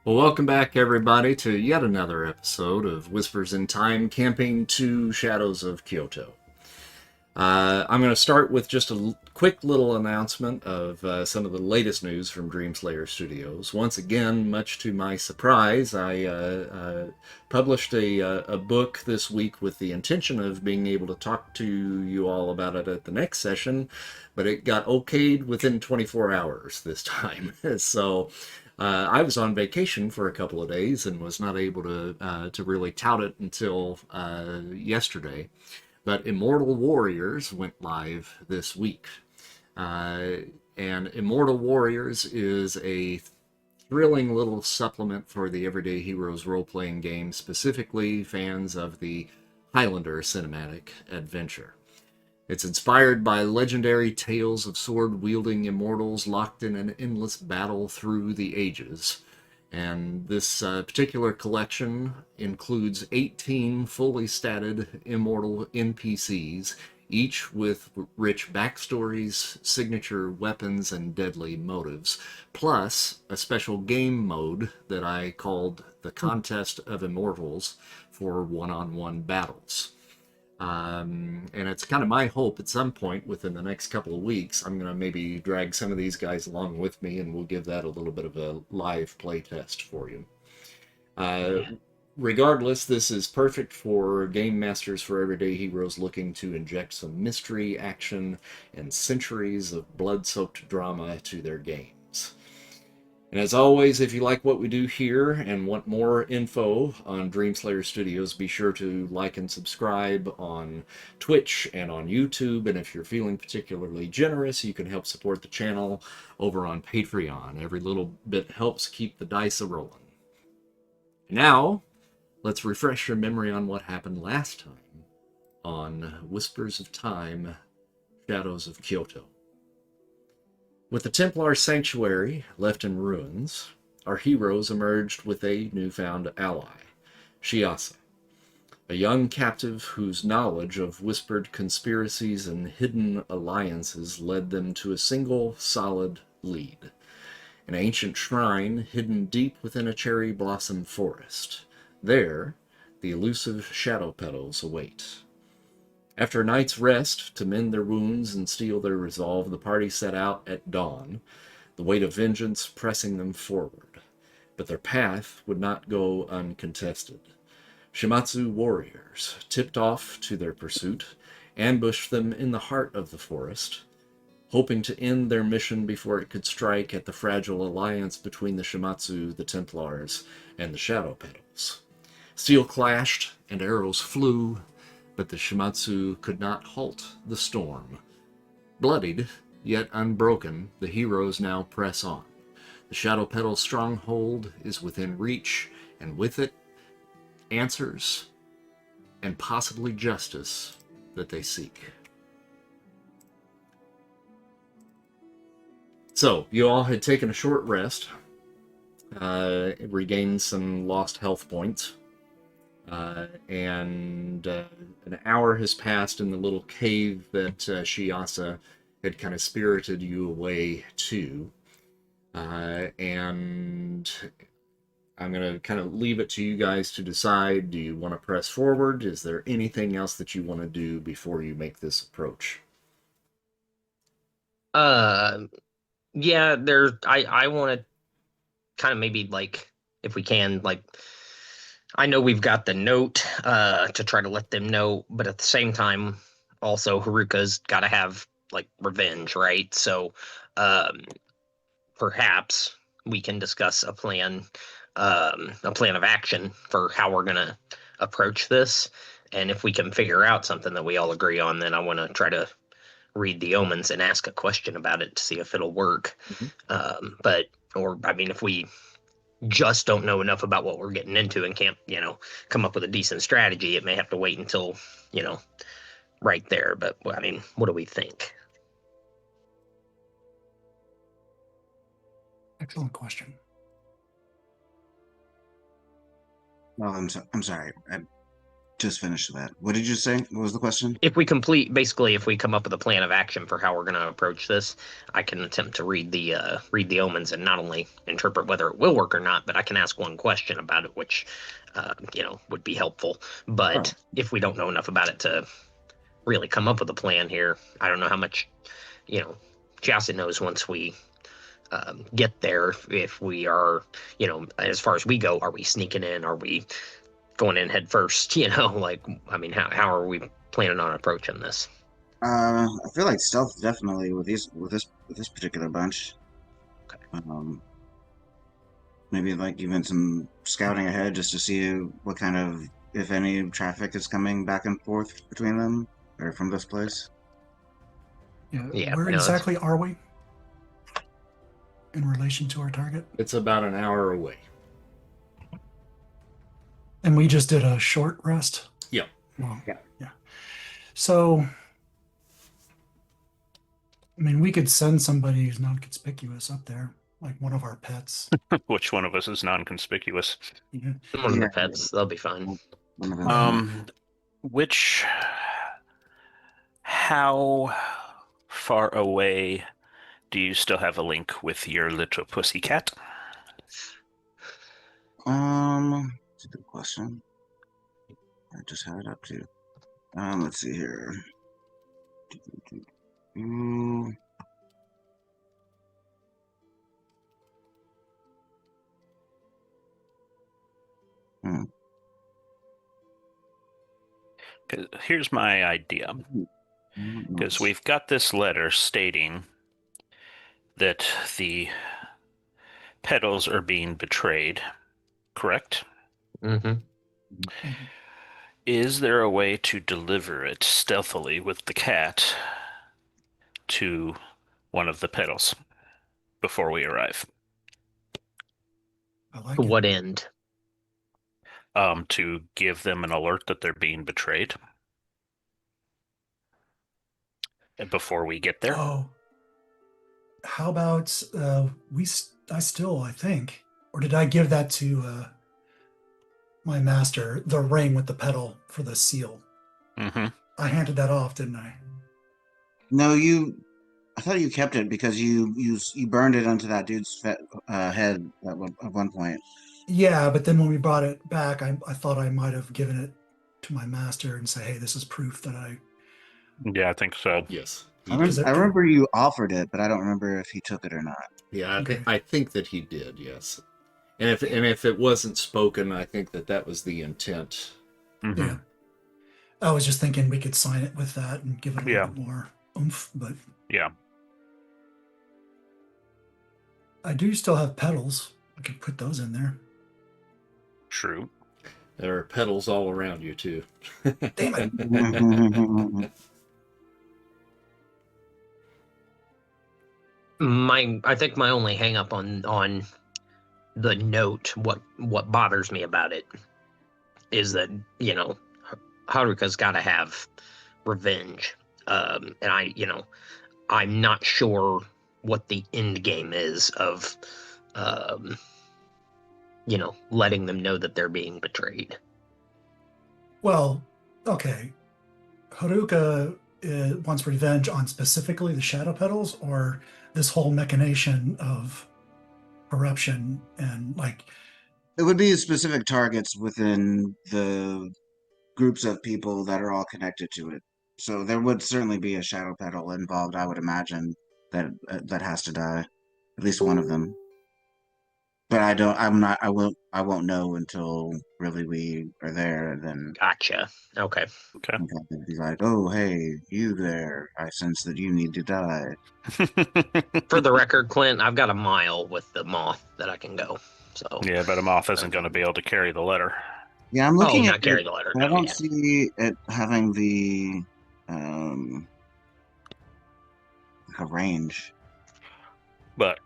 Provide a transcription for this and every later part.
Well, welcome back, everybody, to yet another episode of Whispers in Time Camping 2 Shadows of Kyoto. I'm going to start with just a quick little announcement of some of the latest news from Dreamslayer Studios. Once again, much to my surprise, I published a book this week with the intention of being able to talk to you all about it at the next session, but it got okayed within 24 hours this time. So I was on vacation for a couple of days and was not able to really tout it until yesterday. But Immortal Warriors went live this week. Uh, and Immortal Warriors is a thrilling little supplement for the Everyday Heroes role playing game, specifically fans of the Highlander cinematic adventure. It's inspired by legendary tales of sword wielding immortals locked in an endless battle through the ages. And this particular collection includes 18 fully statted immortal NPCs, each with rich backstories, signature weapons, and deadly motives, plus a special game mode that I called the Contest of Immortals for one-on-one battles. And it's kind of my hope at some point within the next couple of weeks, I'm going to maybe drag some of these guys along with me and we'll give that a little bit of a live play test for you. Uh, Yeah. Regardless, this is perfect for game masters for everyday heroes looking to inject some mystery, action, and centuries of blood-soaked drama to their games. And as always, if you like what we do here and want more info on Dreamslayer Studios, be sure to like and subscribe on Twitch and on YouTube. And if you're feeling particularly generous, you can help support the channel over on Patreon. Every little bit helps keep the dice a-rolling. Now, let's refresh your memory on what happened last time on Whispers of Time, Shadows of Kyoto. With the Templar sanctuary left in ruins, our heroes emerged with a newfound ally, Shiasa, a young captive whose knowledge of whispered conspiracies and hidden alliances led them to a single solid lead, an ancient shrine hidden deep within a cherry blossom forest. There, the elusive Shadow Petals await. After a night's rest to mend their wounds and steel their resolve, the party set out at dawn, the weight of vengeance pressing them forward. But their path would not go uncontested. Shimatsu warriors, tipped off to their pursuit, ambushed them in the heart of the forest, hoping to end their mission before it could strike at the fragile alliance between the Shimatsu, the Templars, and the Shadow Petals. Steel clashed and arrows flew, but the Shimatsu could not halt the storm. Bloodied, yet unbroken, the heroes now press on. The Shadow Petal stronghold is within reach, and with it, answers and possibly justice that they seek. So, you all had taken a short rest, regained some lost health points, and an hour has passed in the little cave that Shiasa had kind of spirited you away to. And I'm going to kind of leave it to you guys to decide. Do you want to press forward? Is there anything else that you want to do before you make this approach? Uh, yeah, I want to kind of maybe like if we can I know we've got the note to try to let them know, but at the same time also Haruka's got to have like revenge, right? So um perhaps we can discuss a plan of action for how we're gonna approach this. And if we can figure out something that we all agree on, then I want to try to read the omens and ask a question about it to see if it'll work. Mhm. But or I mean, if we just don't know enough about what we're getting into and can't, come up with a decent strategy, it may have to wait until, you know, right there. But I mean, what do we think? Excellent question. Oh, I'm sorry. just finish that. What did you say? What was the question? If we come up with a plan of action for how we're going to approach this, I can attempt to read the omens and not only interpret whether it will work or not, but I can ask one question about it, which would be helpful. But if we don't know enough about it to really come up with a plan here, I don't know how much Jacid knows once we get there. If we are, as far as we go, are we sneaking in? Are we going in head first? How are we planning on approaching this? I feel like stealth definitely with this particular bunch. Maybe like even some scouting ahead just to see what kind of, if any, traffic is coming back and forth between them or from this place. Yeah. Where exactly are we in relation to our target? It's about an hour away. And we just did a short rest? Yeah. Well, yeah. So, we could send somebody who's non-conspicuous up there, like one of our pets. Which one of us is non-conspicuous? Yeah. One of the pets, they'll be fine. How far away do you still have a link with your little pussycat? It's a good question. I just had it up too. Let's see here. Here's my idea. Because we've got this letter stating that the petals are being betrayed, correct? Mm-hmm. Is there a way to deliver it stealthily with the cat to one of the petals before we arrive? I like To it. what end? To give them an alert that they're being betrayed before we get there. Oh, how about I think, or did I give that to my master, the ring with the petal for the seal? Mm-hmm. I handed that off, didn't I? No, I thought you kept it because you burned it onto that dude's head at one point. Yeah, but then when we brought it back, I thought I might have given it to my master and say, hey, this is proof that I... Yeah, I think so. Yes. I remember you offered it, but I don't remember if he took it or not. Yeah, I think that he did, yes. And if it wasn't spoken, I think that was the intent. Mm-hmm. Yeah. I was just thinking we could sign it with that and give it a little bit more oomph, but... Yeah. I do still have petals. I could put those in there. True. There are petals all around you, too. Damn it. I think my only hang up on the note, what bothers me about it is that, Haruka's got to have revenge. And I'm not sure what the end game is of, letting them know that they're being betrayed. Well, okay. Haruka wants revenge on specifically the Shadow Petals, or this whole machination of corruption and It would be specific targets within the groups of people that are all connected to it. So there would certainly be a Shadow Petal involved, I would imagine, that has to die. At least one of them. But I won't know until really we are there. Then Gotcha. Okay. be like, oh, hey, you there. I sense that you need to die. For the record, Clint, I've got a mile with the moth that I can go. So yeah, but a moth isn't going to be able to carry the letter. Yeah, I'm looking not carry the letter. I don't see it having the a range. But,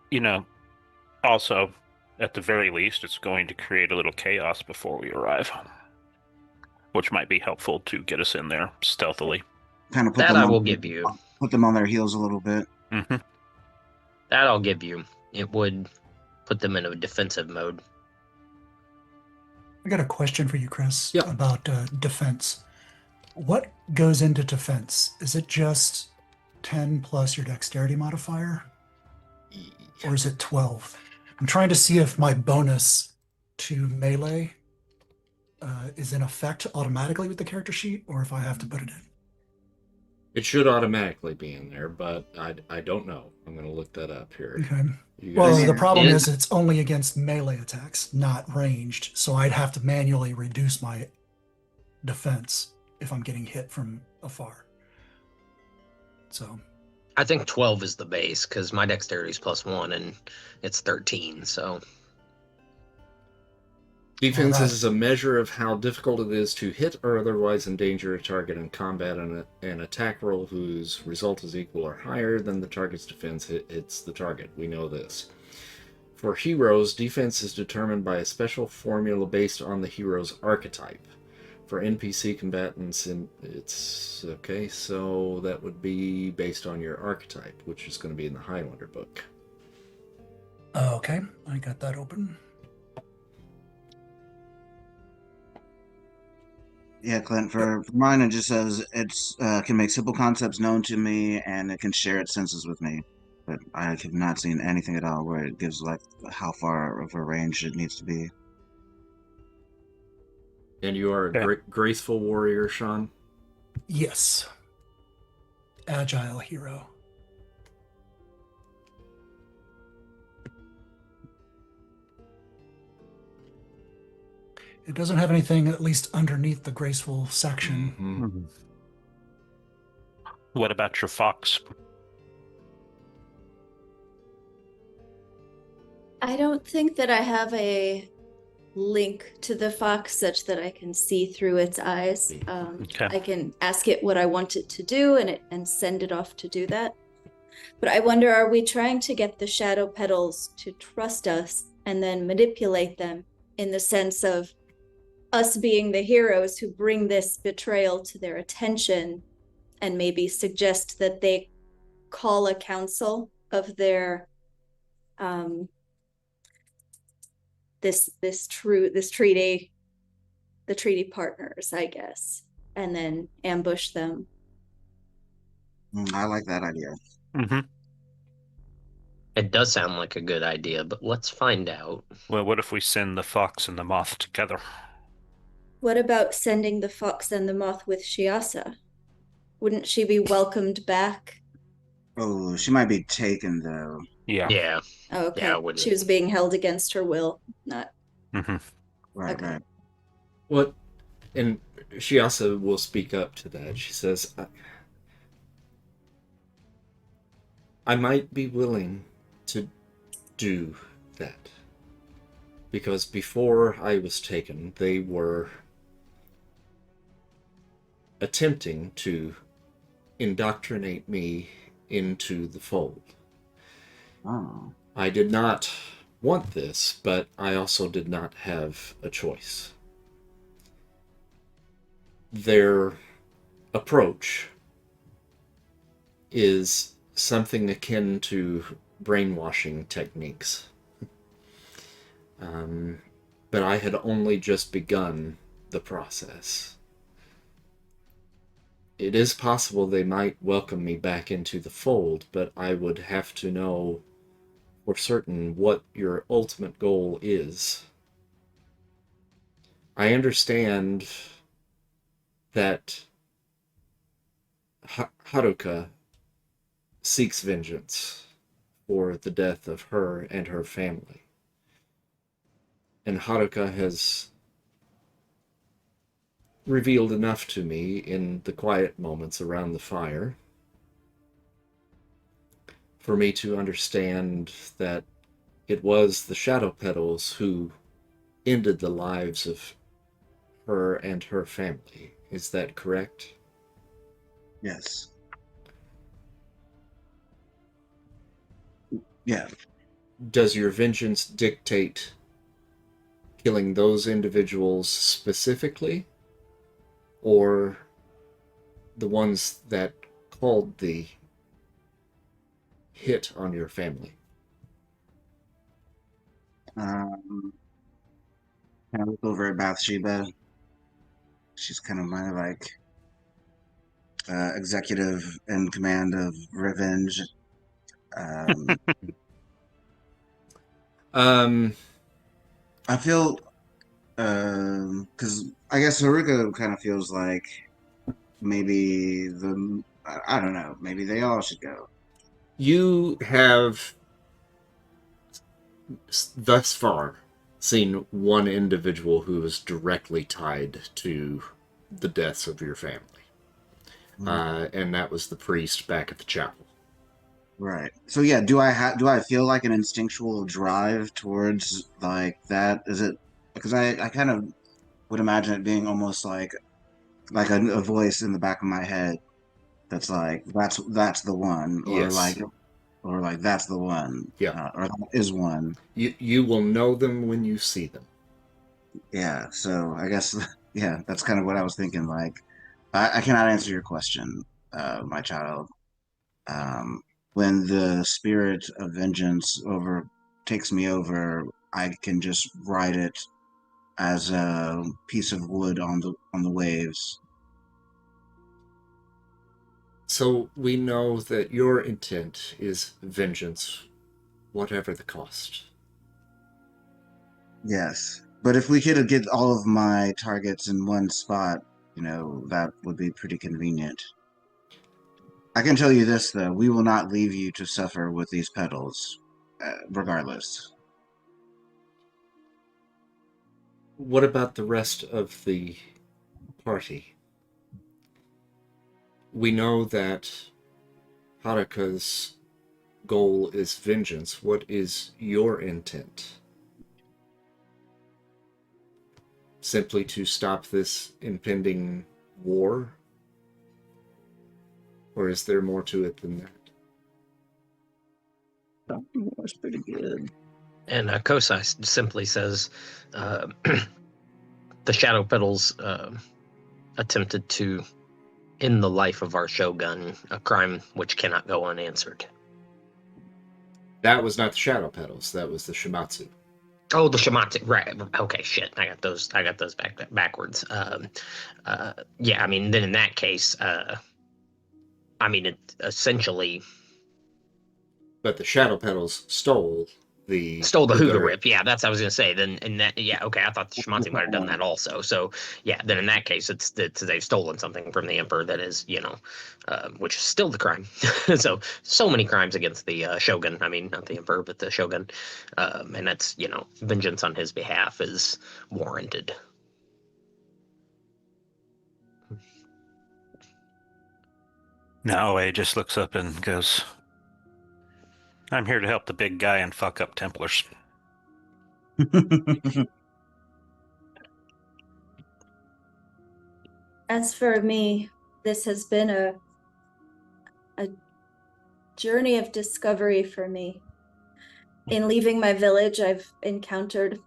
also, at the very least, it's going to create a little chaos before we arrive, which might be helpful to get us in there stealthily. Kind of put them on their heels a little bit. Mm-hmm. That I'll give you. It would put them in a defensive mode. I got a question for you, Chris, Yep. about defense. What goes into defense? Is it just 10 plus your dexterity modifier? Or is it 12? I'm trying to see if my bonus to melee is in effect automatically with the character sheet, or if I have to put it in. It should automatically be in there, but I don't know. I'm going to look that up here. Okay. You Well, guys, the problem Is- is it's only against melee attacks, not ranged. So I'd have to manually reduce my defense if I'm getting hit from afar. So, I think 12 is the base because my dexterity is +1 and it's 13. So defense that- is a measure of how difficult it is to hit or otherwise endanger a target in combat, and an attack roll whose result is equal or higher than the target's defense hits the target. We know this. For heroes, defense is determined by a special formula based on the hero's archetype. For NPC combatants, it's okay, so that would be based on your archetype, which is going to be in the Highlander book. okay, I got that open. Yeah, Clint, for mine, it just says it's can make simple concepts known to me and it can share its senses with me. But I have not seen anything at all where it gives like how far of a range it needs to be. And you are a Okay. graceful warrior, Sean? Yes. Agile hero. It doesn't have anything, at least underneath the graceful section. Mm-hmm. What about your fox? I don't think that I have a link to the fox such that I can see through its eyes. Okay. I can ask it what I want it to do and send it off to do that. But I wonder, are we trying to get the Shadow Petals to trust us and then manipulate them in the sense of us being the heroes who bring this betrayal to their attention and maybe suggest that they call a council of their this treaty, the treaty partners, I guess, and then ambush them. I like that idea. Mm-hmm. it does sound like a good idea, but let's find out. Well, what if we send the fox and the moth together? What about sending the fox and the moth with Shiasa? Wouldn't she be welcomed back? Oh, she might be taken though. Yeah. Yeah. Oh, okay. Yeah, I wouldn't. She was being held against her will, not Mm-hmm. Right, Okay. right. What? And she also will speak up to that. She says, I might be willing to do that. Because before I was taken, they were attempting to indoctrinate me into the fold. Oh. I did not want this, but I also did not have a choice. Their approach is something akin to brainwashing techniques. But I had only just begun the process. It is possible they might welcome me back into the fold, but I would have to know for certain what your ultimate goal is. I understand that Haruka seeks vengeance for the death of her and her family. And Haruka has revealed enough to me in the quiet moments around the fire for me to understand that it was the Shadow Petals who ended the lives of her and her family. Is that correct? Yes. Yeah. Does your vengeance dictate killing those individuals specifically, or the ones that called the hit on your family? Um, Kind of look over at Bathsheba. She's kind of my like executive in command of revenge. Um, Um, I feel because I guess Haruka kind of feels like maybe I don't know, maybe they all should go. you have thus far seen one individual who is directly tied to the deaths of your family, and that was the priest back at the chapel. Right. So yeah, do I feel like an instinctual drive towards like that? Is it because I kind of would imagine it being almost like a voice in the back of my head that's like that's the one, Yes. or like that's the one, Yeah. or that is one. You will know them when you see them. Yeah. So I guess yeah, that's kind of what I was thinking. Like I cannot answer your question, my child. Um, when the spirit of vengeance over takes me over, I can just ride it as a piece of wood on the waves. So we know that your intent is vengeance, whatever the cost. Yes, but if we could get all of my targets in one spot, that would be pretty convenient. I can tell you this though: we will not leave you to suffer with these petals, regardless. What about the rest of the party? We know that Haruka's goal is vengeance. What is your intent? Simply to stop this impending war? Or is there more to it than that? That's pretty good. And Kosai simply says, the Shadow Petals attempted to end the life of our Shogun, a crime which cannot go unanswered. That was not the Shadow Petals. That was the Shimatsu. Oh, the Shamatsu, right? Okay, shit, I got those backwards. Yeah, I mean, then in that case, I mean, it essentially But the Shadow Petals stole the stole the Huga Rip. Rip. Yeah, that's what I was gonna say. Then in that, yeah, okay, I thought the Shamatsu might have done that also. So yeah, then in that case, it's they've stolen something from the Emperor that is, which is still the crime. So many crimes against the Shogun. I mean, not the Emperor, but the Shogun, and that's vengeance on his behalf is warranted. Now Oe just looks up and goes, I'm here to help the big guy and fuck up Templars. As for me, this has been a journey of discovery for me. In leaving my village, I've encountered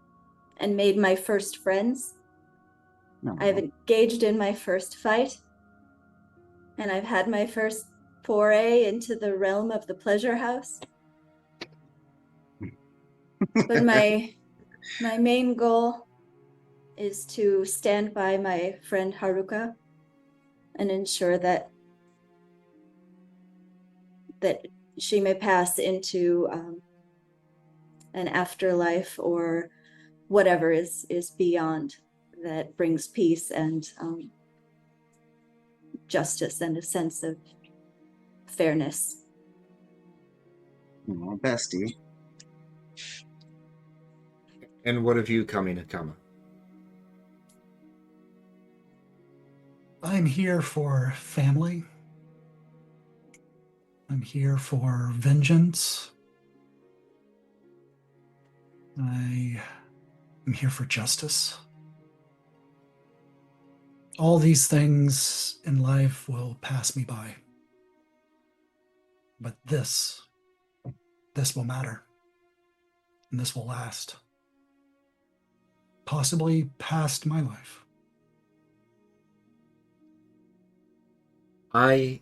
and made my first friends. I've engaged in my first fight, and I've had my first foray into the realm of the pleasure house. But my main goal is to stand by my friend Haruka and ensure that she may pass into an afterlife or whatever is beyond, that brings peace and justice and a sense of fairness. Oh, bestie. And what of you, Kami Nakama? I'm here for family. I'm here for vengeance. I am here for justice. All these things in life will pass me by. But this will matter. And this will last. Possibly past my life. I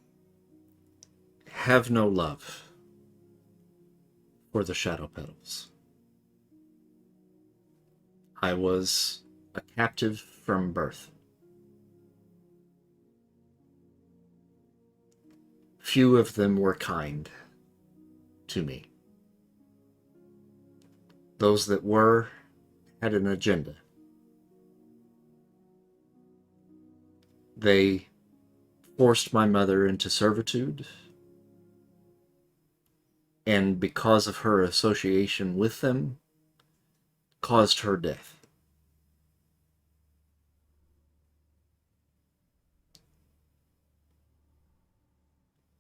have no love for the Shadow Petals. I was a captive from birth. Few of them were kind to me. Those that were had an agenda. They forced my mother into servitude, and because of her association with them, caused her death.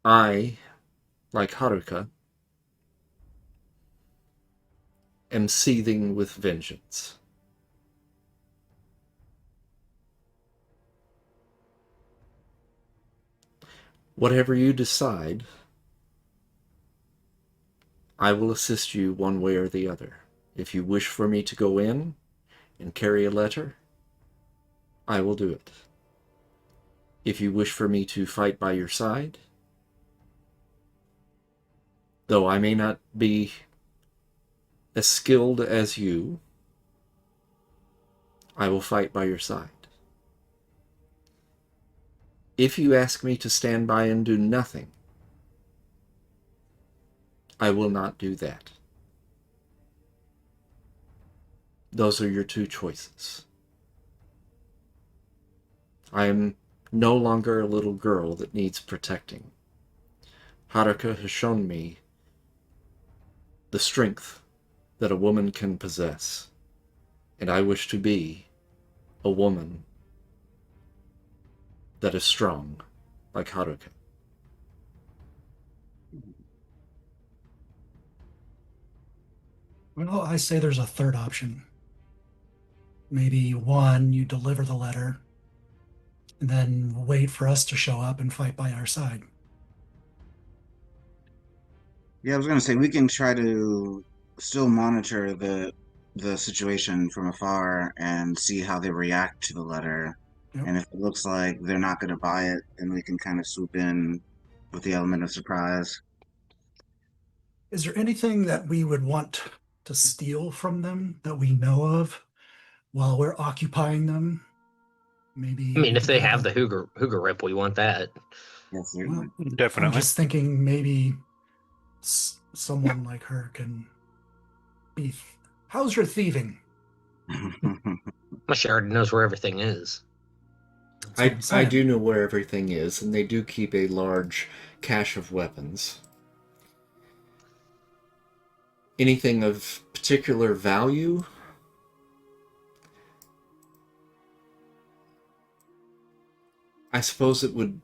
I, like Haruka, am seething with vengeance. Whatever you decide, I will assist you one way or the other. If you wish for me to go in and carry a letter, I will do it. If you wish for me to fight by your side, though I may not be as skilled as you, I will fight by your side. If you ask me to stand by and do nothing, I will not do that. Those are your two choices. I am no longer a little girl that needs protecting. Haruka has shown me the strength that a woman can possess, and I wish to be a woman that is strong like Haruka. Well, I say there's a third option. Maybe one, you deliver the letter, and then wait for us to show up and fight by our side. Yeah, I was gonna say we can try to still monitor the situation from afar and see how they react to the letter. Yep. And if it looks like they're not gonna buy it, then we can kind of swoop in with the element of surprise. Is there anything that we would want to steal from them that we know of while we're occupying them? Maybe I mean, we if could they have have a, the Hooger Rip, we want that. Yes, well, certainly. I'm Definitely. just thinking maybe someone like her can be. How's your thieving? My Sheridan knows where everything is. That's what I'm I saying. do know where everything is, and they do keep a large cache of weapons. Anything of particular value? I suppose it would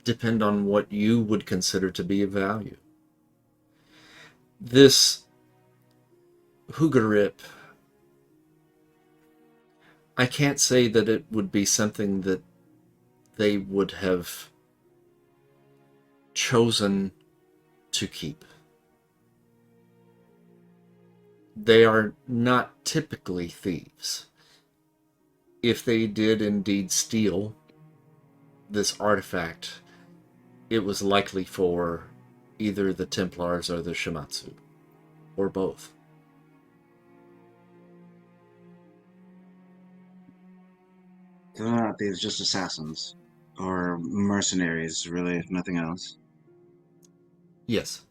depend on what you would consider to be of value. This Hugarip, I can't say that it would be something that they would have chosen to keep. They are not typically thieves. If they did indeed steal this artifact, it was likely for either the Templars or the Shimatsu, or both. So they're not thieves, just assassins or mercenaries, really, if nothing else. Yes.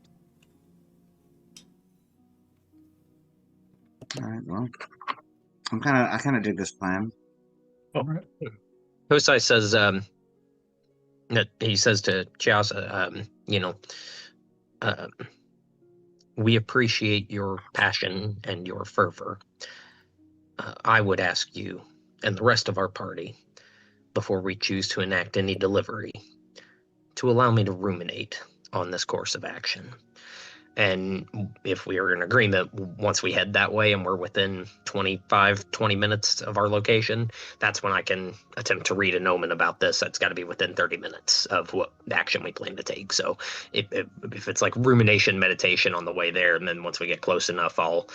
All right, well, I kind of dig this plan. All right. Hosai says, that he says to Chiasa, um, we appreciate your passion and your fervor. I would ask you and the rest of our party, before we choose to enact any delivery, to allow me to ruminate on this course of action. And if we are in agreement, once we head that way and we're within 20 minutes of our location, that's when I can attempt to read an omen about this. That's got to be within 30 minutes of what action we plan to take. So if it's like rumination meditation on the way there, and then once we get close enough, I'll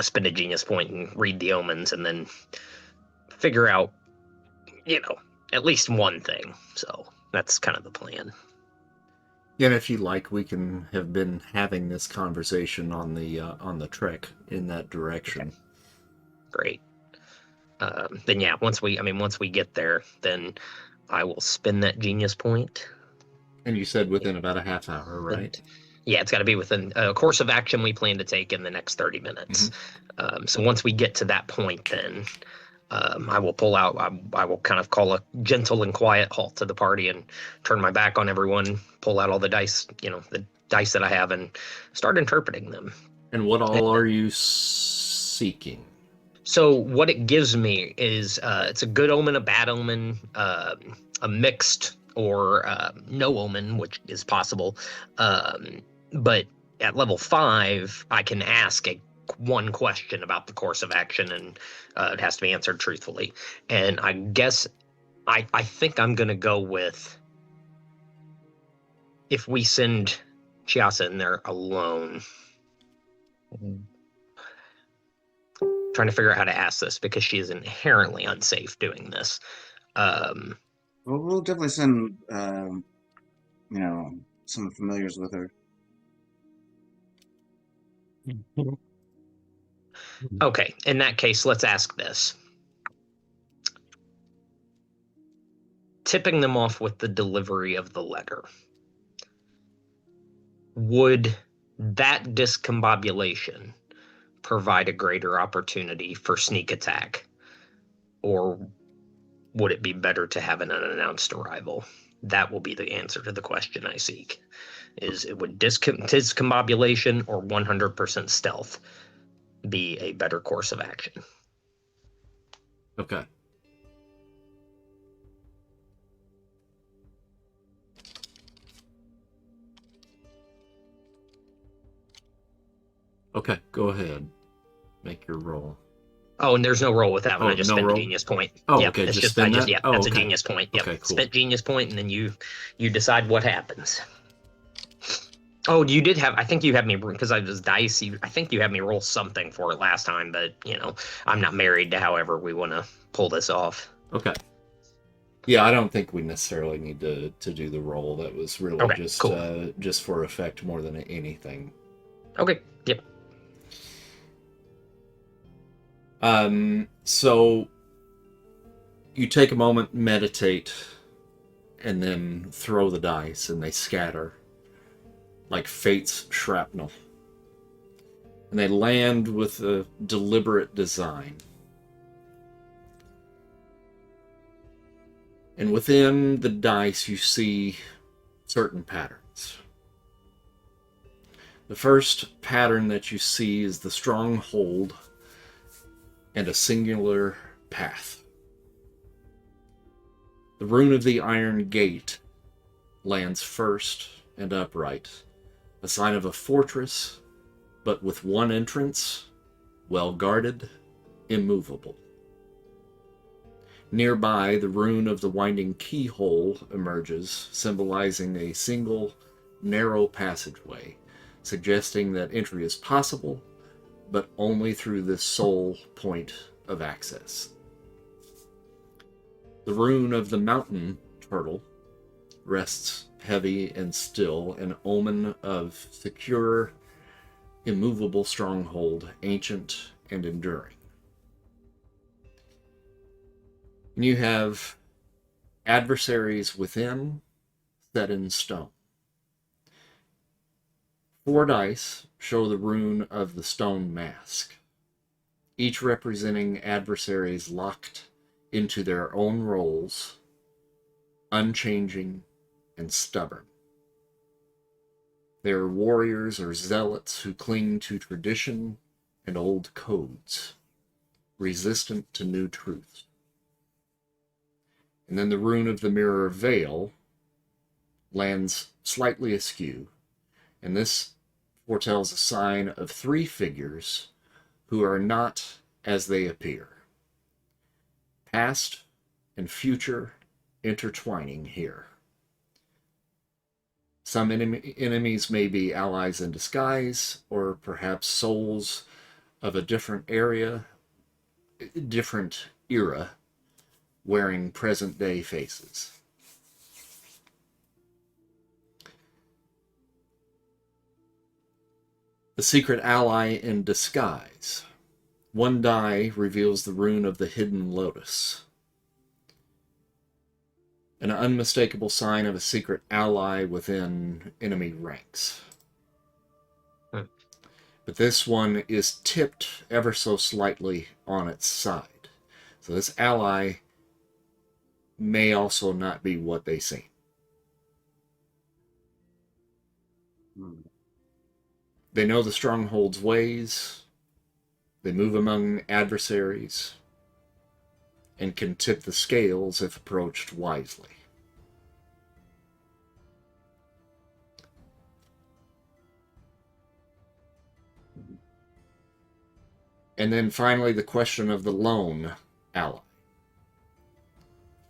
spend a genius point and read the omens and then figure out, at least one thing. So that's kind of the plan. And if you like, we can have been having this conversation on the trek in that direction. Great. then yeah, once we get there, then I will spend that genius point. And you said within about a half hour, right? And, yeah, it's got to be within a course of action we plan to take in the next 30 minutes. So once we get to that point, then I will pull out. I will kind of call a gentle and quiet halt to the party and turn my back on everyone, pull out all the dice, the dice that I have, and start interpreting them. And what all are you seeking? So what it gives me is it's a good omen, a bad omen, a mixed or no omen, which is possible. But at level 5, I can ask one question about the course of action, and it has to be answered truthfully. And I guess I think I'm going to go with, if we send Chiasa in there alone. Trying to figure out how to ask this because she is inherently unsafe doing this. We'll definitely send, some familiars with her. Okay, in that case, let's ask this. Tipping them off with the delivery of the letter. Would that discombobulation provide a greater opportunity for sneak attack? Or would it be better to have an unannounced arrival? That will be the answer to the question I seek. Is it would discombobulation or 100% stealth be a better course of action? Okay. Okay, go ahead. Make your roll. Oh, and there's no roll with that one. Oh, I just no spent roll? a genius point. Oh, Yep, okay, it's just spend that? yeah, Oh, that's okay. a genius point. Yep. Okay, cool. Spent genius point, and then you decide what happens. Oh, you did have. I think you had me because I was dice. I think you had me roll something for it last time, but I'm not married to however we want to pull this off. Okay. Yeah, I don't think we necessarily need to do the roll. That was really Okay, just cool. just for effect more than anything. Okay. Yep. So you take a moment, meditate, and then throw the dice, and they scatter like fate's shrapnel. And they land with a deliberate design. And within the dice, you see certain patterns. The first pattern that you see is the stronghold and a singular path. The rune of the iron gate lands first and upright, a sign of a fortress, but with one entrance, well guarded, immovable. Nearby, the rune of the winding keyhole emerges, symbolizing a single, narrow passageway, suggesting that entry is possible, but only through this sole point of access. The rune of the mountain turtle rests heavy and still, an omen of secure, immovable stronghold, ancient and enduring. And you have adversaries within, set in stone. 4 dice show the rune of the stone mask, each representing adversaries locked into their own roles, unchanging and stubborn. They are warriors or zealots who cling to tradition and old codes, resistant to new truths. And then the rune of the mirror veil lands slightly askew, and this foretells a sign of 3 figures who are not as they appear. Past and future intertwining here. Some enemies may be allies in disguise, or perhaps souls of a different era, wearing present-day faces. The secret ally in disguise. One die reveals the rune of the hidden lotus, an unmistakable sign of a secret ally within enemy ranks. But this one is tipped ever so slightly on its side. So this ally may also not be what they seem. They know the stronghold's ways. They move among adversaries and can tip the scales if approached wisely. And then finally, the question of the lone ally.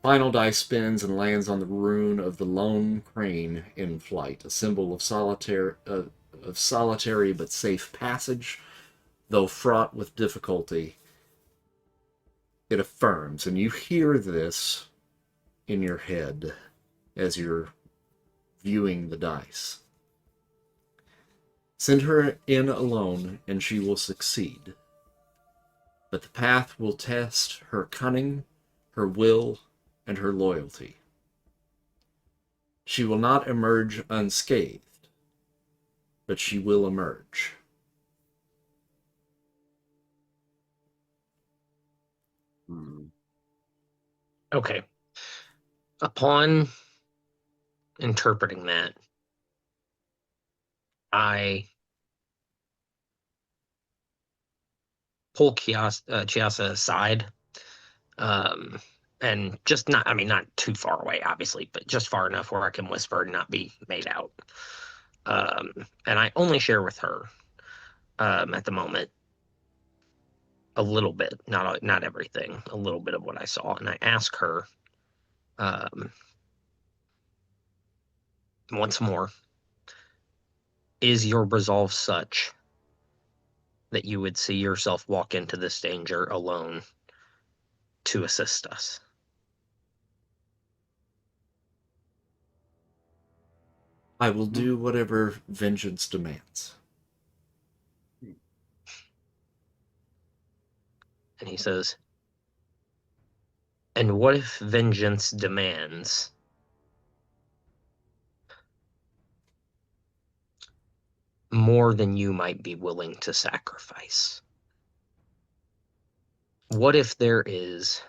Final die spins and lands on the rune of the lone crane in flight, a symbol of solitary but safe passage, though fraught with difficulty. It affirms, and you hear this in your head as you're viewing the dice. Send her in alone, and she will succeed. But the path will test her cunning, her will, and her loyalty. She will not emerge unscathed, but she will emerge. Okay. Upon interpreting that, I pull Chiasa aside, and just not, I mean, not too far away, obviously, but just far enough where I can whisper and not be made out. And I only share with her, at the moment, a little bit, not everything, a little bit of what I saw, and I ask her, once more, is your resolve such that you would see yourself walk into this danger alone to assist us? I will do whatever vengeance demands. And he says, and what if vengeance demands more than you might be willing to sacrifice? What if there is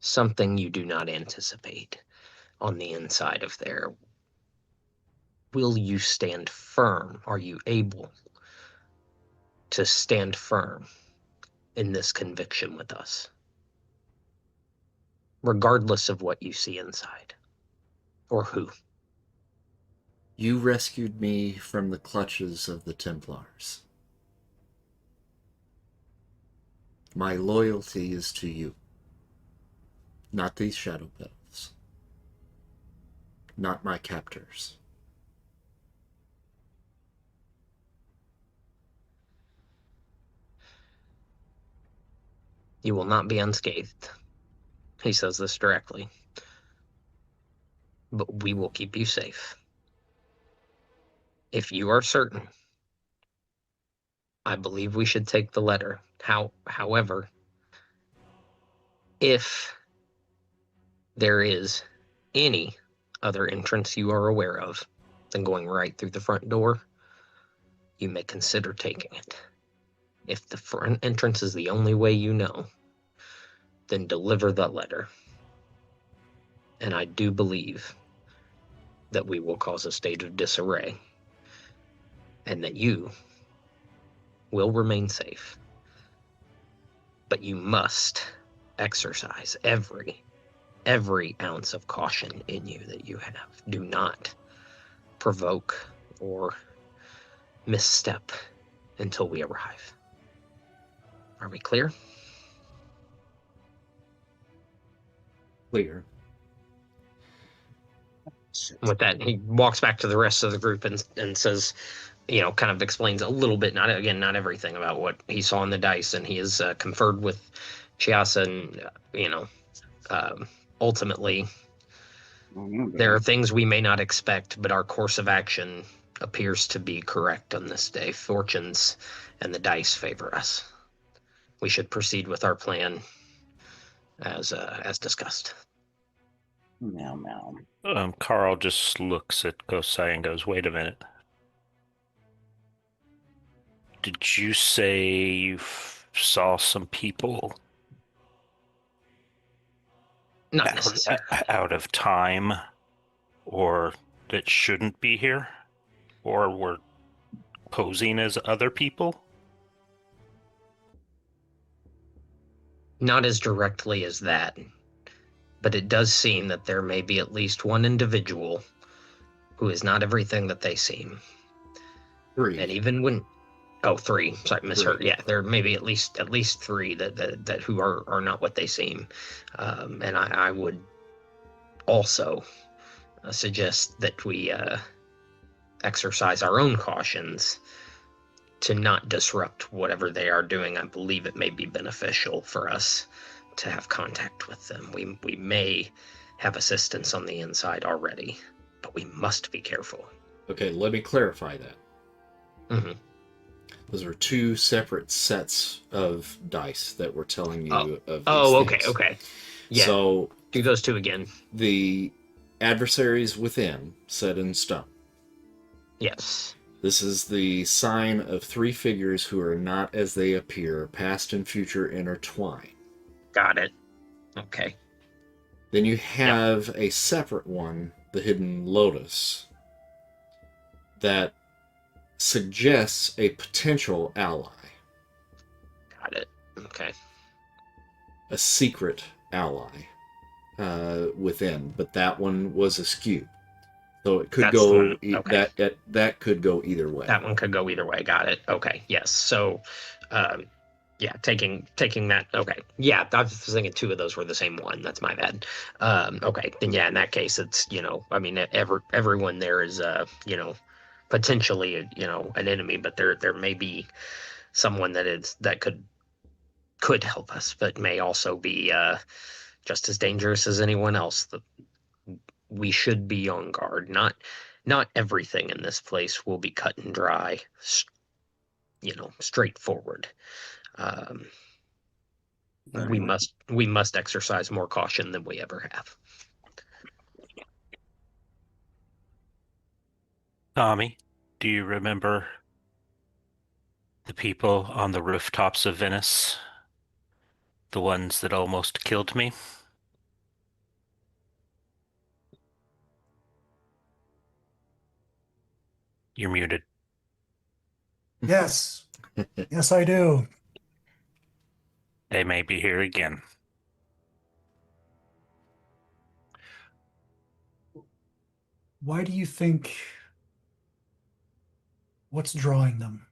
something you do not anticipate on the inside of there? Will you stand firm? Are you able to stand firm in this conviction with us, regardless of what you see inside or who? You rescued me from the clutches of the Templars. My loyalty is to you, not these Shadow Petals, not my captors. You will not be unscathed. He says this directly. But we will keep you safe. If you are certain, I believe we should take the letter. However, if there is any other entrance you are aware of than going right through the front door, you may consider taking it. If the front entrance is the only way you know, then deliver the letter. And I do believe that we will cause a state of disarray and that you will remain safe. But you must exercise every ounce of caution in you that you have. Do not provoke or misstep until we arrive. Are we clear? Clear. With that, he walks back to the rest of the group and says, kind of explains a little bit, not everything about what he saw in the dice, and he has conferred with Chiasa, and ultimately there are things we may not expect, but our course of action appears to be correct on this day. Fortunes and the dice favor us. We should proceed with our plan as discussed. Meow meow. Carl just looks at Gosai and goes, "Wait a minute. Did you say you saw some people Not necessarily. out of time, or that shouldn't be here, or were posing as other people?" Not as directly as that, but it does seem that there may be at least one individual who is not everything that they seem. 3. And even when three, sorry, misheard. Three. Yeah, there may be at least three that who are not what they seem. And I would also suggest that we exercise our own cautions to not disrupt whatever they are doing. I believe it may be beneficial for us to have contact with them. We may have assistance on the inside already, but we must be careful. Okay, let me clarify that. Mm-hmm. Those are 2 separate sets of dice that we're telling you of these things. Okay. Yeah. So do those 2 again. the adversaries within, set in stone. Yes. This is the sign of 3 figures who are not as they appear, past and future intertwine. Got it. Okay. Then you have a separate one, the hidden lotus, that suggests a potential ally. Got it. Okay. A secret ally within, but that one was askew. So it could That's go okay. that could go either way. That one could go either way. Got it. Okay. Yes. So, taking that. Okay. Yeah, I was thinking 2 of those were the same one. That's my bad. Okay. Then in that case, it's I mean, everyone there is potentially an enemy, but there may be someone that could help us, but may also be just as dangerous as anyone else. We should be on guard. Not everything in this place will be cut and dry, straightforward. We must exercise more caution than we ever have. Tommy, do you remember the people on the rooftops of Venice? The ones that almost killed me? You're muted. Yes. Yes, I do. They may be here again. Why do you think? What's drawing them?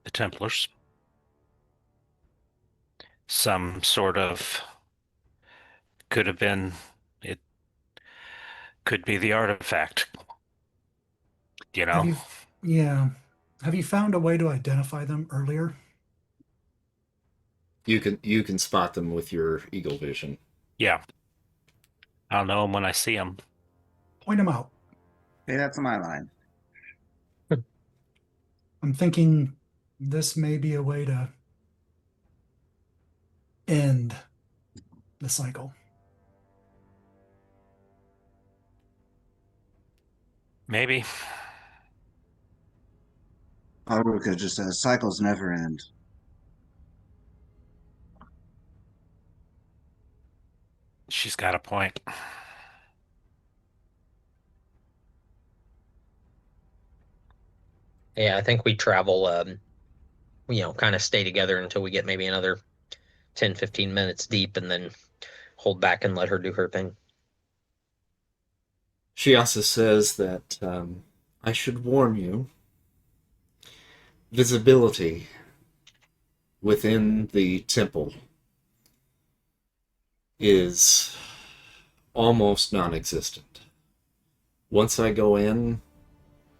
The Templars. Some sort of could have been, it could be the artifact. Have you found a way to identify them earlier? You can spot them with your eagle vision. Yeah. I'll know them when I see them. Point them out. Hey, that's my line. I'm thinking this may be a way to end the cycle. Maybe. Haruka just says cycles never end. She's got a point. Yeah, I think we travel, kind of stay together until we get maybe another 10, 15 minutes deep and then hold back and let her do her thing. She also says that I should warn you, visibility within the temple is almost non-existent. Once I go in,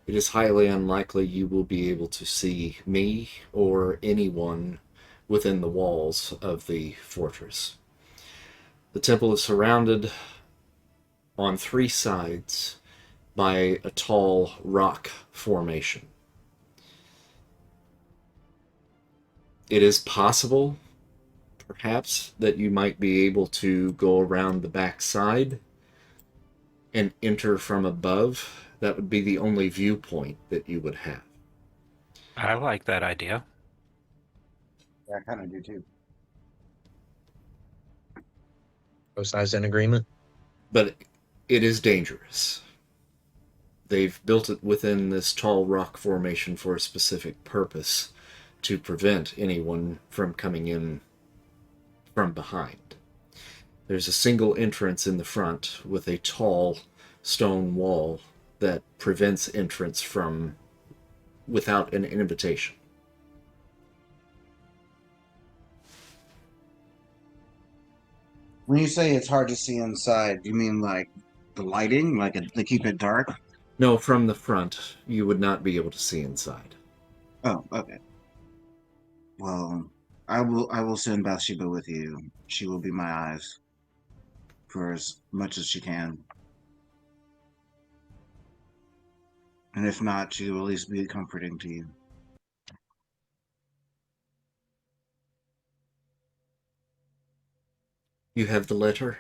it is highly unlikely you will be able to see me or anyone within the walls of the fortress. The temple is surrounded on three sides by a tall rock formation. It is possible, perhaps, that you might be able to go around the back side and enter from above. That would be the only viewpoint that you would have. I like that idea. Yeah, I kind of do too. Both sides in agreement. But it is dangerous. They've built it within this tall rock formation for a specific purpose, to prevent anyone from coming in from behind. There's a single entrance in the front with a tall stone wall that prevents entrance from without an invitation. When you say it's hard to see inside, do you mean like the lighting, like they keep it dark? No, from the front, you would not be able to see inside. Oh, okay. Well, I will send Bathsheba with you. She will be my eyes for as much as she can. And if not, she will at least be comforting to you. You have the letter?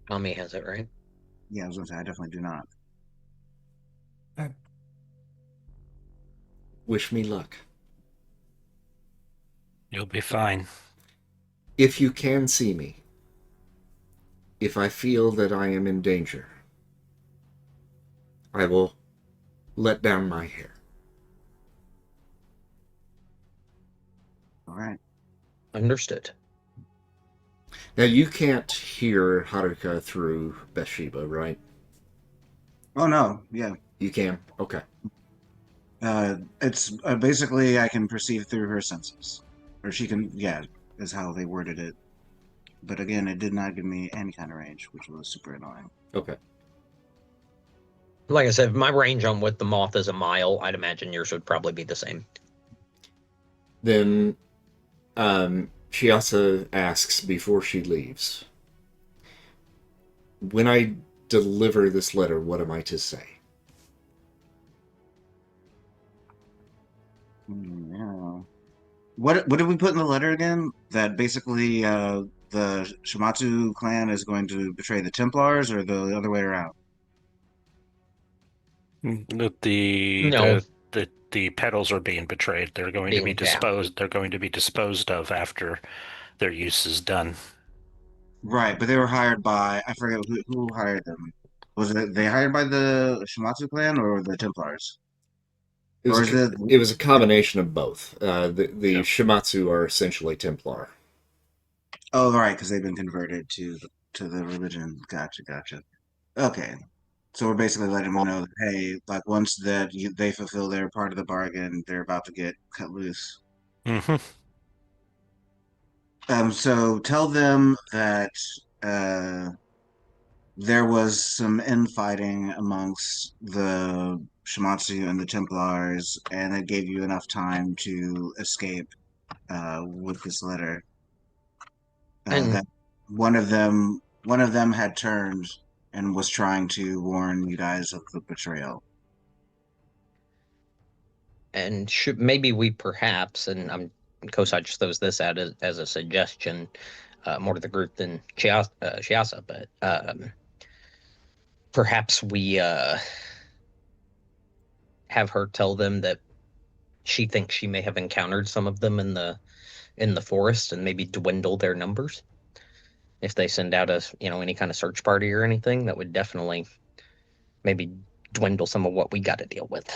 Tommy has it, right? Yeah, I was gonna say I definitely do not. Wish me luck. You'll be fine. If you can see me, if I feel that I am in danger, I will let down my hair. All right. Understood. Now, you can't hear Haruka through Bathsheba, right? Oh no, yeah. You can? Okay. It's basically I can perceive through her senses, or she can. Yeah, is how they worded it. But again, it did not give me any kind of range, which was super annoying. Okay. Like I said, my range on with the moth is a mile. I'd imagine yours would probably be the same. Then she also asks before she leaves, when I deliver this letter, what am I to say? Yeah. What did we put in the letter again? That basically the Shimatsu clan is going to betray the Templars, or the other way around? The No. the petals are being betrayed. They're going to be disposed. They're going to be disposed of after their use is done. Right, but they were hired by, I forget who hired them. Was it they hired by the Shimatsu clan or the Templars? Or is it? It was a combination of both. The Yeah. Shimatsu are essentially Templar. Oh, right, because they've been converted to the religion. Gotcha, gotcha. Okay, so we're basically letting them know that, hey, like once that they fulfill their part of the bargain, they're about to get cut loose. Mm-hmm. So tell them that uh, there was some infighting amongst the Shimatsu and the Templars, and it gave you enough time to escape with this letter. And That one of them had turned and was trying to warn you guys of the betrayal. and should maybe we perhaps, and I'm Kosai just throws this out as a suggestion, more to the group than Chiasa, but perhaps we have her tell them that she thinks she may have encountered some of them in the forest and maybe dwindle their numbers. If they send out a any kind of search party or anything, that would definitely maybe dwindle some of what we got to deal with.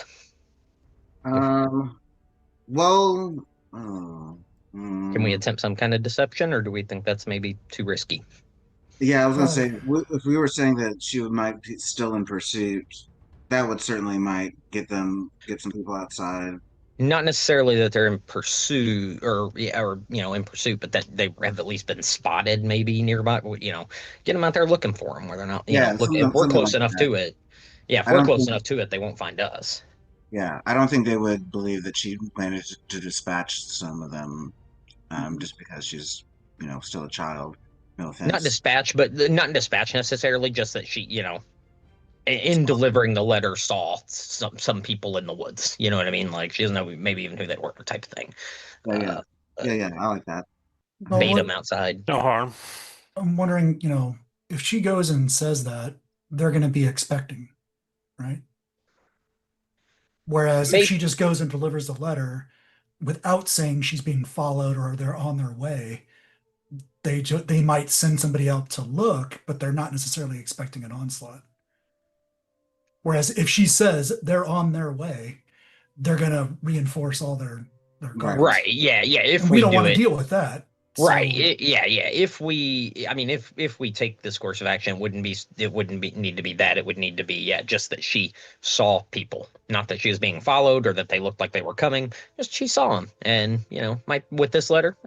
Um. Well. Uh, Can we mm, attempt some kind of deception, or do we think that's maybe too risky? yeah, I was gonna Uh, say if we were saying that she might be still in pursuit, that would certainly might get some people outside. Not necessarily that they're in pursuit or yeah, or in pursuit, but that they have at least been spotted maybe nearby. Get them out there looking for them where they're not. Yeah, Look, if we're something close like enough that. to it, yeah, if I we're don't close think. enough to it, they won't find us. Yeah, I don't think they would believe that she managed to dispatch some of them, just because she's still a child. No Not offense. dispatch, but not dispatch necessarily. Just that she, in delivering the letter, saw some people in the woods. You know what I mean? Like she doesn't know maybe even who they were, type of thing. Yeah, yeah, Uh, yeah. I like that. Well, bait what them outside. No harm. I'm wondering, if she goes and says that, they're going to be expecting, right? Whereas if Maybe she just goes and delivers the letter without saying she's being followed or they're on their way, they might send somebody out to look, but they're not necessarily expecting an onslaught. Whereas if she says they're on their way, they're going to reinforce all their Right. guards. right. Yeah. Yeah. And If we we don't do want to it. deal with that. Right. So Yeah. Yeah. If we take this course of action, it wouldn't be need to be that. It would need to be, yeah, just that she saw people, not that she was being followed or that they looked like they were coming. Just she saw them, and might with this letter,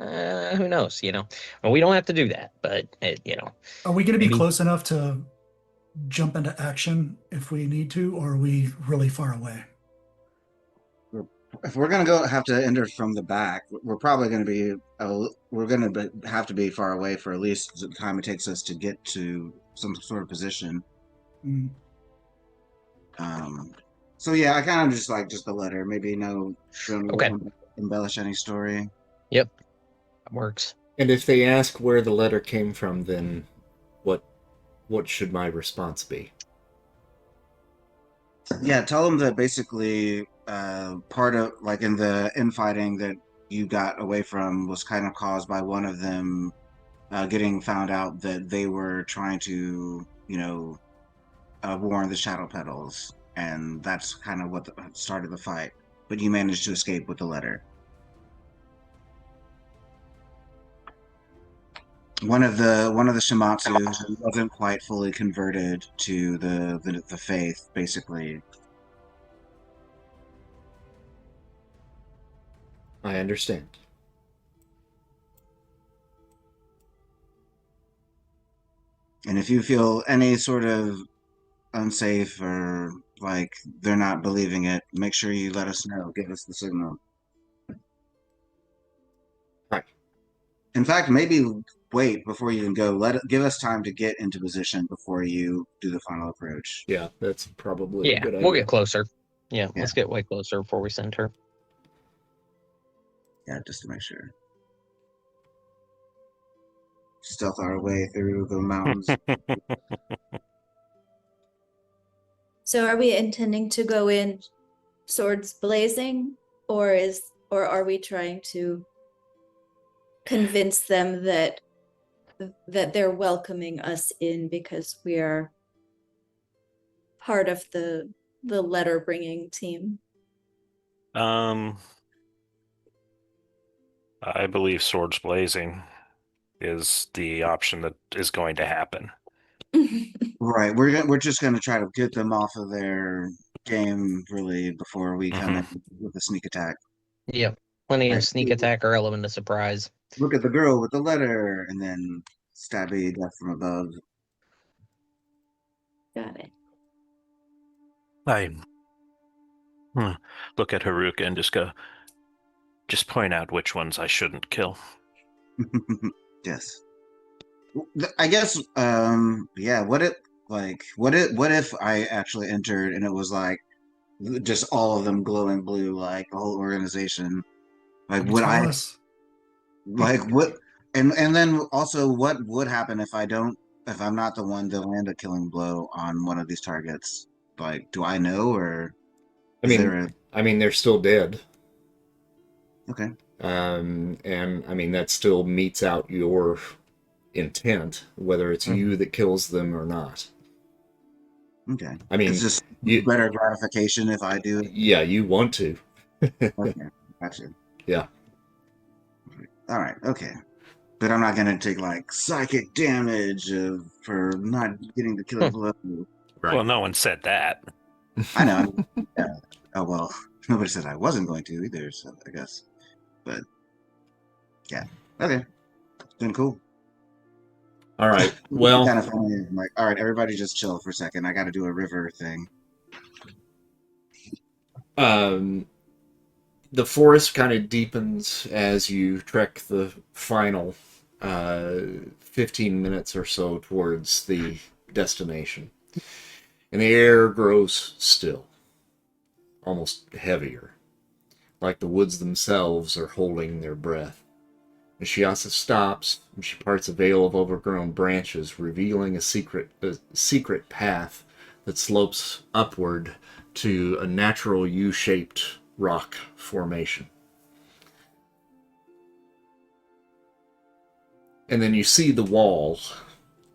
who knows? Well, we don't have to do that, but are we going to be maybe. close enough to jump into action if we need to, or are we really far away? If we're gonna have to enter from the back, we're probably gonna be have to be far away for at least the time it takes us to get to some sort of position. Mm. So yeah, I kind of just like just the letter. Maybe don't Okay. embellish any story. Yep. That works. And if they ask where the letter came from, then what should my response be? Yeah, tell them that basically part of like in the infighting that you got away from was kind of caused by one of them getting found out that they were trying to, warn the Shadow Petals, and that's kind of what started the fight. But you managed to escape with the letter. One of the Shimatsu wasn't quite fully converted to the faith, basically. I understand. And if you feel any sort of unsafe or like they're not believing it, make sure you let us know. Give us the signal. Right. In fact, maybe wait before you even go. Give us time to get into position before you do the final approach. Yeah, that's probably a Yeah, good we'll idea. get closer. Yeah, Yeah. let's get way closer before we send her. Yeah, just to make sure. Stealth our way through the mountains. So are we intending to go in swords blazing, or are we trying to convince them that they're welcoming us in because we are part of the letter bringing team? I believe swords blazing is the option that is going to happen. Right. We're just gonna try to get them off of their game really before we come in with a sneak attack. Yep, plenty of Like, sneak attack or element of surprise. look at the girl with the letter, and then stabby death from above. Got it. I look at Haruka and just point out which ones I shouldn't kill. Yes. I guess yeah, what if I actually entered and it was like just all of them glowing blue, like the whole organization? Like You would tell I us. like what and then also what would happen if I'm not the one to land a killing blow on one of these targets? Like, do I know or I is mean, there a they're still dead. okay. And I mean that still meets out your intent, whether it's you that kills them or not. Okay. I mean, It's just you, better gratification if I do it. yeah, you want to. Okay. Gotcha. Yeah. All right. Okay. But I'm not gonna take like psychic damage for not getting the killing blow. Right. Well, no one said that. I know. Yeah. Oh well. Nobody said I wasn't going to either. So I guess. But yeah. Okay. Then cool. All right. Well, Kind of funny. I'm like, all right, everybody, just chill for a second. I got to do a river thing. the forest kind of deepens as you trek the final 15 minutes or so towards the destination. And the air grows still, almost heavier, like the woods themselves are holding their breath. And Shiasa stops, and she parts a veil of overgrown branches, revealing a secret path that slopes upward to a natural U-shaped rock formation. And then you see the wall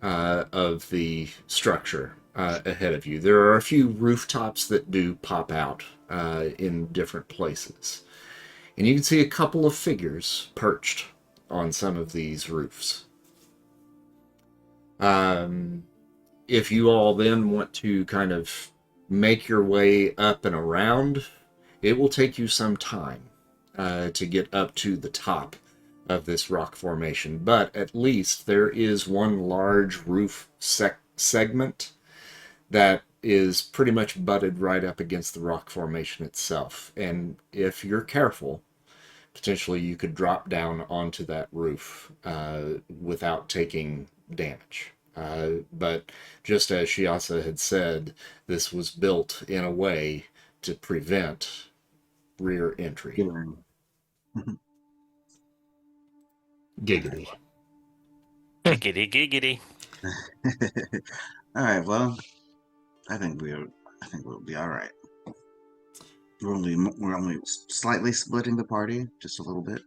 of the structure ahead of you. There are a few rooftops that do pop out in different places. And you can see a couple of figures perched on some of these roofs. If you all then want to kind of make your way up and around, it will take you some time to get up to the top of this rock formation, but at least there is one large roof segment that is pretty much butted right up against the rock formation itself. And if you're careful, potentially you could drop down onto that roof without taking damage. But just as Shiasa had said, this was built in a way to prevent rear entry. Giggity. Giggity, giggity. All right. Well, I think we'll be all right. We're only slightly splitting the party, just a little bit.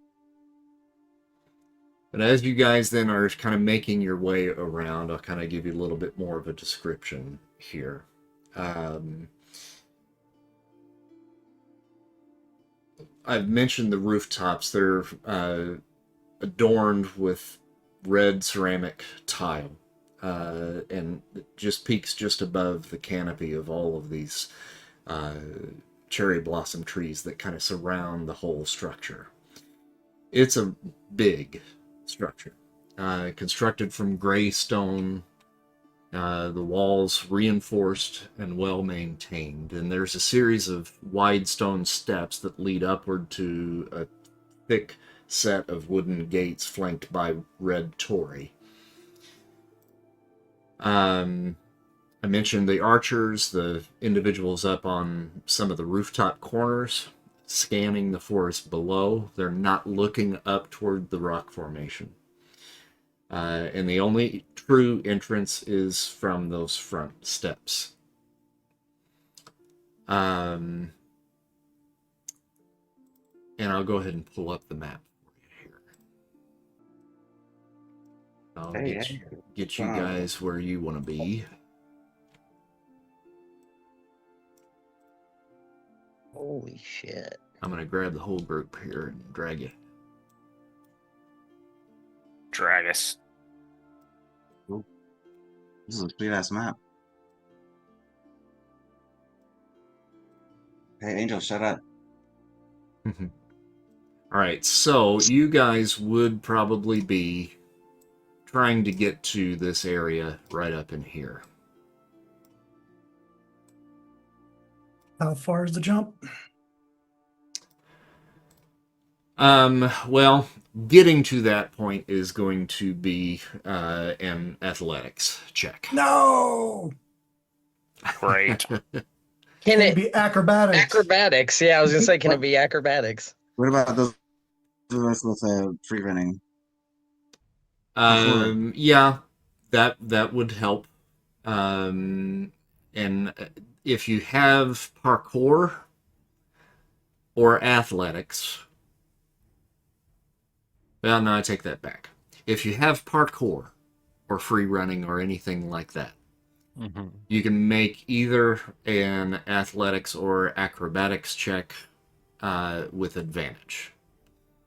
But as you guys then are kind of making your way around, I'll kind of give you a little bit more of a description here. I've mentioned the rooftops. They're adorned with red ceramic tile, and it just peaks just above the canopy of all of these cherry blossom trees that kind of surround the whole structure. It's a big structure, constructed from gray stone, the walls reinforced and well maintained, and there's a series of wide stone steps that lead upward to a thick set of wooden gates flanked by red torii. I mentioned the archers, the individuals up on some of the rooftop corners, scanning the forest below. They're not looking up toward the rock formation. And the only true entrance is from those front steps. And I'll go ahead and pull up the map for you here. I'll get you guys where you want to be. Holy shit. I'm going to grab the whole group here and drag you. Drag us. Ooh. This is a sweet ass map. Hey, Angel, shut up. All right, so you guys would probably be trying to get to this area right up in here. How far is the jump? Well, getting to that point is going to be an athletics check. No! Great. Can It'd it be acrobatics. acrobatics? Yeah, I was gonna say, can it be acrobatics? What about those of us with free running? Yeah, that would help. And if you have parkour or athletics, well, no, I take that back. If you have parkour or free running or anything like that, you can make either an athletics or acrobatics check with advantage.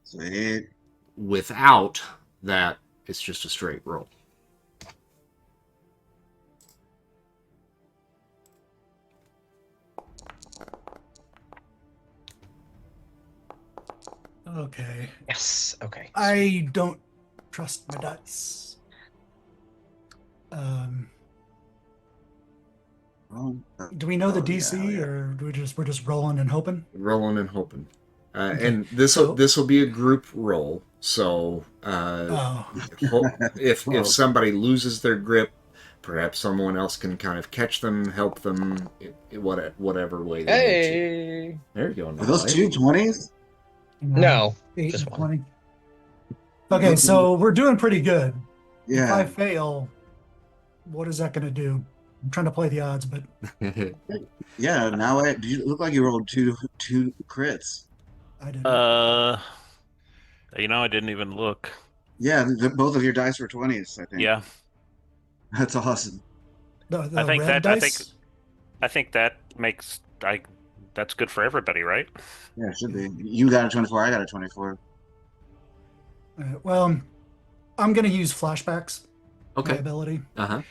Sweet. Without that, it's just a straight roll. Okay. Yes. Okay. I don't trust my dice. Oh, Do we know the oh, yeah, DC, oh, yeah. or we're just rolling and hoping? Rolling and hoping. Okay, And this so- will be a group roll. So Oh, if Well, somebody loses their grip, perhaps someone else can kind of catch them, help them, whatever way they need to. Hey, There you go. are those Nice. 2 20s? no, 8 just and one. 20. Okay, so we're doing pretty good. If I Yeah. fail, what is that going to do? I'm trying to play the odds, but Yeah. Now you look like you rolled two crits. I didn't. I didn't even look. Yeah, both of your dice were 20s, I think. Yeah, That's awesome. The red dice? I think that makes that's good for everybody, right? Yeah, it should be. You got a 24, I got a 24. Well, I'm going to use flashbacks, my Okay. ability, Uh-huh.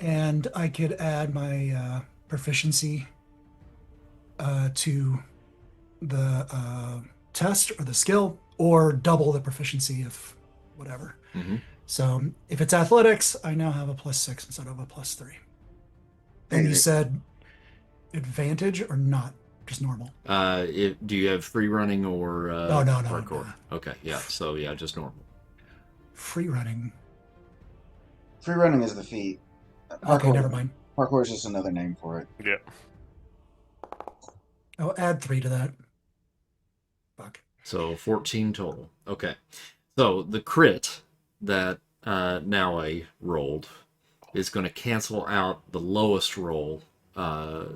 and I could add my proficiency to the test or the skill, or double the proficiency if whatever. Mm-hmm. So if it's athletics, I now have a +6 instead of a +3. And you said advantage or not, just normal? Do you have free running or No, parkour? no. Okay, yeah. So yeah, just normal. Free running. Free running is the feat. Okay, never mind. Parkour is just another name for it. Yeah. I'll add 3 to that. Fuck. So 14 total. Okay. So the crit that Naue rolled is going to cancel out the lowest roll,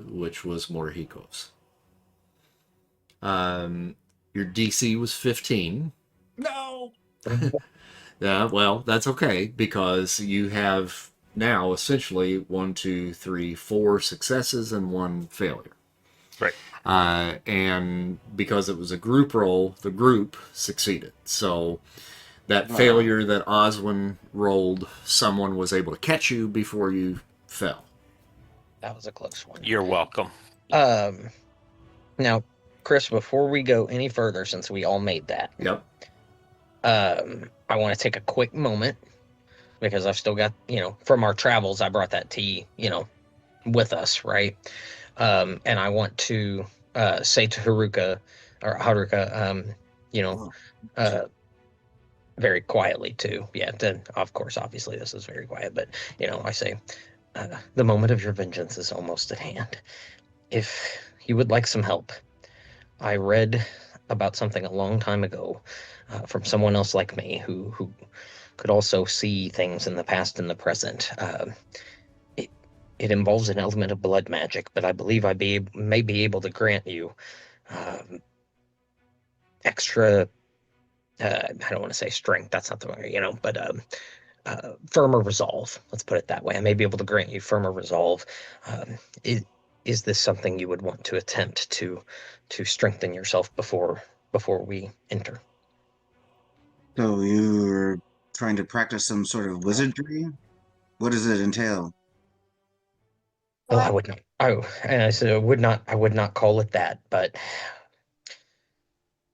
which was Morihiko's. Your DC was 15. No. Yeah, well, that's okay because you have now essentially 1, 2, 3, 4 successes and 1 failure. Right. And because it was a group roll, the group succeeded. So that failure that Oswin rolled, someone was able to catch you before you fell. That was a close one. You're welcome. Now, Chris, before we go any further, since we all made that, Yep. I want to take a quick moment because I've still got, from our travels, I brought that tea, with us, right? And I want to say to Haruka, very quietly too. Yeah, then of course, obviously, this is very quiet, but I say, the moment of your vengeance is almost at hand. If you would like some help, I read about something a long time ago from someone else like me who could also see things in the past and the present. It involves an element of blood magic, but I believe may be able to grant you extra. I don't want to say strength. That's not the way, but firmer resolve. Let's put it that way. I may be able to grant you firmer resolve. Is this something you would want to attempt to strengthen yourself before we enter? So you're trying to practice some sort of wizardry? What does it entail? Well, I would not. And I said I would not call it that, but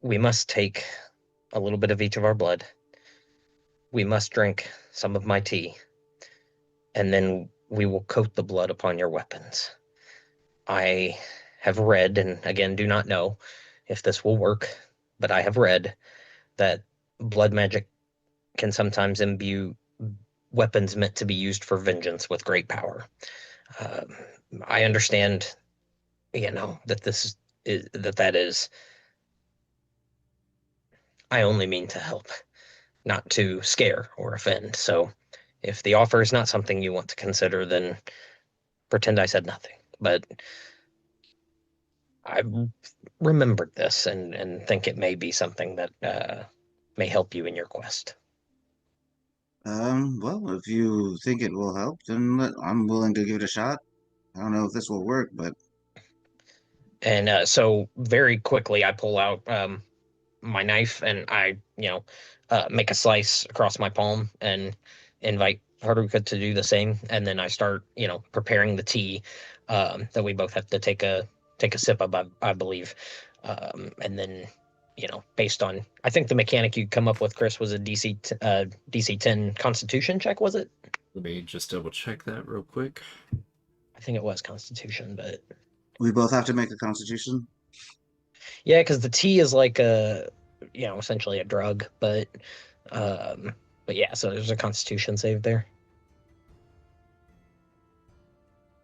we must take a little bit of each of our blood. We must drink some of my tea, and then we will coat the blood upon your weapons. I have read, and again, do not know if this will work, but I have read that blood magic can sometimes imbue weapons meant to be used for vengeance with great power. I understand, that that is. I only mean to help, not to scare or offend. So, if the offer is not something you want to consider, then pretend I said nothing. But I remembered this and think it may be something that may help you in your quest. Well, if you think it will help, then I'm willing to give it a shot. I don't know if this will work, but And so very quickly, I pull out my knife and I, make a slice across my palm and invite Haruka to do the same. And then I start, preparing the tea that we both have to take a sip of, I believe. And then, based on, I think the mechanic you come up with, Chris, was a DC 10 Constitution check, was it? Let me just double check that real quick. I think it was Constitution, but we both have to make a constitution. Yeah, because the tea is like a, essentially a drug, but yeah, so there's a Constitution save there.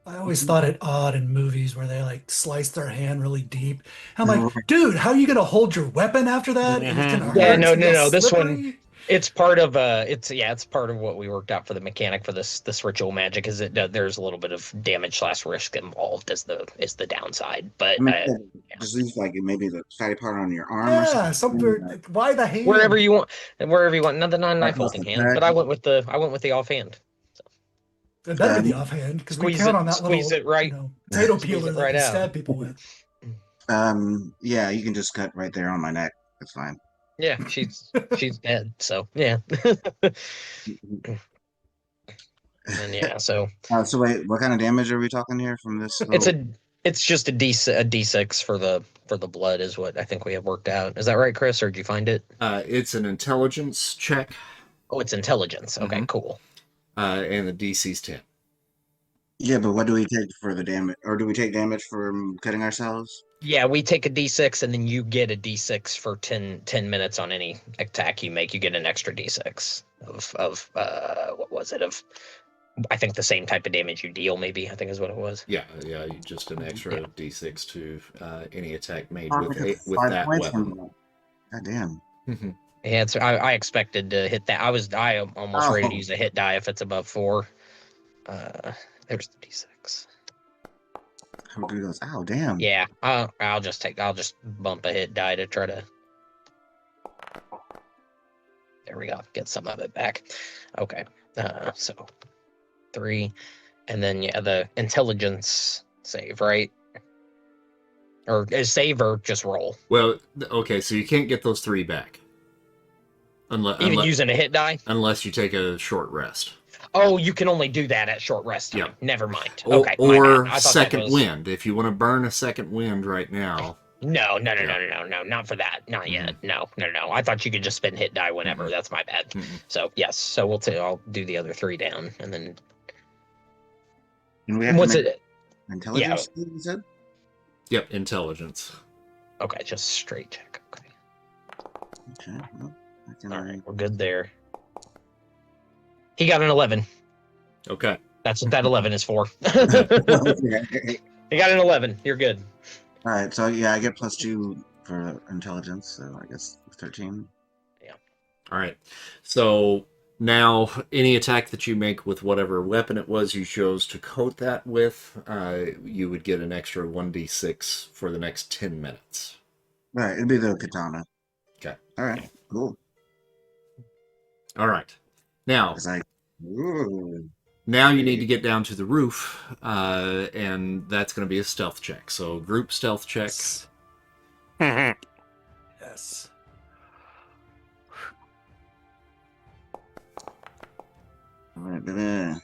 I always thought it odd in movies where they like slice their hand really deep. I'm like, dude, how are you gonna hold your weapon after that? It's gonna Mhm. Yeah, hurt. It's no, gonna no, be all no. This one, slippery. it's part of it's part of what we worked out for the mechanic for this ritual magic. Is there's a little bit of damage / risk involved is the downside, but I mean, just use like maybe the fatty part on your arm or Yeah, something. somewhere. Why the wherever hand? you want, wherever you want. Not the non-knife Across holding the hand, back. but I went with the offhand. It better be the Um, offhand because we count on that Squeeze little, it right, potato squeeze peeler it that right you out. stab people with. yeah, you can just cut right there on my neck. That's fine. Yeah, she's dead. So yeah, and yeah, so So wait, what kind of damage are we talking here from this it's little? it's just a D6 for the blood is what I think we have worked out. Is that right, Chris, or did you find it? It's an intelligence check, Oh, it's intelligence. Okay, Mhm. cool. And the DC's 10. Yeah, but what do we take for the damage? Or do we take damage from cutting ourselves? Yeah, we take a D6 and then you get a D6 for 10 minutes on any attack you make. You get an extra D6 of what was it? Of I think the same type of damage you deal, maybe, I think is what it was. Yeah, just an extra Yeah. D6 to any attack made Oh, with I took with 5 that points from weapon. that. God damn. Yeah, I expected to hit that. I am almost ready to Oh, use a hit die if it's above 4. There's the D6. Haruka goes, ow, damn. Yeah, I'll just bump a hit die to try to. There we go. Get some of it back. Okay. So 3, and then yeah, the intelligence save, right? Or is save or just roll? Well, okay, so you can't get those 3 back Even using a hit die? unless you take a short rest. Oh, you can only do that at short rest time. Yeah. Never mind. Or, Okay, my bad. or I thought second that was wind. If you want to burn a second wind right now. no, Yeah. not for that. Not yet. No. I thought you could just spend hit die whenever. Mhm. That's my bad. Mhm. So yes, I'll do the other 3 down, and then And we have to what's make it? Yeah. intelligence, you said? Yep, intelligence. Okay, just straight check. Okay. Okay. Well, I can, All right, we're good there. He got an 11. Okay. That's what that 11 is for. Okay. He got an 11. You're good. All right, so yeah, I get +2 for intelligence, so I guess 13. All right. So now any attack that you make with whatever weapon it was you chose to coat that with, you would get an extra 1d6 for the next 10 minutes. Right, it'd be the katana. Okay. All right, cool. All right. Now, It's like, ooh. now you need to get down to the roof, and that's going to be a stealth check. So group stealth check. Yes. All right, And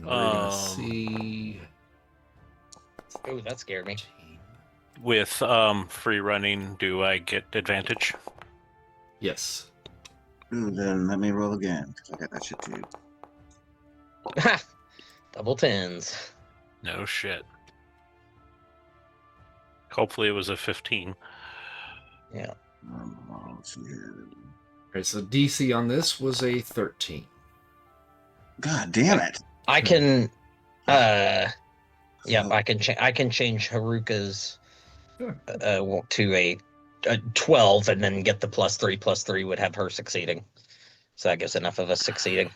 we're going to see. Oh, that scared me. With free running, do I get advantage? Yes. Ooh, then let me roll again, because I got that shit too. Double 10s. No shit. Hopefully it was a 15. Yeah. Let's see here. All right, so DC on this was a 13. God damn it. I can I can change Haruka's to a 12 and then get the +3 would have her succeeding. So that gives enough of us succeeding.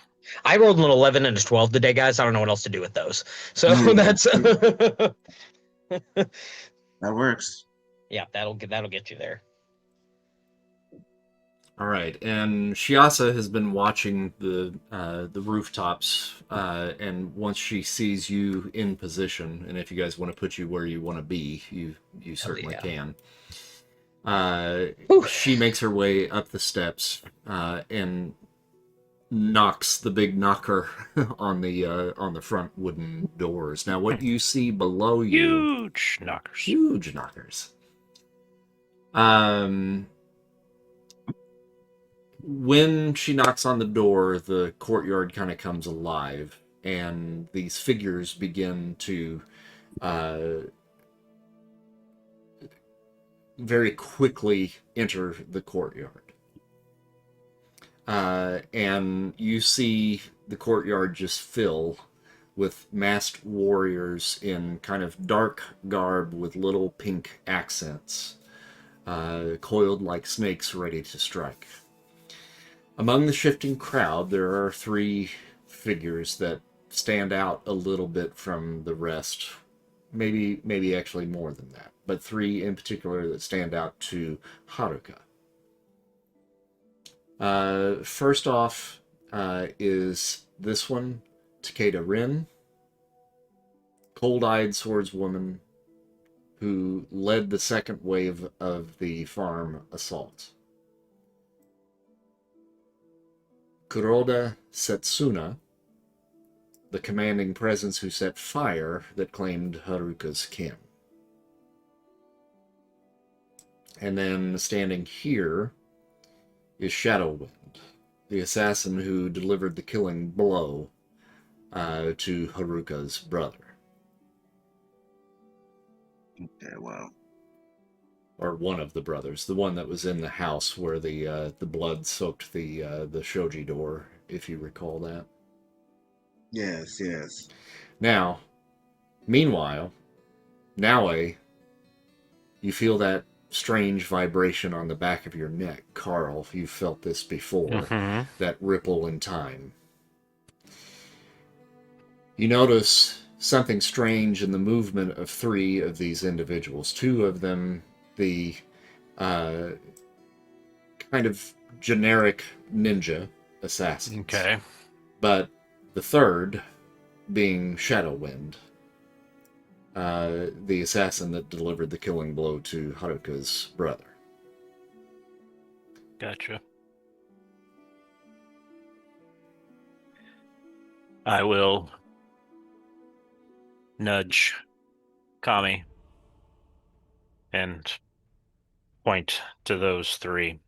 I rolled an 11 and a 12 today, guys. I don't know what else to do with those. So that's That works. yeah, that'll get you there. All right, and Shiasa has been watching the rooftops, and once she sees you in position, and if you guys want to put you where you want to be, you certainly can. She makes her way up the steps and knocks the big knocker on the front wooden doors. Now, what you see below you, huge knockers. When she knocks on the door, the courtyard kind of comes alive, and these figures begin to very quickly enter the courtyard. And you see the courtyard just fill with masked warriors in kind of dark garb with little pink accents, coiled like snakes ready to strike. Among the shifting crowd, there are three figures that stand out a little bit from the rest. Maybe actually more than that, but three in particular that stand out to Haruka. First off is this one, Takeda Rin, cold-eyed swordswoman who led the second wave of the farm assault. Kuroda Setsuna, the commanding presence who set fire that claimed Haruka's kin. And then standing here is Shadowwind, the assassin who delivered the killing blow to Haruka's brother. Okay, well. Or one of the brothers, the one that was in the house where the blood soaked the shoji door, if you recall that. Yes, yes. Now, meanwhile, Naue, you feel that strange vibration on the back of your neck. Carl, you've felt this before, that ripple in time. You notice something strange in the movement of three of these individuals. Two of them, the kind of generic ninja assassins. Okay. But the third being Shadowwind, the assassin that delivered the killing blow to Haruka's brother. Gotcha. I will nudge Kami and point to those three.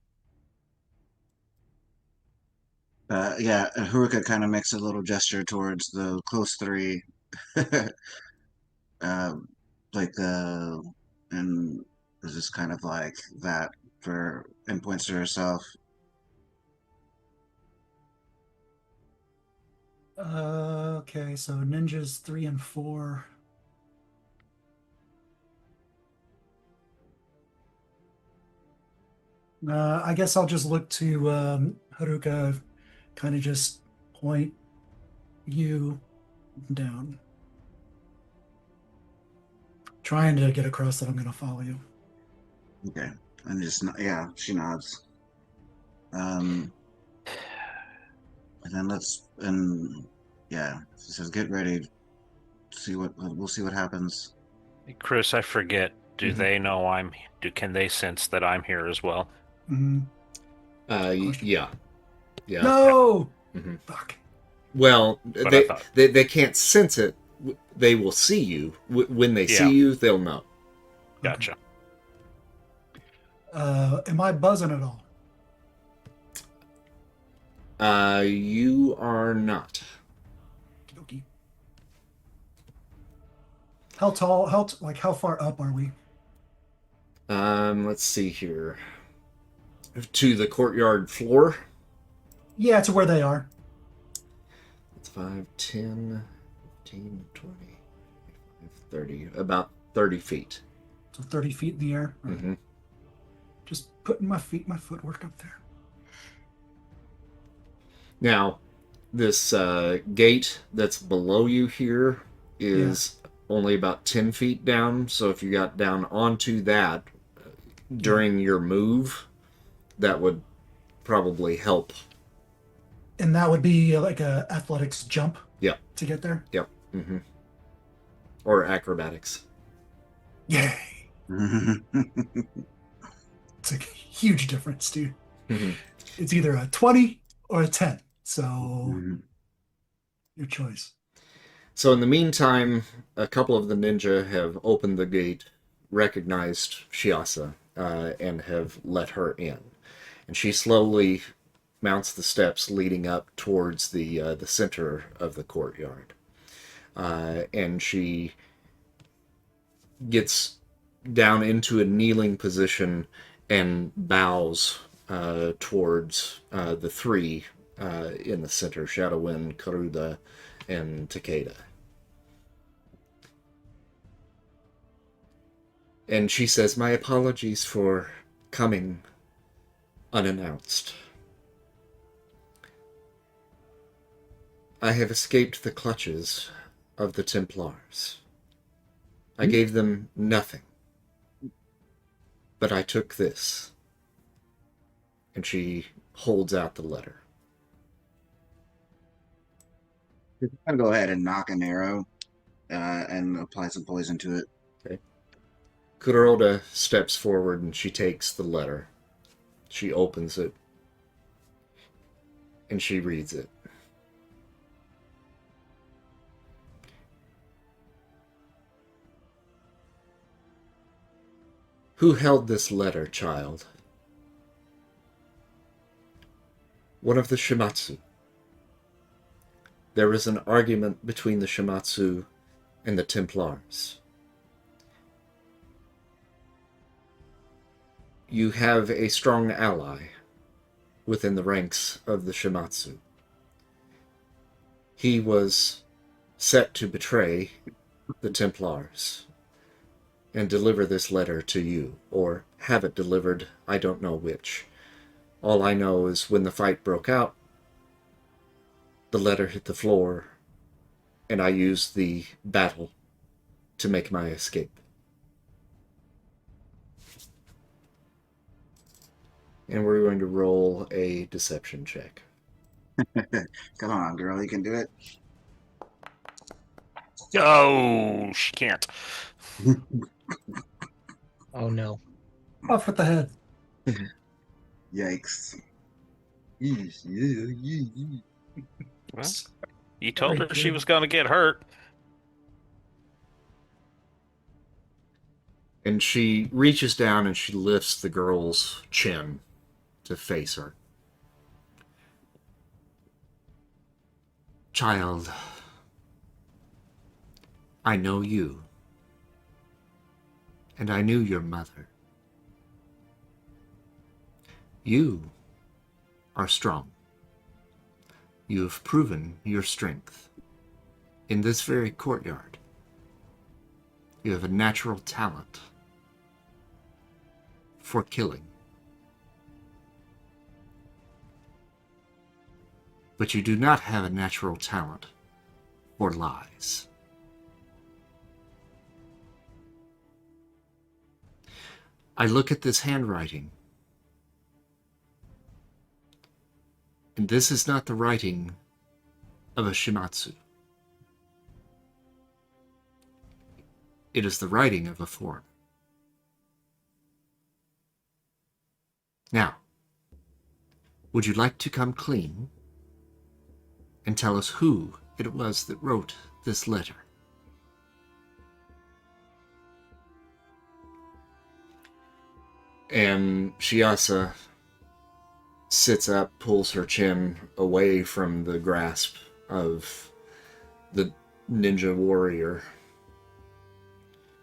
Yeah, Haruka kind of makes a little gesture towards the close three. Like and is just kind of like that and points to herself. Okay, so ninjas 3 and 4. I guess I'll just look to Haruka, kind of just point you down. Trying to get across that I'm going to follow you. Okay, and yeah, she nods. And then yeah, she says, "Get ready. We'll see what happens." Chris, I forget. Do they know can they sense that I'm here as well? Mm-hmm. Yeah. No! Mm-hmm. Fuck. Well, But they can't sense it. They will see you. When they see you, they'll know. Gotcha. Am I buzzing at all? You are not. Okay. How tall? How far up are we? Let's see here. To the courtyard floor? Yeah, to where they are. It's 5, 10, 15, 20, 30. About 30 feet. So 30 feet in the air. Mm-hmm. Just putting my footwork up there. Now, this gate that's below you here is only about 10 feet down. So if you got down onto that during your move, that would probably help. And that would be like a athletics jump. Yep. To get there. Yep. Mm-hmm. Or acrobatics. Yay! It's a huge difference, dude. Mm-hmm. It's either a 20 or a 10. So your choice. So in the meantime, a couple of the ninja have opened the gate, recognized Shiasa, and have let her in. And she slowly mounts the steps leading up towards the center of the courtyard. And she gets down into a kneeling position and bows towards the three in the center, Shadowwind, Karuda, and Takeda. And she says, "My apologies for coming unannounced. I have escaped the clutches of the Templars. I gave them nothing, but I took this." And she holds out the letter. I'll go ahead and knock an arrow and apply some poison to it. Okay. Kuroda steps forward and she takes the letter. She opens it and she reads it. "Who held this letter, child?" "One of the Shimatsu. There was an argument between the Shimatsu and the Templars. You have a strong ally within the ranks of the Shimatsu. He was set to betray the Templars and deliver this letter to you, or have it delivered, I don't know which. All I know is when the fight broke out, the letter hit the floor, and I used the battle to make my escape." And we're going to roll a deception check. Come on, girl, you can do it. Oh, she can't. Oh no. Off with the head. Yikes. Well, you told Very her she good. was going to get hurt. And she reaches down and she lifts the girl's chin to face her. "Child, I know you, and I knew your mother. You are strong. You have proven your strength in this very courtyard. You have a natural talent for killing. But you do not have a natural talent for lies. I look at this handwriting, and this is not the writing of a Shimatsu. It is the writing of a foreigner. Now, would you like to come clean and tell us who it was that wrote this letter?" And Shiasa sits up, pulls her chin away from the grasp of the ninja warrior.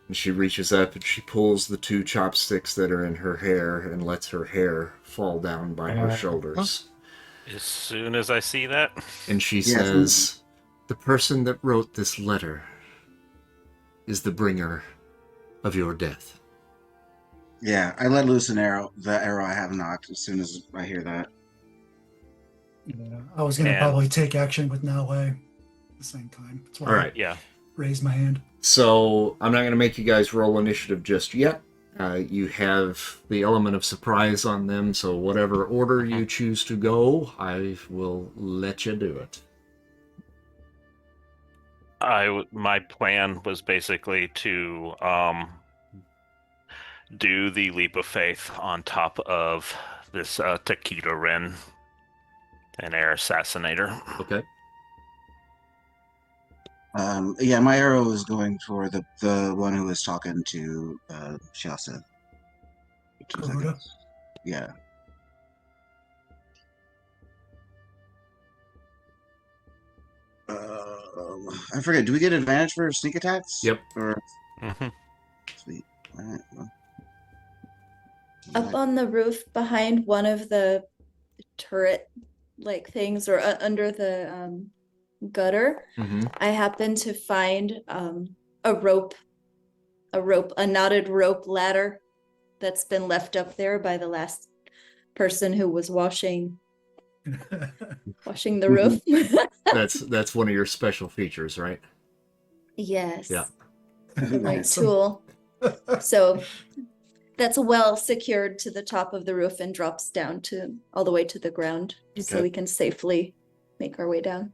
And she reaches up and she pulls the two chopsticks that are in her hair and lets her hair fall down by her shoulders. As soon as I see that, And she Yes. says, "The person that wrote this letter is the bringer of your death." Yeah, I let loose an arrow, the arrow I have knocked, as soon as I hear that. Yeah, I was going to And- probably take action with Naoe at the same time. That's why All right. yeah. I raised my hand. So I'm not going to make you guys roll initiative just yet. You have the element of surprise on them, so whatever order you choose to go, I will let you do it. My plan was basically to do the leap of faith on top of this Taquito Ren, an air assassinator. Okay. Yeah, my arrow is going for the one who was talking to Shiasa. 2 Karuda? seconds. Yeah. I forget. Do we get advantage for sneak attacks? Yep. Or Mm-hmm. sweet. Alright, well. Up on the roof behind one of the turret like things or under the gutter, Mm-hmm. I happened to find a rope, a knotted rope ladder that's been left up there by the last person who was washing the roof. That's one of your special features, right? Yes. Yeah. My Awesome. tool. So that's well secured to the top of the roof and drops down to all the way to the ground, so Okay. we can safely make our way down.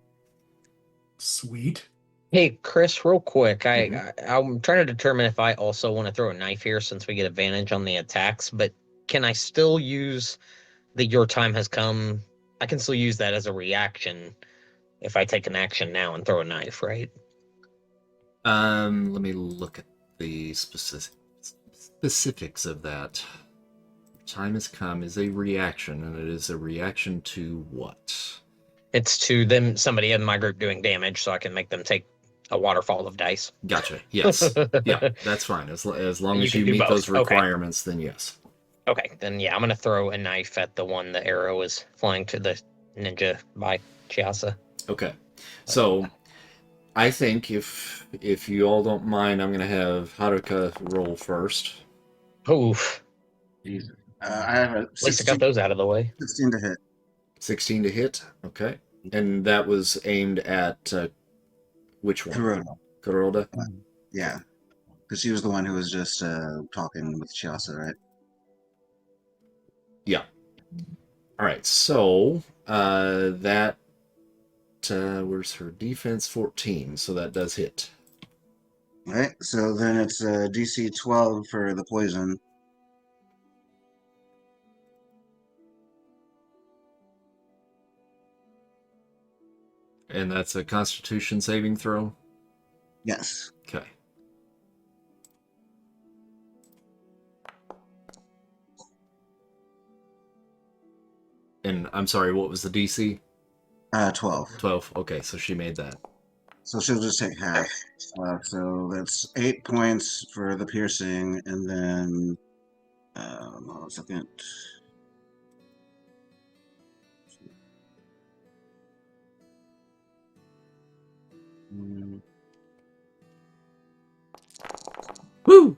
Sweet. Hey, Chris, real quick, Mhm. I'm trying to determine if I also want to throw a knife here since we get advantage on the attacks, but can I still use the your time has come? I can still use that as a reaction if I take an action now and throw a knife, right? Let me look at the specifics of that. Time has come is a reaction, and it is a reaction to what? It's to them, somebody in my group doing damage, so I can make them take a waterfall of dice. Gotcha. Yes. Yeah, that's fine. As long You as can you do meet both. those Okay. requirements, then yes. Okay, then yeah, I'm gonna throw a knife at the one the arrow is flying to the ninja by Chiasa. Okay. So I think if you all don't mind, I'm gonna have Haruka roll first. Oof. Jesus. I have a At least I got those out of the way. 16 to hit. 16 to hit. Okay. And that was aimed at which one? Kuroda. Kuroda? Yeah. Because she was the one who was just talking with Chiasa, right? Yeah. All right. So that where's her defense? 14. So that does hit. All right. So then it's DC 12 for the poison. And that's a Constitution saving throw. Yes. Okay. And I'm sorry, what was the DC? 12. 12. Okay, so she made that. So she'll just take half. So that's 8 points for the piercing, and then hold on a second. Mm, Woo!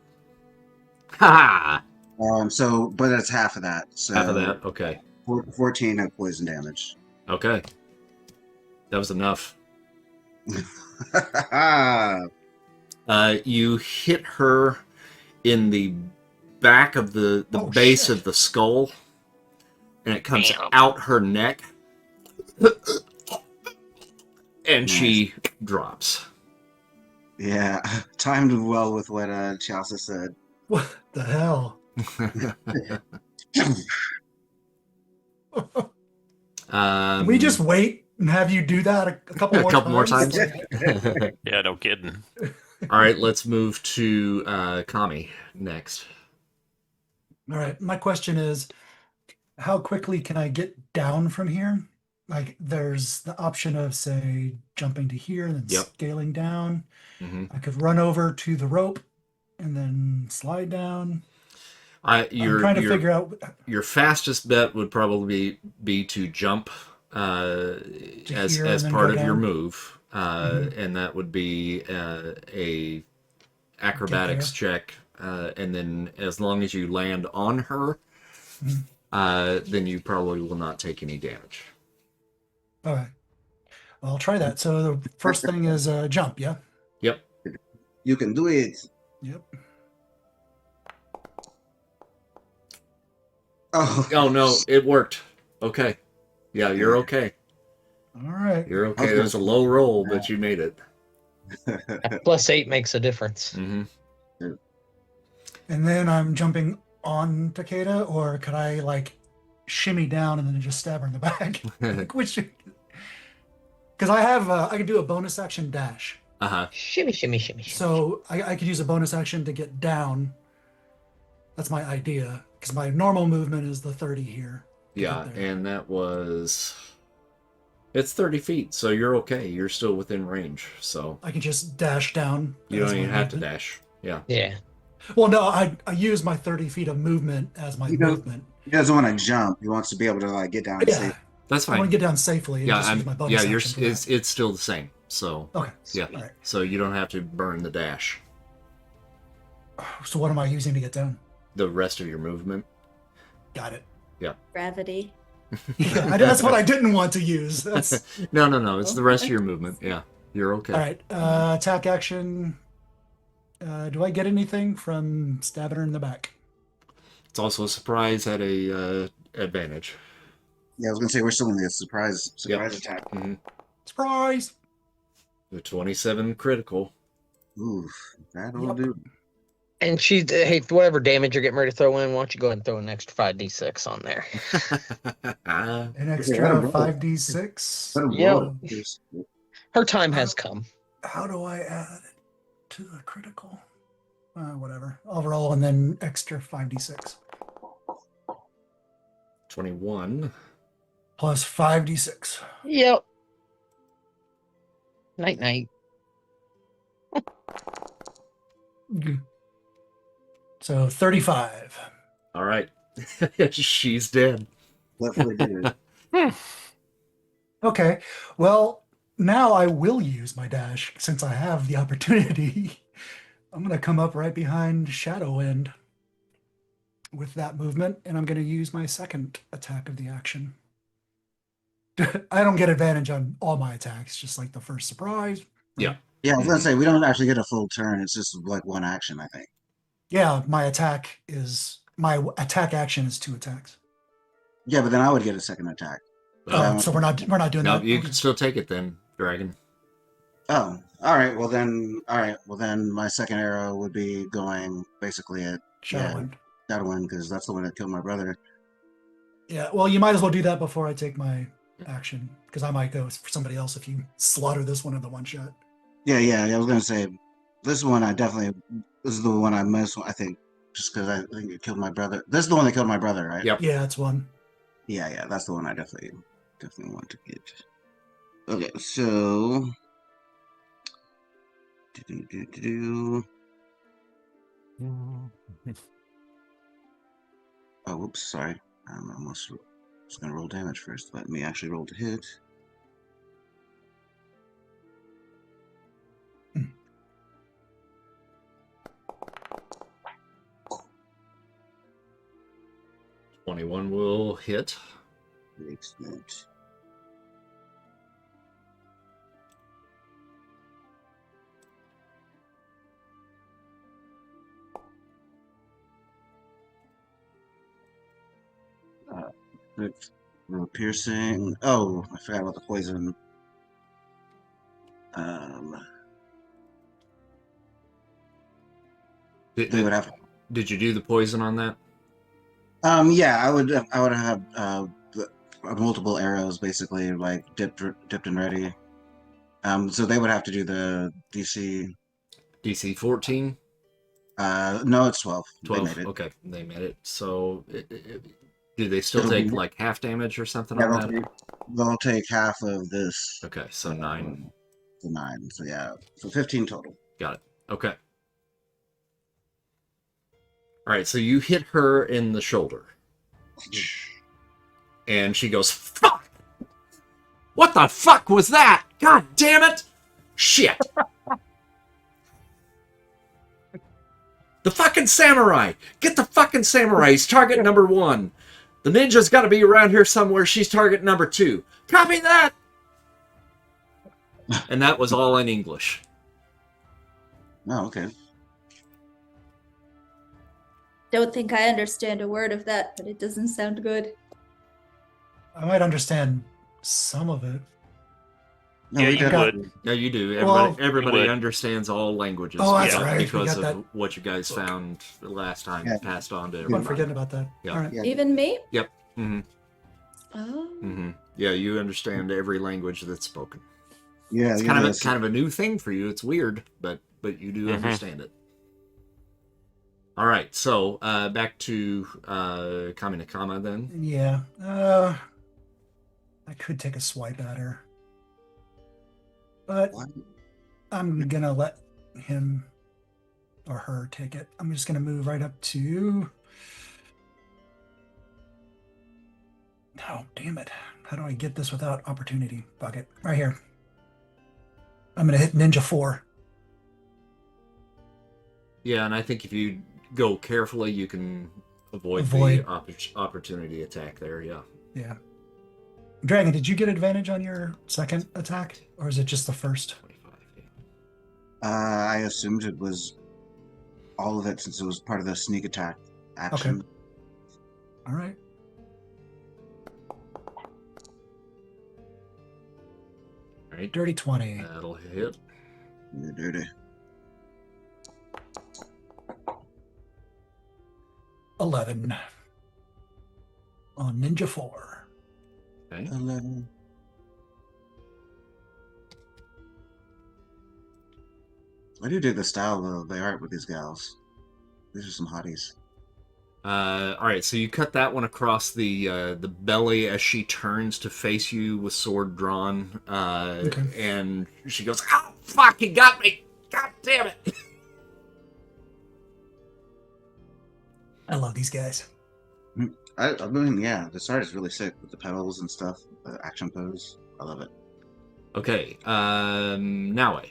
Ha So, but that's half of that. So Half of that. Okay. 14 of poison damage. Okay. That was enough. You hit her in the back of the Oh, base shit. of the skull, and it comes Damn. out her neck, and Nice. she drops. Yeah, timed well with what Chiasa said. What the hell? Can we just wait and have you do that a couple a more couple more times? times? Like, Yeah, no kidding. All right, let's move to Kami next. all right. My question is, how quickly can I get down from here? Like, there's the option of, say, jumping to here and then Yep. scaling down. Mm-hmm. I could run over to the rope and then slide down. I'm trying to figure out. Your fastest bet would probably be to jump as here and then part go of your down. move, and that would be a acrobatics check, and then as long as you land on her, then you probably will not take any damage. All right. Well, I'll try that. So the first thing is jump, yeah? Yep. You can do it. Yep. Oh no, it worked. Okay. Yeah, you're okay. All right. You're okay. There's a low roll, but you made it. +8 makes a difference. Mm-hmm. And then I'm jumping on Takeda, or could I like shimmy down and then just stab her in the back? Like, which? Because I have, I can do a bonus action dash. Shimmy, shimmy, shimmy. So I could use a bonus action to get down. That's my idea. Because my normal movement is the 30 here. Yeah, and that was... It's 30 feet, so you're okay. You're still within range, so... I can just dash down. You don't as my even have to movement. dash. Yeah. Yeah. Well, no, I use my 30 feet of movement as my He does. movement. He doesn't want to jump. He wants to be able to like get down and Yeah, safe. That's I want fine. to get down safely and Yeah, just use my bonus action for that. it's still the same. So Okay. yeah, All right. so you don't have to burn the dash. So what am I using to get down? The rest of your movement. Got it. Yeah. Gravity. Yeah, that's what I didn't want to use. That's No. It's the rest of your movement. Yeah, you're okay. all right. Attack action. Do I get anything from stabbing her in the back? It's also a surprise at a advantage. Yeah, I was gonna say we're still in the surprise attack. Mm-hmm. Surprise! The 27 critical. Ooh, that'll Yep. do. And she's hey, whatever damage you're getting ready to throw in, why don't you go ahead and throw an extra 5d6 on there? An Yeah, extra roll. 5d6. That'll Yep. roll. Her time has come. How do I add it to the critical? Whatever. I'll roll and then extra 5d6 21. plus 5d6. Yep. Night night. So 35. All right. She's dead. Definitely did. Okay. Well, now I will use my dash since I have the opportunity. I'm going to come up right behind Shadow End with that movement, and I'm going to use my second attack of the action. I don't get advantage on all my attacks, just like the first surprise. Yeah. Yeah, I was gonna say we don't actually get a full turn. It's just like one action, I think. Yeah, my attack action is 2 attacks. Yeah, but then I would get a second attack. Oh, so we're not doing No, that. you Okay. can still take it then, Dragon. Oh, all right. Well then my second arrow would be going basically at Shadow End. that one because that's the one that killed my brother. Yeah, well, you might as well do that before I take my action, because I might go for somebody else if you slaughter this one in the one shot. Yeah. I was gonna say this one. This is the one I most. I think just because I think it killed my brother. This is the one that killed my brother, right? Yep. Yeah, it's one. Yeah. That's the one I definitely want to get. Okay, so. Oh, whoops, sorry. I'm almost just gonna roll damage first. Let me actually roll to hit. Hmm. 21 will hit. Excellent. Piercing. Oh, I forgot about the poison. They would have. Did you do the poison on that? Yeah, I would have multiple arrows basically like dipped and ready. So they would have to do the DC. DC 14? No, it's 12. 12. They made it. Okay, they made it. So do they still take like half damage or something on that? They'll take half of this. Okay, so 9. To 9. So yeah, so 15 total. Got it. Okay. All right, so you hit her in the shoulder. And she goes, "Fuck! What the fuck was that? God damn it! Shit!" The fucking samurai! Get the fucking samurai! He's target number 1. The ninja's got to be around here somewhere. She's target number 2. Copy that! And that was all in English. Oh, okay. Don't think I understand a word of that, but it doesn't sound good. I might understand some of it. No, Yeah, we you definitely- would. Yeah, you do. Well- everybody would. understands all languages. Oh, that's Yeah. right. Because Forgot of that. what you guys Book. found last time, Yeah. passed on to I'm everybody. forgetting about that. Yeah. All right. Yeah. Even me? Mm-hmm. Oh. Mm-hmm. Yeah, you understand every language that's spoken. Yeah, It's kind of a new thing for you. It's weird, but you do Mhm. understand it. All right, so back to Kami Nakama then. Yeah. I could take a swipe at her, but What? I'm gonna let him. or her take it. I'm just going to move right up to. Oh, damn it. How do I get this without opportunity? Fuck it. Right here. I'm going to hit Ninja 4. Yeah, and I think if you go carefully, you can avoid Avoid. the opportunity attack there. Yeah. Yeah. Dragon, did you get advantage on your second attack? Or is it just the first? 25. Yeah. I assumed it was all of it since it was part of the sneak attack action. All right. Right. Dirty 20. That'll hit. You're dirty. 11. On Ninja 4. Okay. 11. I do dig the style of the art with these gals. These are some hotties. All right, so you cut that one across the belly as she turns to face you with sword drawn, Okay. and she goes, "Oh fuck! He got me! God damn it!" I love these guys. I mean, yeah, this art is really sick with the petals and stuff, the action pose. I love it. Okay, now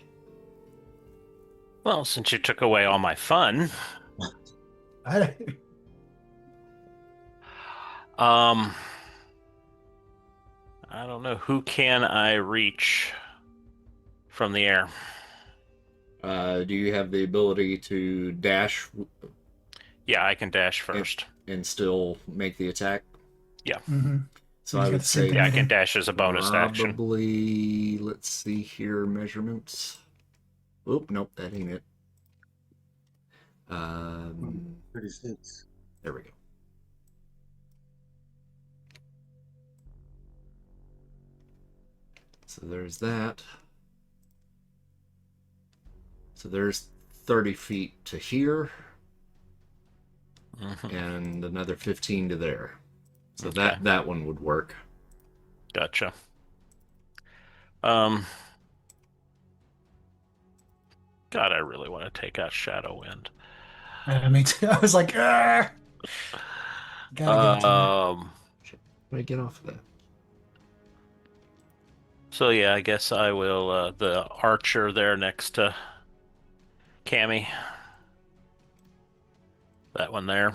Well, since you took away all my fun, I, I don't know, who can I reach from the air? do you have the ability to dash Yeah, I can dash first. and still make the attack? mm-hmm. So He's I got would the same say thing Yeah, I you can do. dash as a bonus action. probably. Let's see here, measurements. Oop, nope, that ain't it. 36. There we go. So there's that. So there's 30 feet to here, Mhm. and another 15 to there. So Okay. that one would work. Gotcha. God, I really want to take out Shadow Wind. Me too. I was like, ah! Gotta give it to you. Shit, how do I get off of that? So yeah, I guess I will, the archer there next to Cammy. That one there.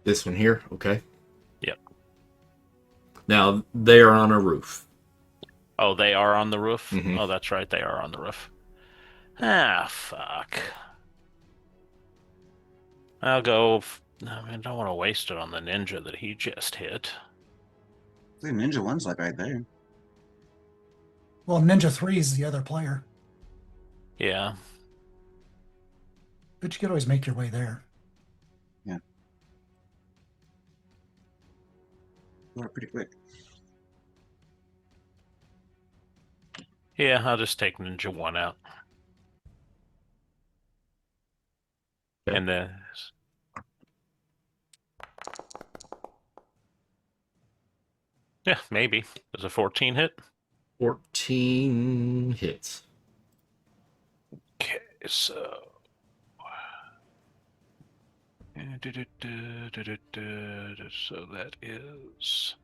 This one here, okay. Yep. Now they are on a roof. Oh, they are on the roof? Mhm. Oh, that's right, they are on the roof. Ah, fuck. I'll go... I mean, I don't want to waste it on the ninja that he just hit. The ninja one's like right there. Well, Ninja 3 is the other player, Yeah. but you could always make your way there. They're pretty quick. Yeah, I'll just take Ninja 1 out. Okay. And then... Yeah, maybe. Does a 14 hit? 14 hits. Okay, so... So that is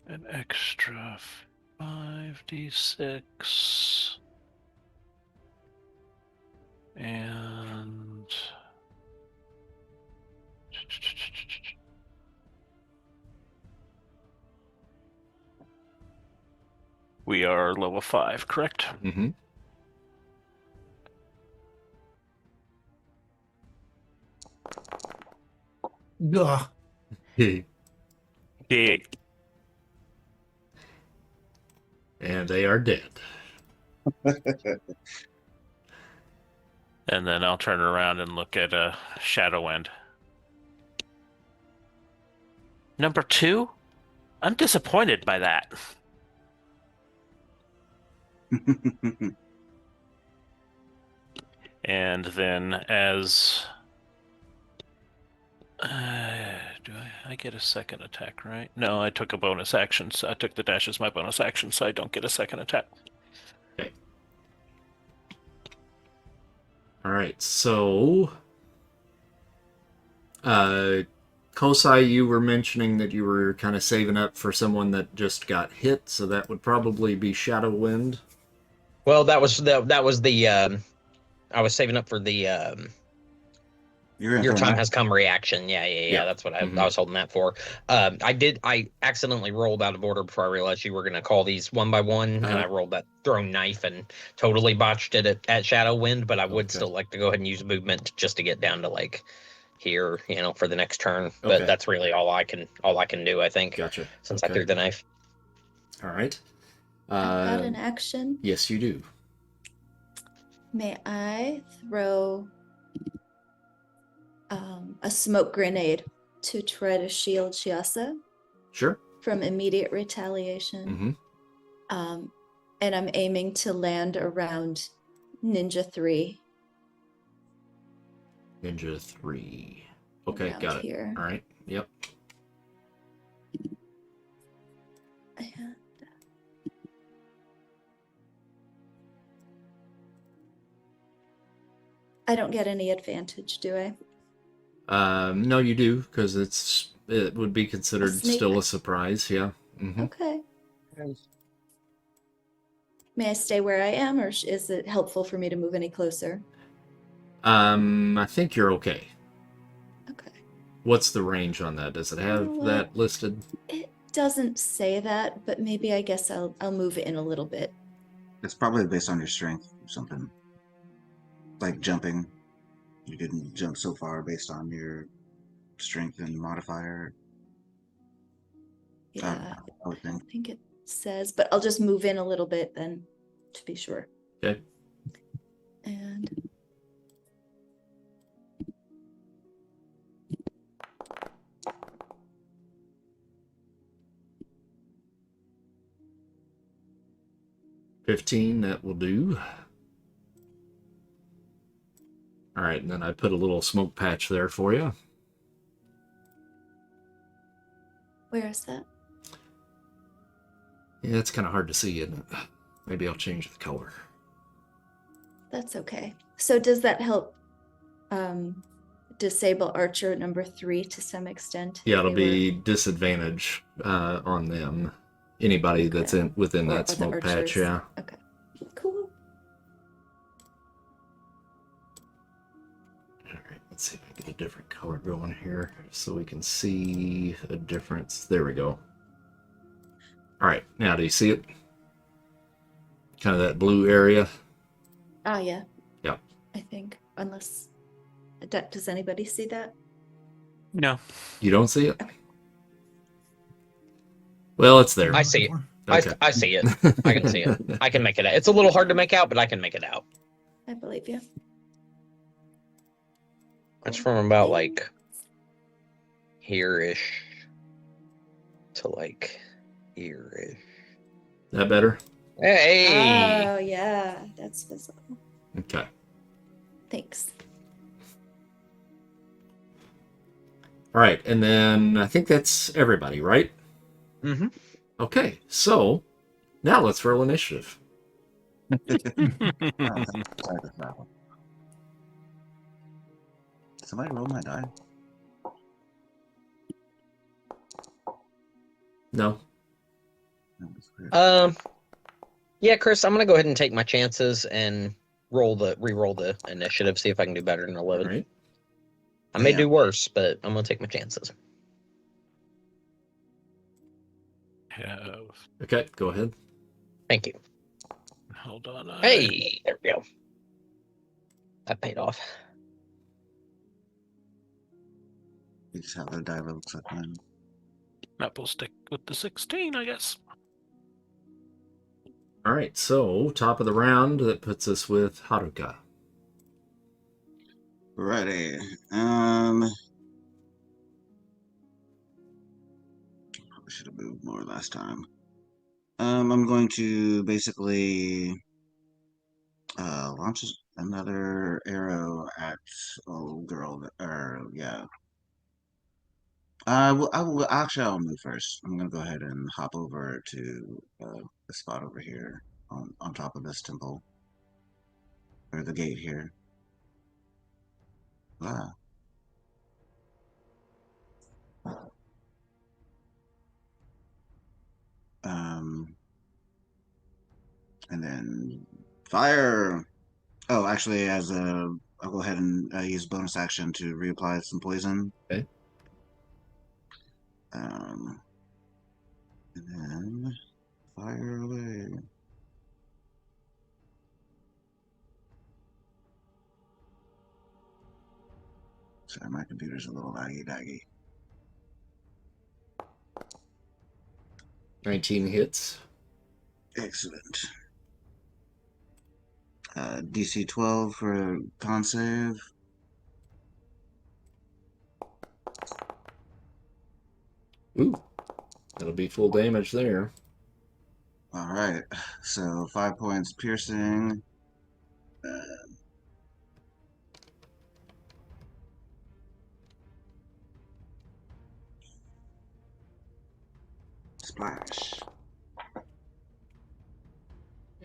an extra 5d6. And... We are level 5, correct? Mm-hmm. Ugh. Yeah. And they are dead. And then I'll turn around and look at Shadow End. Number 2? I'm disappointed by that. And then as... do I get a second attack, right? No, I took a bonus action. So I took the dash as my bonus action, so I don't get a second attack. Okay. All right, so Kosai, you were mentioning that you were kind of saving up for someone that just got hit, so that would probably be Shadow Wind. Well, that was the I was saving up for the You're in your for time an has come reaction. Yeah, Yeah. That's what I Mhm. was holding that for. I accidentally rolled out of order before I realized you were going to call these one by one, and I rolled that thrown knife and totally botched it at Shadow Wind. But I would Okay. still like to go ahead and use movement just to get down to like here, for the next turn. Okay. But that's really all I can do. I think. Gotcha. Since I threw the knife. All right. I've got an action. Yes, you do. May I throw a smoke grenade to try to shield Chiasa Sure. from immediate retaliation? Mm-hmm. And I'm aiming to land around Ninja 3. Ninja 3. Okay, around got it. here. All right. Yep. And I don't get any advantage, do I? No, you do, because it would be considered sneak. still a surprise. Yeah. Mm-hmm. Okay. May I stay where I am, or is it helpful for me to move any closer? I think you're okay. Okay. What's the range on that? Does it have that listed? It doesn't say that, but maybe I guess I'll move it in a little bit. It's probably based on your strength or something. Like jumping. You didn't jump so far based on your strength and modifier. Yeah, I would I think. don't think it says, but I'll just move in a little bit then to be sure. Okay. And $15, that will do. All right, and then I put a little smoke patch there for you. where is that? Yeah, it's kind of hard to see, isn't it? Maybe I'll change the color. That's okay. So does that help disable Archer number 3 to some extent? Yeah, it'll be disadvantage on them. Anybody that's within that smoke patch, yeah. Okay, cool. All right, let's see if I get a different color going here so we can see a difference. There we go. All right, now do you see it? Kind of that blue area. Ah, yeah. Yeah. I think, unless, does anybody see that? No. You don't see it? Well, it's there. I see it. Okay. I see it. I can see it. I can make it out. It's a little hard to make out, but I can make it out. I believe you. It's from about like here-ish to like here-ish. That better? Hey! Oh, yeah, that's visible. Okay. Thanks. All right, and then I think that's everybody, right? Mm-hmm. Okay, so now let's roll initiative. Somebody roll my die. No. Yeah, Chris, I'm gonna go ahead and take my chances and re-roll the initiative, see if I can do better than a load. All right. I may do worse, but I'm gonna take my chances. Okay, go ahead. Thank you. Hold on. Hey, there we go. That paid off. You just have the die looks like mine. That will stick with the 16, I guess. All right, so top of the round, that puts us with Haruka. Righty. Probably should have moved more last time. I'm going to basically launch another arrow at old girl. Yeah. Actually, I'll move first. I'm gonna go ahead and hop over to the spot over here on top of this temple or the gate here. Ah. And then fire. Oh, actually, I'll go ahead and use bonus action to reapply some poison. Okay. And then fire away. Sorry, my computer's a little laggy. 19 hits. Excellent. DC 12 for con save. Ooh, that'll be full damage there. All right. So 5 points piercing. Splash.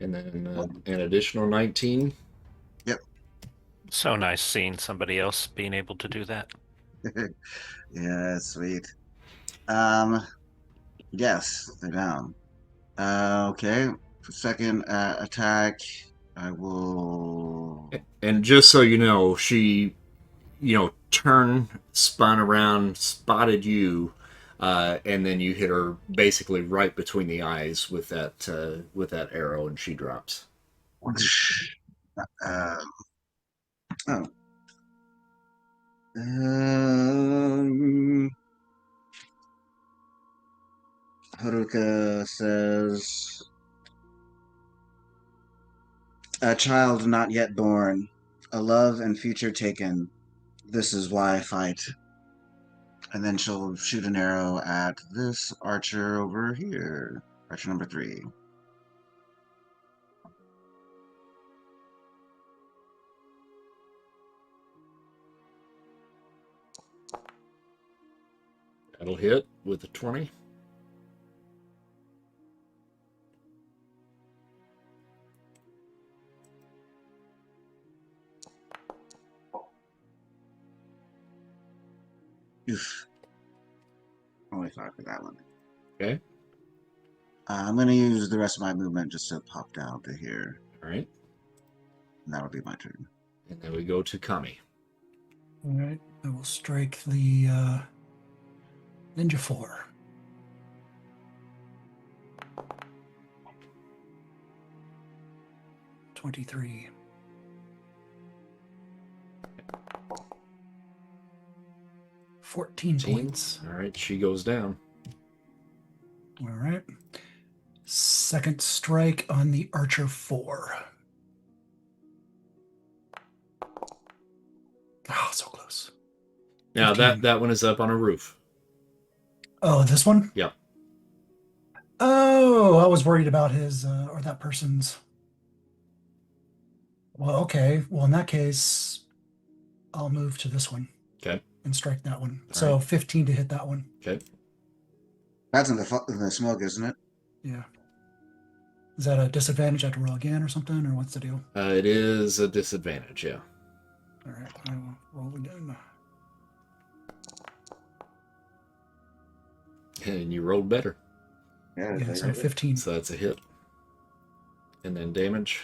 And then an additional 19. Yep. So nice seeing somebody else being able to do that. Yeah, sweet. Yes, they're down. Okay. For second attack, I will. And just so you know, she, turned, spun around, spotted you, and then you hit her basically right between the eyes with that arrow, and she drops. Oh. Um, Haruka says, "A child not yet born, a love and future taken. This is why I fight." And then she'll shoot an arrow at this archer over here. Archer number 3. That'll hit with a 20. Oof. Only 5 for that one. Okay. I'm going to use the rest of my movement just to pop down to here. All right. And that'll be my turn. And then we go to Kami. All right. I will strike the Ninja 4. $23. $14 points. All right, she goes down. All right. Second strike on the Archer 4. Oh, so close. Now 15. that one is up on a roof. Oh, this one? Yep. Oh, I was worried about his or that person's. Well, okay. Well, in that case, I'll move to this one. Okay. And strike that one. All So right. 15 to hit that one. Okay. That's in the smoke, isn't it? Yeah. Is that a disadvantage? I have to roll again or something, or what's the deal? It is a disadvantage, yeah. All right, I will roll again. And you rolled better. Yeah, so 15. So that's a hit. And then damage.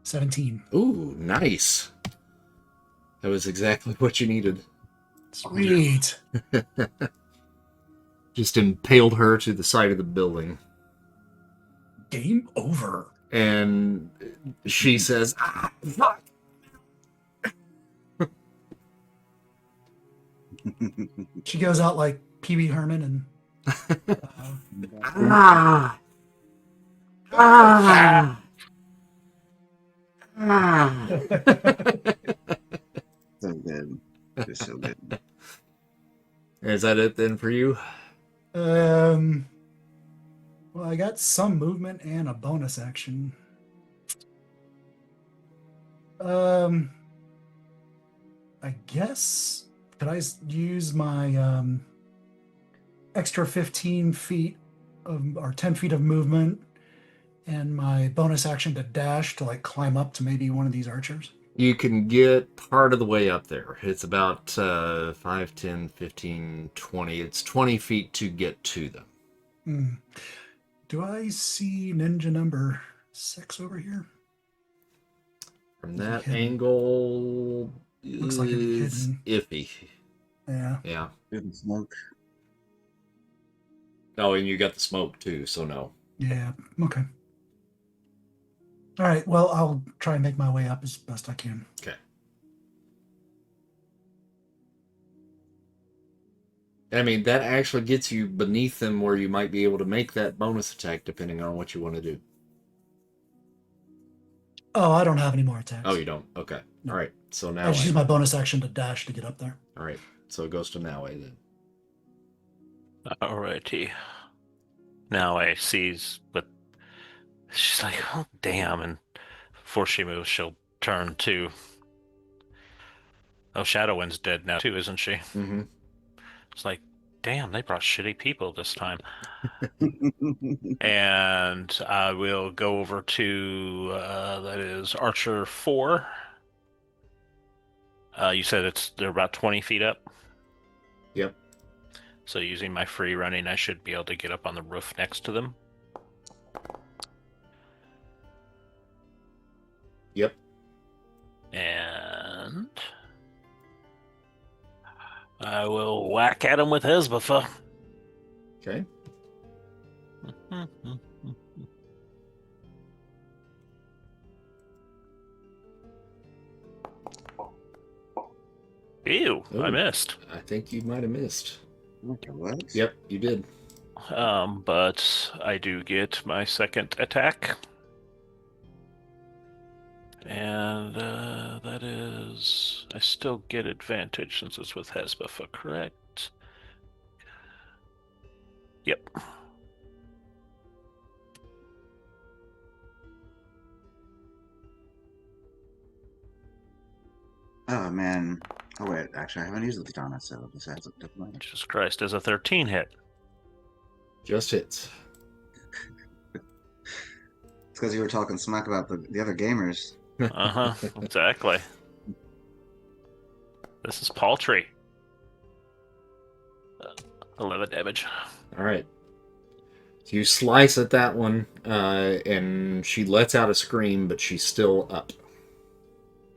17. Ooh, nice. That was exactly what you needed. Sweet. Just impaled her to the side of the building. Game over. And she says, "Ah, fuck." She goes out like Pee-wee Herman and Ah. Ah. Ah. So good. It's so good. Is that it then for you? well, I got some movement and a bonus action. I guess could I use my extra 15 feet of or 10 feet of movement And my bonus action to dash to like climb up to maybe one of these archers. You can get part of the way up there. It's about 5, 10, 15, 20. It's 20 feet to get to them. Hmm. Do I see ninja number 6 over here? From Is he that hidden? angle, Looks like he's is hidden. iffy. Yeah. Yeah. Good smoke. Oh, and you got the smoke too, so no. Yeah. Okay. All right. Well, I'll try and make my way up as best I can. Okay. I mean, that actually gets you beneath them where you might be able to make that bonus attack depending on what you want to do. Oh, I don't have any more attacks. Oh, you don't? Okay. No. All right. So now I just use my bonus action to dash to get up there. All right. So it goes to Naue then. Alrighty. Now I sees, but she's like, oh damn, and before she moves, she'll turn to. Oh, Shadowwind's dead now too, isn't she? Mm-hmm. It's like, damn, they brought shitty people this time. And I will go over to that is Archer 4. You said they're about 20 feet up. Yep. So using my free running, I should be able to get up on the roof next to them. Yep. And I will whack at him with Hezbuffa. Okay. Ew, Ooh. I missed. I think you might have missed. Okay, what? Yep, you did. But I do get my second attack. And that is... I still get advantage since it's with Hezbuffa, correct? Yep. Oh man. Oh wait, actually I haven't used the katana, so this has a different. Jesus Christ, does a 13 hit? Just hits. It's because you were talking smack about the other gamers. Uh-huh, exactly. This is paltry. 11 damage. All right. So you slice at that one, and she lets out a scream, but she's still up.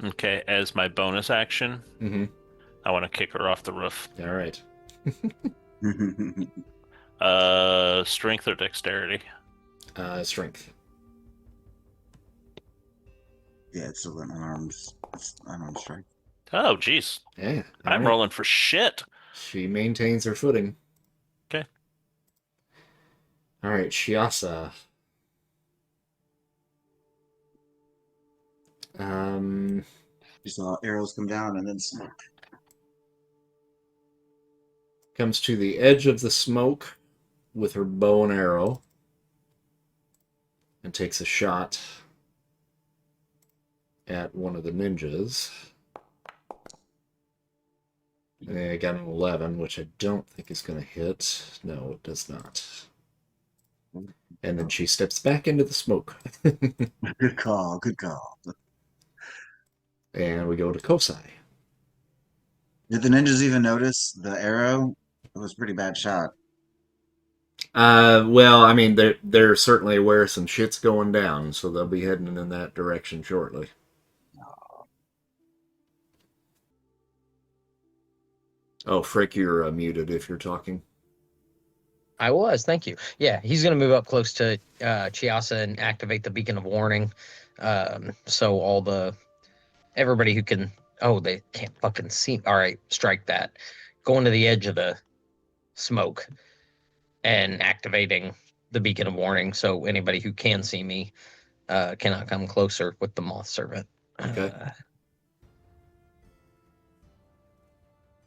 Okay, as my bonus action, Mm-hmm. I want to kick her off the roof. All right. Strength or dexterity? Strength. Yeah, it's still an unarmed strike. Oh, jeez. Yeah. all I'm right. rolling for shit. She maintains her footing. Okay. All right, Shiasa. You saw arrows come down and then smoke. Comes to the edge of the smoke with her bow and arrow and takes a shot at one of the ninjas. And I got an 11, which I don't think is going to hit. No, it does not. And then she steps back into the smoke. Good call, good call. And we go to Kosai. Did the ninjas even notice the arrow? It was a pretty bad shot. Well, I mean, they're certainly aware some shit's going down, so they'll be heading in that direction shortly. Oh, Frick, you're muted if you're talking. I was, thank you. Yeah, he's going to move up close to Chiasa and activate the beacon of warning. So everybody who can, they can't fucking see. All right, strike that. Going to the edge of the smoke and activating the beacon of warning. So anybody who can see me cannot come closer with the moth servant. Okay.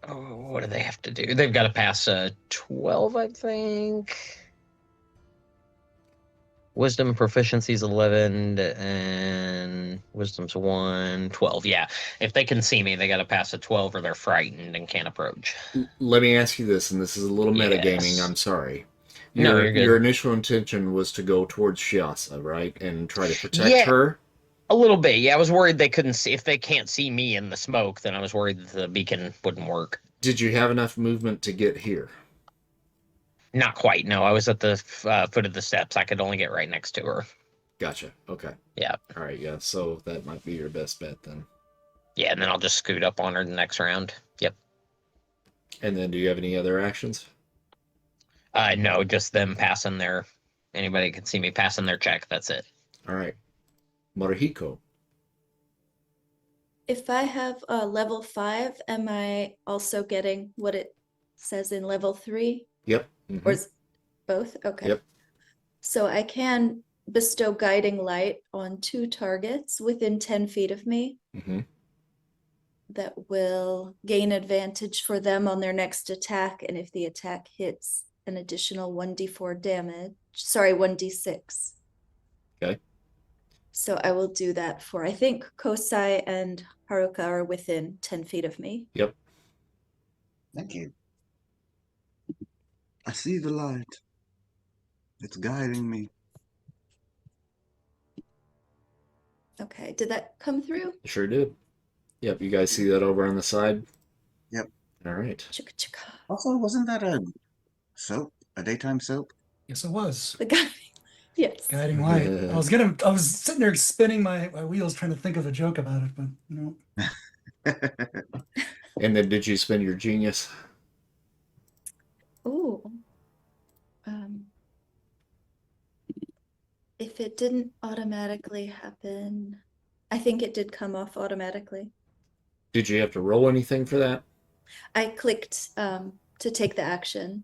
What do they have to do? They've got to pass 12, I think. Wisdom proficiency's 11 and wisdom's 1, 12. Yeah. If they can see me, they got to pass a 12 or they're frightened and can't approach. Let me ask you this, and this is a little metagaming, Yes. I'm sorry. No, Your you're good. your initial intention was to go towards Shiasa, right, and try to protect Yeah, her. a little bit. Yeah, I was worried they couldn't see. If they can't see me in the smoke, then I was worried that the beacon wouldn't work. Did you have enough movement to get here? Not quite. No, I was at the foot of the steps. I could only get right next to her. Gotcha. Okay. Yeah. All right. Yeah. So that might be your best bet then. Yeah, and then I'll just scoot up on her the next round. Yep. And then, do you have any other actions? No, just them passing their. Anybody can see me passing their check. That's it. All right. Morihiko. If I have a level 5, am I also getting what it says in level 3? Yep. Or is both? Okay. Yep. So I can bestow guiding light on 2 targets within 10 feet of me. Mm-hmm. That will gain advantage for them on their next attack. And if the attack hits, an additional 1d4 damage. Sorry, 1d6. Okay. So I will do that for, I think Kosai and Haruka are within 10 feet of me. Yep. Thank you. I see the light. It's guiding me. Okay, did that come through? Sure did. Yep. You guys see that over on the side? Yep. All right. Chicka chicka. Also, wasn't that a soap? A daytime soap? Yes, it was. The guy, yes. Guiding light. I was sitting there spinning my wheels trying to think of a joke about it, but no. And then, did you spend your genius? Ooh. If it didn't automatically happen, I think it did come off automatically. Did you have to roll anything for that? I clicked to take the action.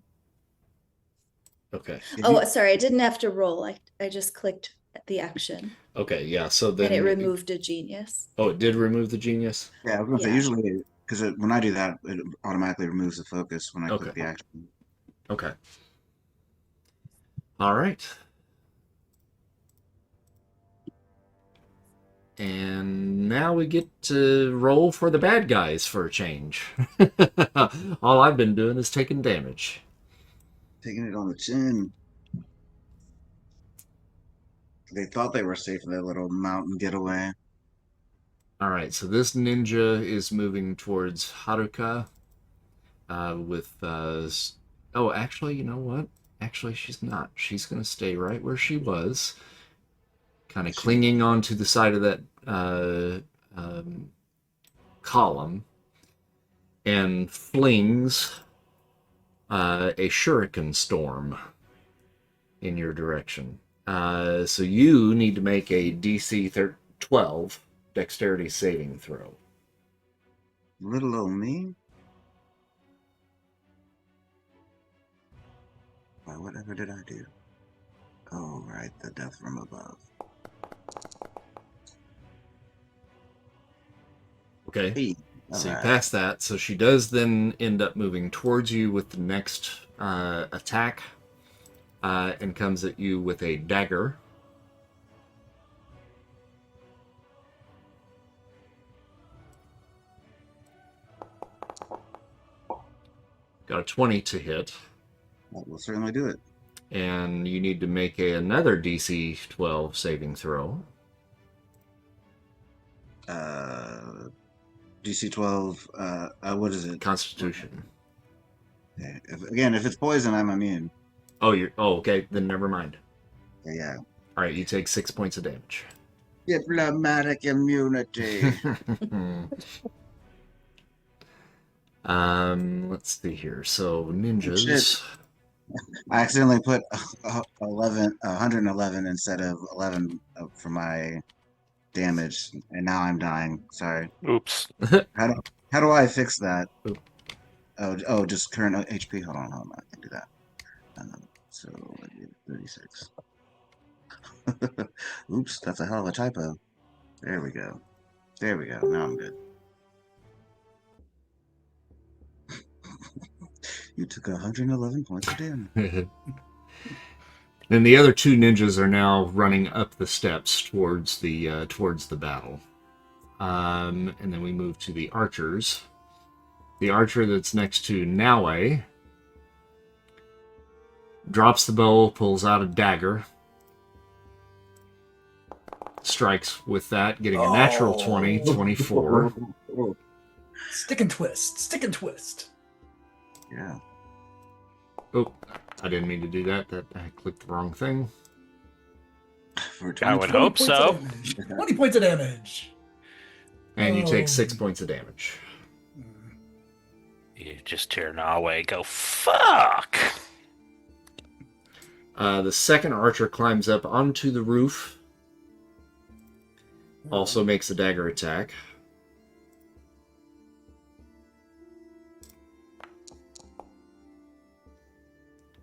Okay. Oh, sorry, I didn't have to roll. I just clicked the action. Okay. Yeah. So then. And it removed a genius. Oh, it did remove the genius? Yeah, I was gonna say Yeah. usually because when I do that, it automatically removes the focus when I Okay. click the action. Okay. All right. And now we get to roll for the bad guys for a change. All I've been doing is taking damage. Taking it on the chin. They thought they were safe in their little mountain getaway. All right, so this ninja is moving towards Haruka with... oh, actually, you know what? Actually, she's not. She's going to stay right where she was, kind of clinging onto the side of that column, and flings a shuriken storm in your direction. So you need to make a DC 12 dexterity saving throw. Little old me. Why, whatever did I do? Oh, right, the death from above. Okay. Hey, So you alright. pass that. So she does then end up moving towards you with the next attack and comes at you with a dagger. Got a 20 to hit. That will certainly do it. And you need to make another DC 12 saving throw. DC 12, what is it? Constitution. Okay. If it's poison, I'm immune. Oh, okay. Then never mind. Yeah. All right, you take 6 points of damage. Diplomatic immunity. Let's see here. So ninjas. I accidentally put 111 instead of 11 for my damage, and now I'm dying. Sorry. Oops. How do I fix that? Oh, just current HP. Hold on. I can do that. So 36. Oops, that's a hell of a typo. There we go. Now I'm good. You took 111 points of damage. Then the other two ninjas are now running up the steps towards the battle. And then we move to the archers. The archer that's next to Naue drops the bow, pulls out a dagger, strikes with that, getting a natural 20, 24. Stick and twist. Stick and twist. Yeah. Oh, I didn't mean to do that. I clicked the wrong thing. For I would 20. hope 20 so. points of damage. 20 points of damage. And you take 6 Oh. points of damage. You just hear Nawe go, fuck! The second archer climbs up onto the roof. Also makes a dagger attack.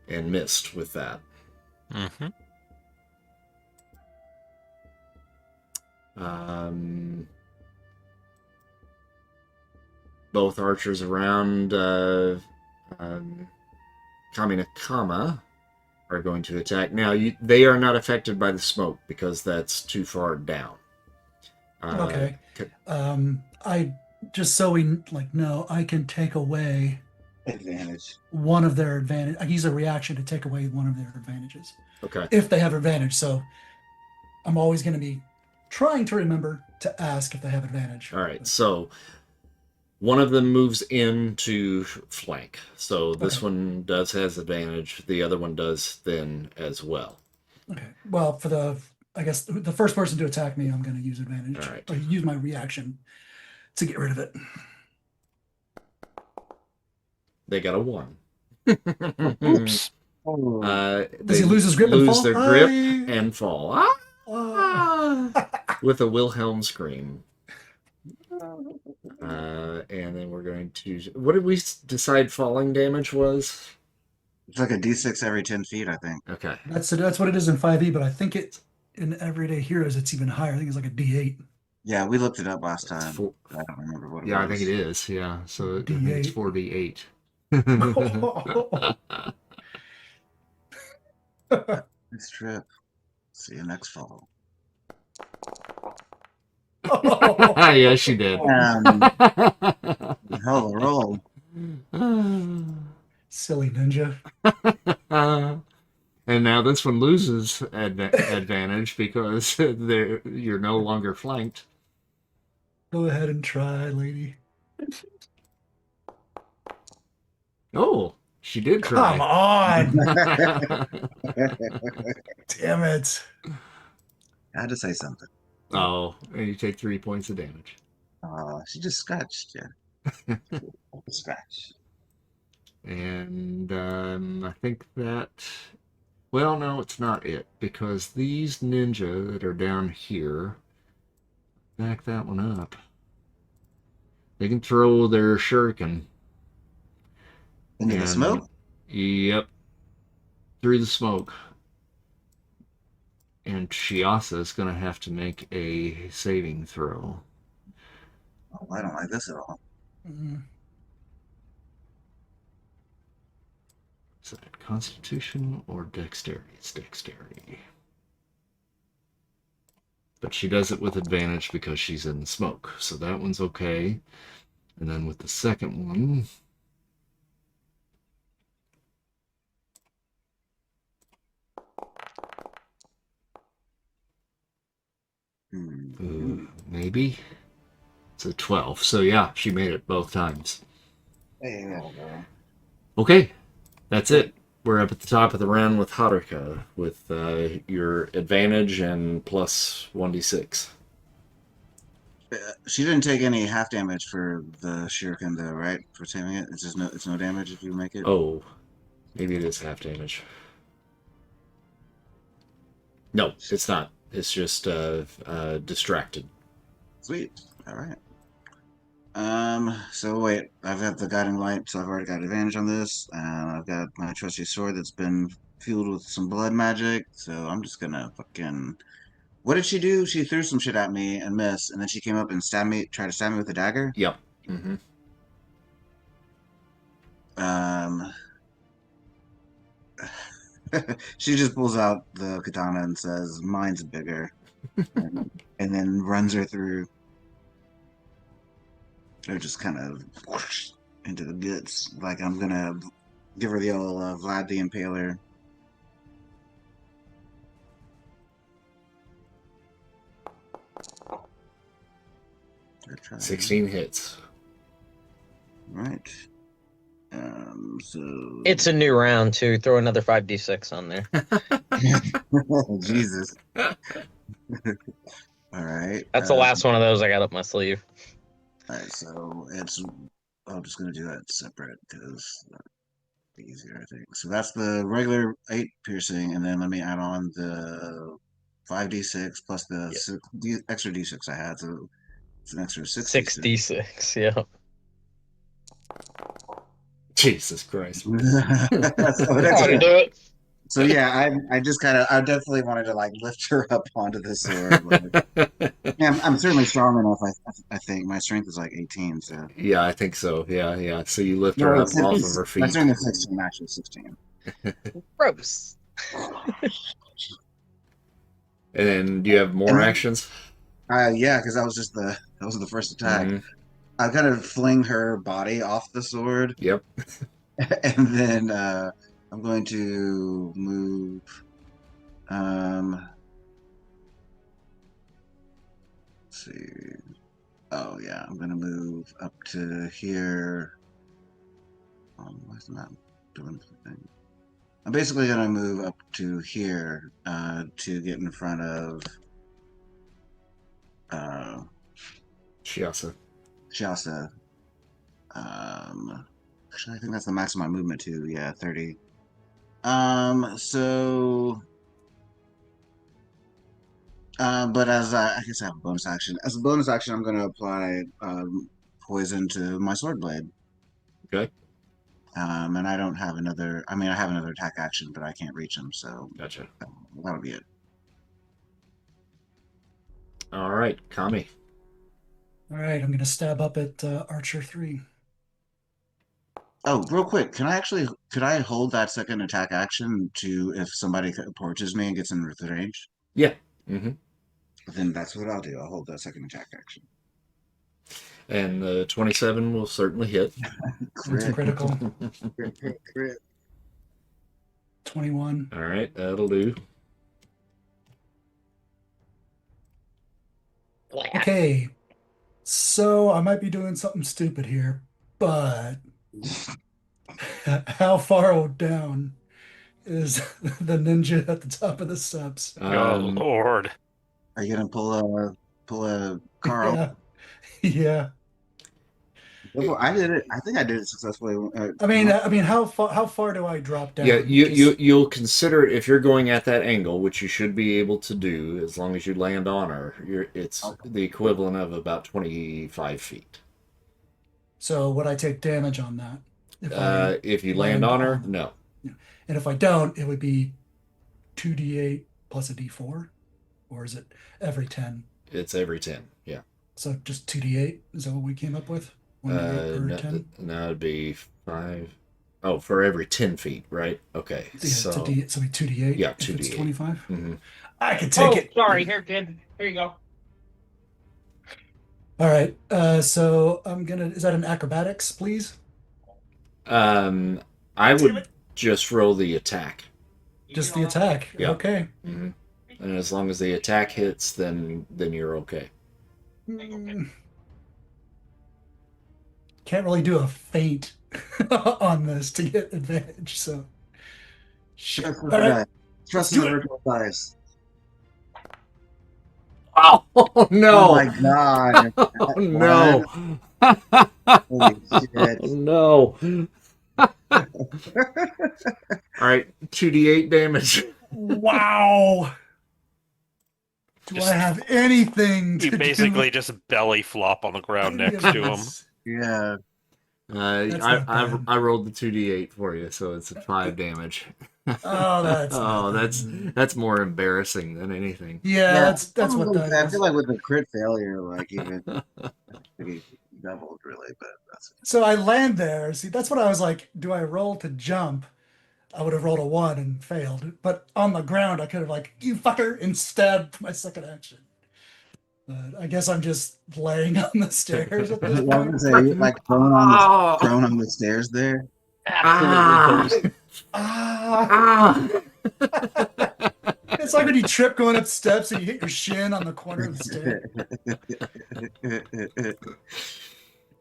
And missed with that. Mm-hmm. Both archers around Kaminakama are going to attack. Now, they are not affected by the smoke because that's too far down. Okay. I just so we know, I can take away Advantage. one of their advantage. I use a reaction to take away one of their advantages Okay. if they have advantage. So I'm always going to be trying to remember to ask if they have advantage. All right. So one of them moves in to flank. So this Okay. one has advantage. The other one does then as well. Okay. Well, I guess the first person to attack me, I'm going to use advantage. All right. Or use my reaction to get rid of it. They got a 1. Oops. Does he lose his grip and lose fall? their grip Aye. and fall. With a Wilhelm scream. And then we're going to... What did we decide falling damage was? It's like a D6 every 10 feet, I think. Okay. That's what it is in 5e, but I think in Everyday Heroes it's even higher. I think it's like a D8. Yeah, we looked it up last That's time. four- I don't remember what it Yeah, was. I think it is. Yeah, so I think it's D8. 4d8. Nice trip. See you next fall. Yes, you did. Hell of a roll. Silly ninja. And now this one loses advantage because you're no longer flanked. Go ahead and try, lady. Oh, she did Come try. on. Damn it. I had to say something. Oh, and you take 3 points of damage. She just scratched you. Scratch. And I think that... Well, no, it's not it. Because these ninja that are down here... Back that one up. They can throw their shuriken. Into the smoke? Yep. Through the smoke. And Shiasa is going to have to make a saving throw. Oh, I don't like this at all. Is that Constitution or Dexterity? It's Dexterity. But she does it with advantage because she's in the smoke. So that one's okay. And then with the second one... maybe? It's a 12. So yeah, she made it both times. Okay, that's it. We're up at the top of the round with Haruka with your advantage and plus 1d6. She didn't take any half damage for the shuriken, though, right? For saving it, it's no damage if you make it. Oh, maybe it is half damage. No, it's not. It's just distracted. Sweet. All right. So wait, I've got the guiding light, so I've already got advantage on this. I've got my trusty sword that's been fueled with some blood magic, so I'm just gonna fucking... What did she do? She threw some shit at me and missed, and then she came up and tried to stab me with a dagger? Yep. Mm-hmm. She just pulls out the katana and says, "Mine's bigger," and then runs her through. Or just kind of whoosh into the guts. Like I'm gonna give her the old Vlad the Impaler try. 16 hits. Right. So It's a new round too. Throw another 5d6 on there. Jesus. All right. That's the last one of those I got up my sleeve. All right. So I'm just gonna do that separate because be easier, I think. So that's the regular 8 piercing, and then let me add on the 5d6 plus the extra d6 I had. So it's an extra 6d6. 6d6, yeah. Jesus Christ. So yeah, I just I definitely wanted to like lift her up onto the sword. Yeah, I'm certainly strong enough. I think my strength is like 18. So Yeah, I think so. Yeah. So you lift no, her it's, up off of it's her my feet. strength is 16, actually 16. Gross. And then do you have more then, actions? Yeah, because that was the first attack. Mhm. I kind of fling her body off the sword, Yep. and then I'm going to move. Let's see. Oh yeah, I'm gonna move up to here. Why is it not doing the thing? I'm basically gonna move up to here to get in front of Shiasa. Shasta. Actually, I think that's the maximum movement too. Yeah, 30. So, but I guess I have a bonus action. As a bonus action, I'm going to apply poison to my sword blade. Okay. And I don't have another. I mean, I have another attack action, but I can't reach him. So Gotcha. that'll be it. All right, Kami. All right, I'm going to stab up at Archer 3. Oh, real quick, could I hold that second attack action to if somebody approaches me and gets in range? Yeah. Mm-hmm. Then that's what I'll do. I'll hold that second attack action. And the 27 will certainly hit. It's a critical. Crit. 21. All right, that'll do. Okay, so I might be doing something stupid here, but how far down is the ninja at the top of the steps? Oh Lord! Are you gonna pull a Carl? Yeah, yeah. I did it. I think I did it successfully. I mean, how far do I drop down? Yeah, you'll consider if you're going at that angle, which you should be able to do as long as you land on her. It's the equivalent of about 25 feet. So would I take damage on that? If you land on her, no. And if I don't, it would be 2d8 plus a d4, or is it every 10? It's every 10. Yeah. So just 2d8 is that what we came up with? 1d8 per 10. No, it'd be 5. Oh, for every 10 feet, right? Okay. Yeah, so so 2d8. Yeah, if 2d8. it's 25. Mm-hmm. I could take it. Sorry, here, kid. Here you go. All right. So I'm gonna. Is that an acrobatics, please? I would just roll the attack. Just the attack. Yeah. Okay. Mm-hmm. And as long as the attack hits, then you're okay. Can't really do a feint on this to get advantage. So. Trust All right. the virtual dice. Oh no! Oh my god! Oh no! Holy shit! Oh no! All right, 2d8 damage. Wow. Do I have anything to You basically just belly flop on the ground next to him. Yeah. I rolled the 2d8 for you, so it's a 5 damage. Oh, that's that's more embarrassing than anything. Yeah, that's what that I is. feel like with the crit failure, like even maybe doubled really, but that's So I land there. See, that's what I was like. Do I roll to jump? I would have rolled a 1 and failed. But on the ground, I could have like, you fucker, and stabbed my second action. But I guess I'm just laying on the stairs at this I was point. gonna say, you're like prone on the stairs there. Absolutely. Ah. It's like when you trip going up steps and you hit your shin on the corner of the stick.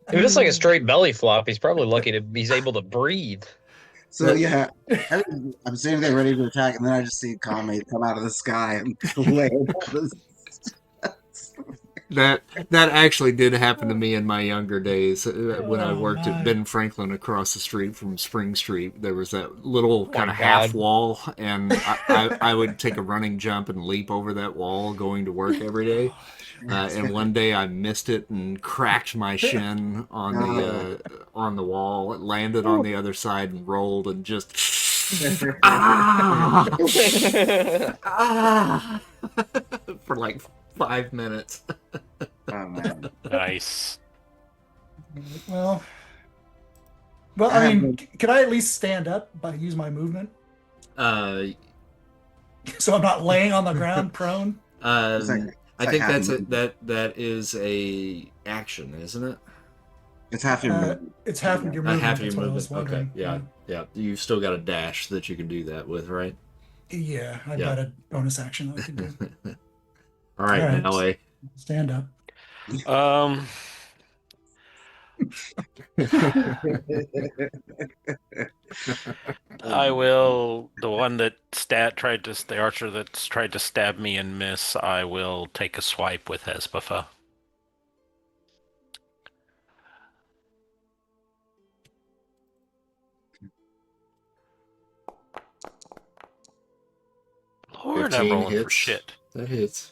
If it's like a straight belly flop, he's probably lucky to he's able to breathe. So yeah, I'm sitting there ready to attack, and then I just see Kame come out of the sky and lay all this. That actually did happen to me in my younger days when I Oh, worked at my. Ben Franklin across the street from Spring Street. There was that little kind of God. half wall, and I would take a running jump and leap over that wall going to work every day. And one day I missed it and cracked my shin on the wall. It landed on the other side and rolled and just ah, ah, for like 5 minutes. Oh man. Nice. Well, I mean, can I at least stand up by use my movement? Uh, So I'm not laying on the ground prone? It's like- I it's think like that's half that is a action, isn't it? It's half your movement. It's half of your movement. Half of your That's what I was movement. Okay, wondering. yeah. You've still got a dash that you can do that with, right? Yeah, I've Yeah. got a bonus action that I can do. All right, All right. now Stand up. I will. The one that the archer that's tried to stab me and miss. I will take a swipe with Hezbuffa. Lord, I'm 15 rolling for hits. shit. That hits.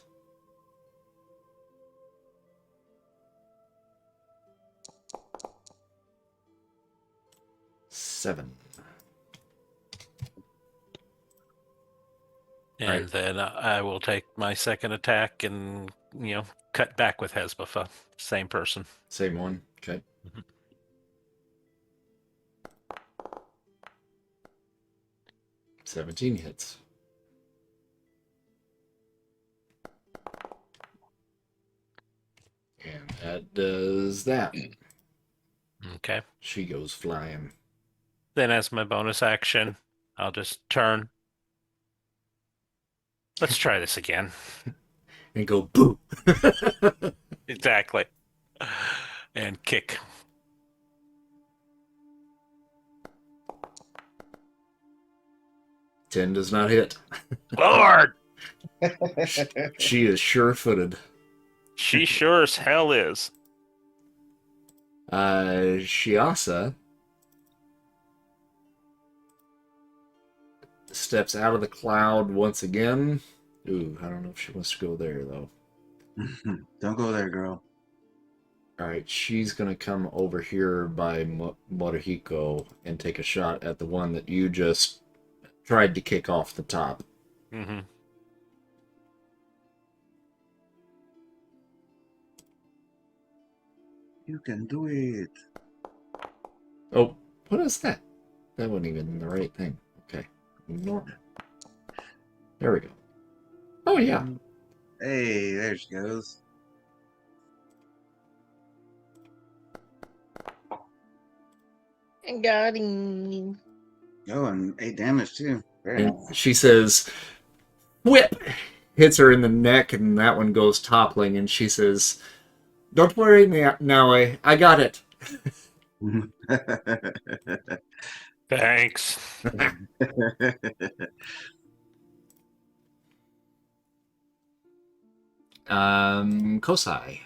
Seven. And Right. then I will take my second attack and cut back with Hezbuffa. Same person. Same one. Okay. Mhm. 17 hits. And that does that. Okay. She goes flying. Then as my bonus action, I'll just turn. Let's try this again. And go boo. Exactly. And kick. Ten does not hit. Lord! She is sure-footed. She sure as hell is. Shiasa steps out of the cloud once again. Ooh, I don't know if she wants to go there, though. Don't go there, girl. All right, she's going to come over here by Morihiko and take a shot at the one that you just tried to kick off the top. Mm-hmm. You can do it. Oh, what is that? That wasn't even the right thing. Okay. Normal. There we go. Oh, yeah. Hey, there she goes. And got him. Oh, and 8 damage too. Very And nice. she says, whip! Hits her in the neck, and that one goes toppling, and she says, don't worry, Naoi, I got it. Thanks. Kosai.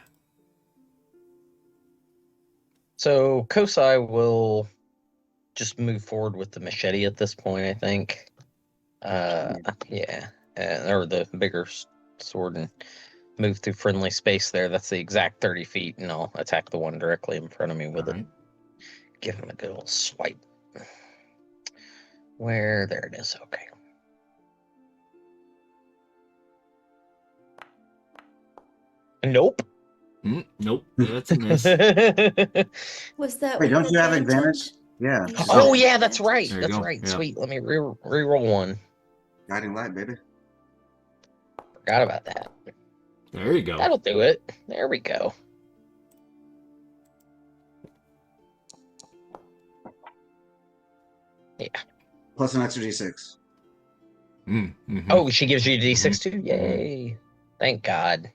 So Kosai will just move forward with the machete at this point, I think. Yeah. Or the bigger sword and move through friendly space there. That's the exact 30 feet, and I'll attack the one directly in front of me with All it. right. Give him a good old swipe. There it is. Okay. Nope. Nope, that's a miss. Was that Wait, with don't you have advantage? Yeah. Oh yeah, that's right. There you That's go. right. Yeah. Sweet. Let me re-roll one. Guiding light, baby. Forgot about that. There you go. That'll do it. There we go. Yeah. Plus an extra d6. Mm-hmm. Oh, she gives you a D6 too? Mhm. Yay. Thank God.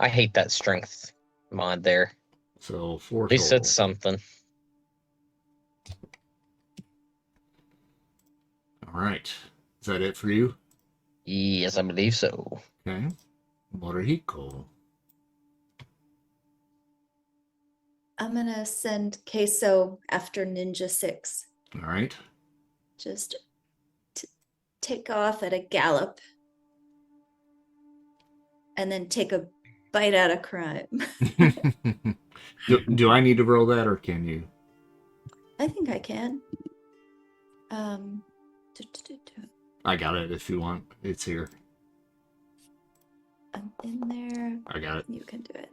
I hate that strength mod there. So 4 At least total. it's something. All right. Is that it for you? Yes, I believe so. Okay. Morihiko. I'm gonna send Queso after Ninja 6. All right. Just take off at a gallop and then take a bite out of crime. do I need to roll that or can you? I think I can. I got it if you want. It's here. I'm in there. I got it. You can do it.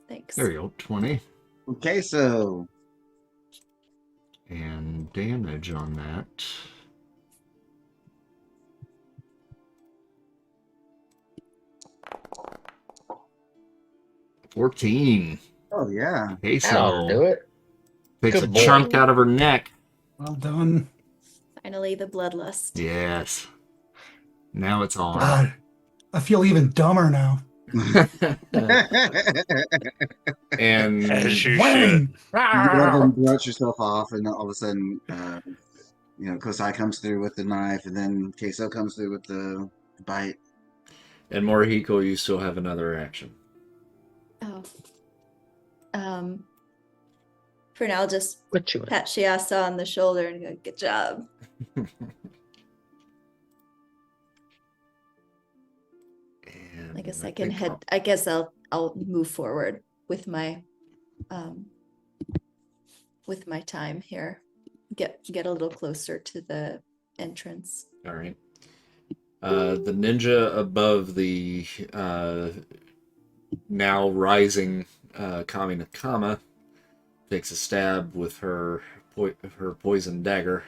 Thanks. There you go. 20. Okay, so And damage on that. $14. oh yeah. Okay, That'll do so it. takes Good a boy. chunk out of her neck. Well done. Finally, the bloodlust. Yes. Now it's on. God, I feel even dumber now. And As you Wang! You go ahead and brush yourself off, and all of a sudden, Kosai comes through with the knife, and then Queso comes through with the bite. and Morihiko, you still have another action. Oh. For now, I'll just What you pat Shiasa on the shoulder and go, good job. And I guess I think can head. I guess I'll move forward with my time here. Get a little closer to the entrance. All right. The ninja above the now rising Kami Nakama takes a stab with her poison dagger.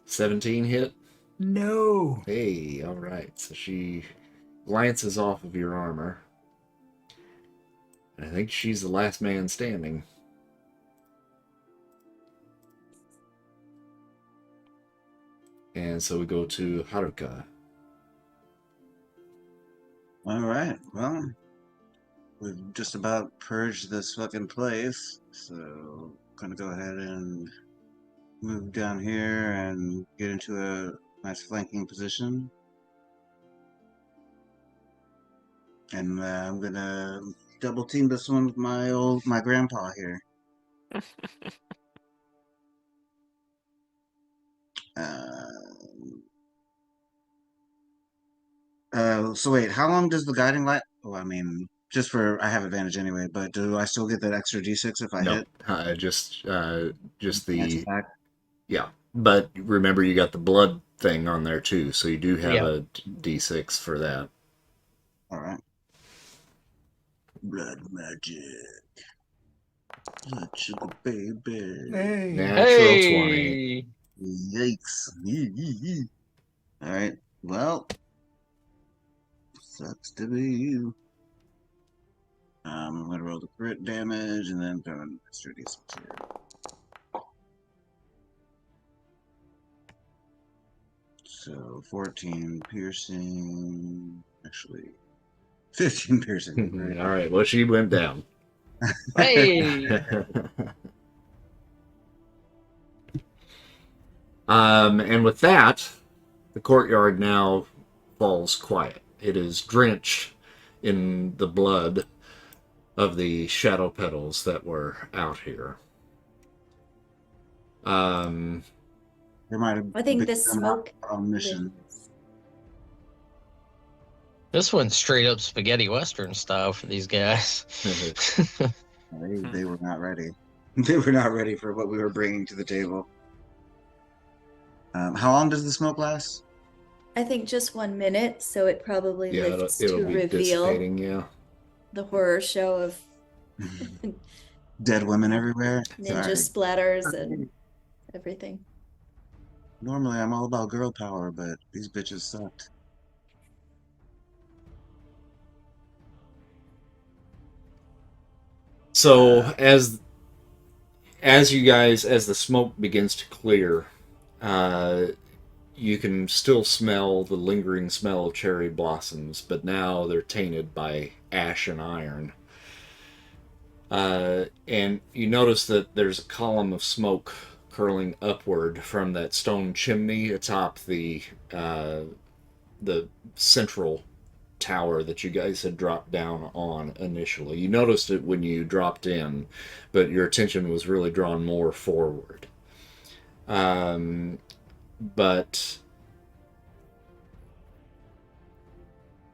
17 hit. No. Hey, all right. So she glances off of your armor. And I think she's the last man standing. And so we go to Haruka. All right, well, we've just about purged this fucking place, so gonna go ahead and move down here and get into a nice flanking position. And I'm gonna double team this one with my grandpa here. So wait, how long does the guiding light? Oh, I mean, I have advantage anyway, but do I still get that extra d6 if I No, hit? just That's the back. yeah. But remember, you got the blood thing on there too, so you do have Yeah. a d6 for that. All right. Blood magic. Blood sugar baby. Hey. Natural 20. Hey! Yikes. All right. Well, sucks to be you. I'm gonna roll the crit damage and then throw an extra d6 here. So 14 piercing. Actually, 15 piercing. All right. Well, she went down. Hey! And with that, the courtyard now falls quiet. It is drenched in the blood of the shadow petals that were out here. There might have I think been the some smoke on mission. lifts. This one's straight up spaghetti western style for these guys. They were not ready. They were not ready for what we were bringing to the table. How long does the smoke last? I think just 1 minute, so it probably Yeah, lifts it'll to be reveal dissipating, yeah. the horror show of Dead women everywhere. ninja Sorry. splatters and everything. Normally, I'm all about girl power, but these bitches sucked. So as the smoke begins to clear, You can still smell the lingering smell of cherry blossoms, but now they're tainted by ash and iron. And you notice that there's a column of smoke curling upward from that stone chimney atop the central tower that you guys had dropped down on initially. You noticed it when you dropped in, but your attention was really drawn more forward. But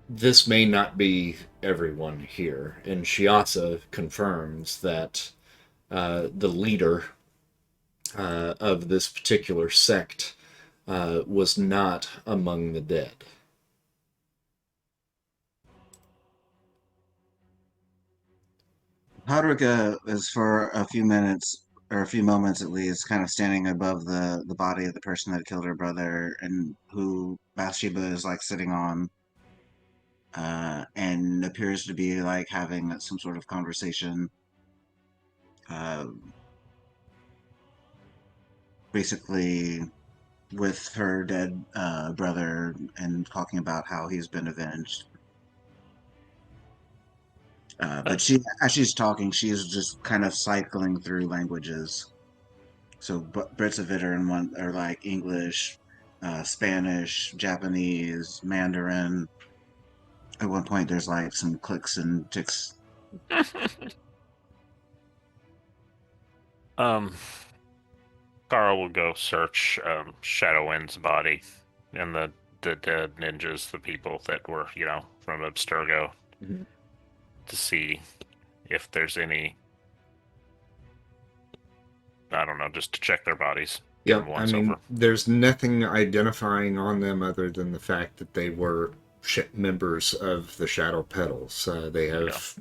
this may not be everyone here, and Shiasa confirms that the leader of this particular sect was not among the dead. Haruka is for a few minutes or a few moments at least, kind of standing above the body of the person that killed her brother and who Bathsheba is like sitting on, and appears to be like having some sort of conversation. Uh, Basically, with her dead brother and talking about how he's been avenged. But she, as she's talking, she's just kind of cycling through languages. So bits of it are in one are like English, Spanish, Japanese, Mandarin. At one point, there's like some clicks and ticks. Um, Carl will go search Shadowwind's body and the dead ninjas, the people that were, from Abstergo, Mhm. to see if there's any, I don't know, just to check their bodies. Give Yeah, them I once mean, over. there's nothing identifying on them other than the fact that they were members of the Shadow Petals. They have,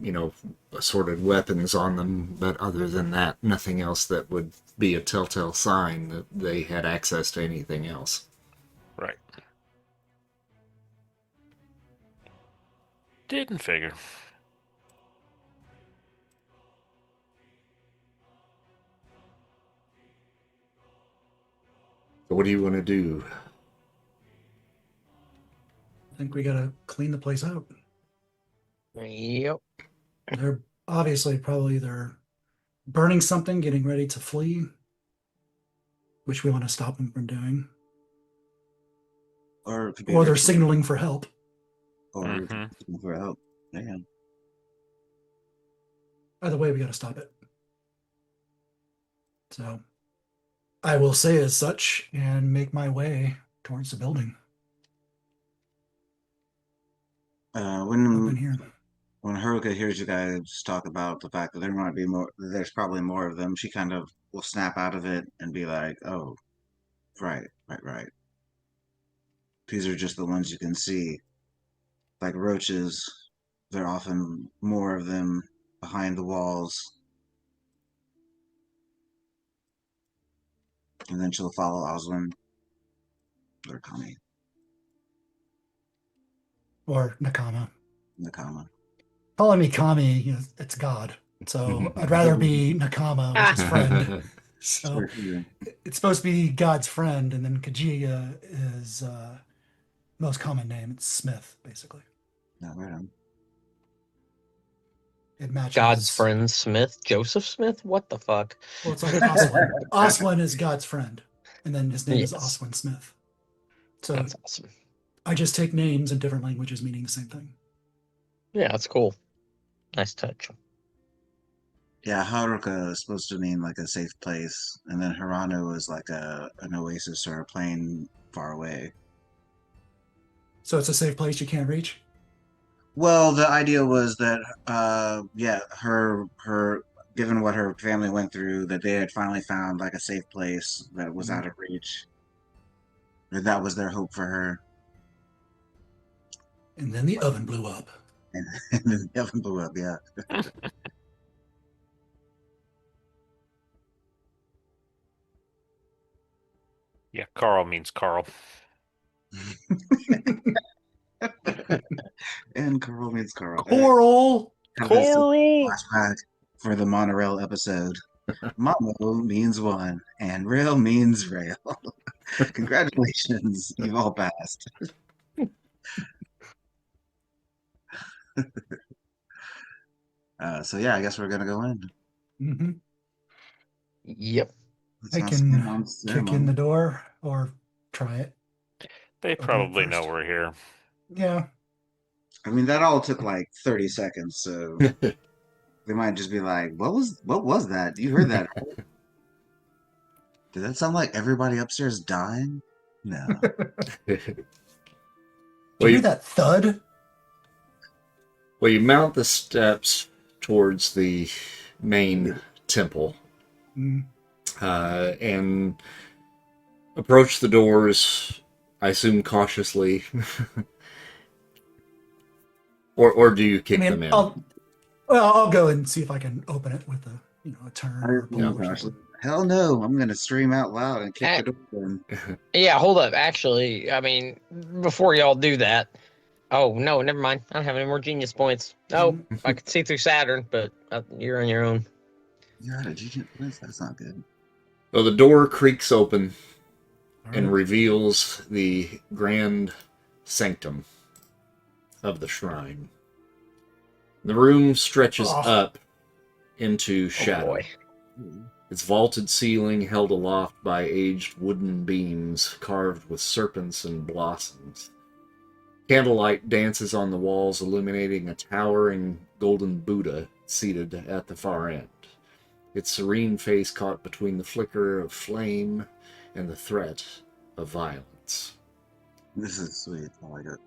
assorted weapons on them, but other than that, nothing else that would be a telltale sign that they had access to anything else. Right. Didn't figure. So what do you want to do? I think we gotta clean the place out. Yep. They're obviously probably they're burning something, getting ready to flee, which we want to stop them from doing. Or it could be Or they're ritual, signaling for help. or Mhm. for help. Yeah. Either way, we gotta stop it. So I will say as such and make my way towards the building. Open here. When Haruka hears you guys talk about the fact that there might be more, there's probably more of them, she kind of will snap out of it and be like, "Oh, right, right, right. These are just the ones you can see. Like roaches, there are often more of them behind the walls." And then she'll follow Oswin or Kami Or Nakama. Nakama. Calling me Kami, it's God. So I'd rather be Nakama, which is friend. So it's supposed to be God's friend, and then Kajiya is most common name. It's Smith, basically. No, right on. It matches God's friend Smith, Joseph Smith. What the fuck? Well, it's like Oswin. Oswin is God's friend, and then his name is Yes. Oswin Smith. So That's awesome. I just take names in different languages meaning the same thing. Yeah, that's cool. Nice touch. Yeah, Haruka is supposed to mean like a safe place, and then Hirano is like an oasis or a plain far away. So it's a safe place you can't reach. Well, the idea was that, yeah, her, given what her family went through, that they had finally found like a safe place that was out of reach. Or that was their hope for her, And then the oven blew up. and then the oven blew up. Yeah, Yeah, Carl means Carl. and Carl means Carl. Coral. Kind of a Coral! flashback for the monorail episode. Mono means one, and rail means rail. Congratulations, you've all passed. So yeah, I guess we're gonna go in. Hmm. Yep. That I sounds good can on kick in ceremony. the door or try it. They Open it probably know first. we're here. Yeah. I mean, that all took like 30 seconds, so they might just be like, what was that? You heard that? Did that sound like everybody upstairs dying? No. Do Well, you hear you that thud? well, you mount the steps towards the main temple, Mm. and approach the doors. I assume cautiously, or do you I kick them mean, in? I'll go and see if I can open it with a turn I or a just Yeah. pull think, or gosh, something. hell no, I'm gonna scream out loud and kick the A- door in. Yeah, hold up. Actually, I mean, before y'all do that, oh no, never mind. I don't have any more genius points. Oh, Mm. I could see through Saturn, but you're on your own. You're out of Genius Points? That's not good. Well, the door creaks open All and right. reveals the grand sanctum of the shrine. The room stretches Oh, up into Oh boy. shadow, its vaulted ceiling held aloft by aged wooden beams carved with serpents and blossoms. Candlelight dances on the walls, illuminating a towering golden Buddha seated at the far end, its serene face caught between the flicker of flame and the threat of violence. This is sweet. I like it.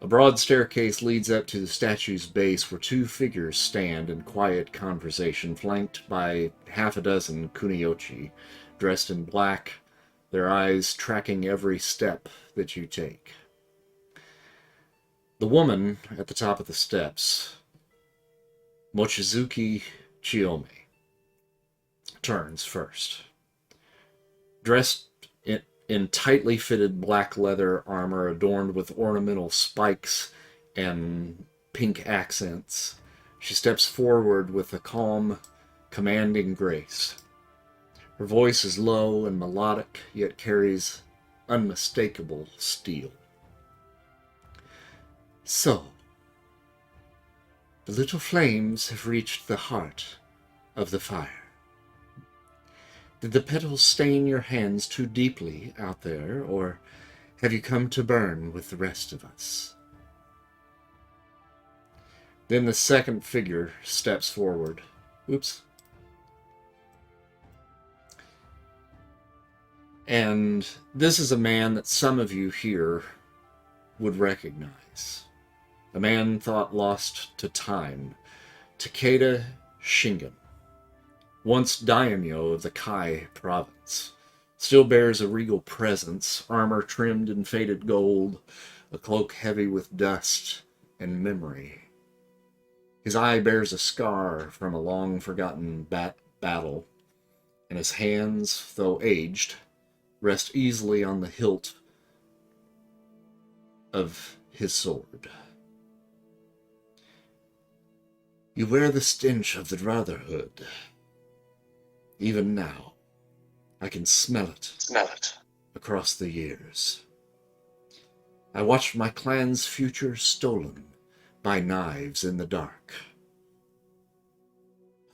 A broad staircase leads up to the statue's base where two figures stand in quiet conversation, flanked by half a dozen kuniochi, dressed in black, their eyes tracking every step that you take. The woman at the top of the steps, Mochizuki Chiyomi, turns first. Dressed in tightly fitted black leather armor adorned with ornamental spikes and pink accents, she steps forward with a calm, commanding grace. Her voice is low and melodic, yet carries unmistakable steel. So, the little flames have reached the heart of the fire. Did the petals stain your hands too deeply out there, or have you come to burn with the rest of us? Then the second figure steps forward. Oops. And this is a man that some of you here would recognize. A man thought lost to time. Takeda Shingen, once daimyo of the Kai province, still bears a regal presence, armor trimmed in faded gold, a cloak heavy with dust and memory. His eye bears a scar from a long-forgotten battle, and his hands, though aged, rest easily on the hilt of his sword. You wear the stench of the Brotherhood. Even now, I can smell it across the years. I watched my clan's future stolen by knives in the dark.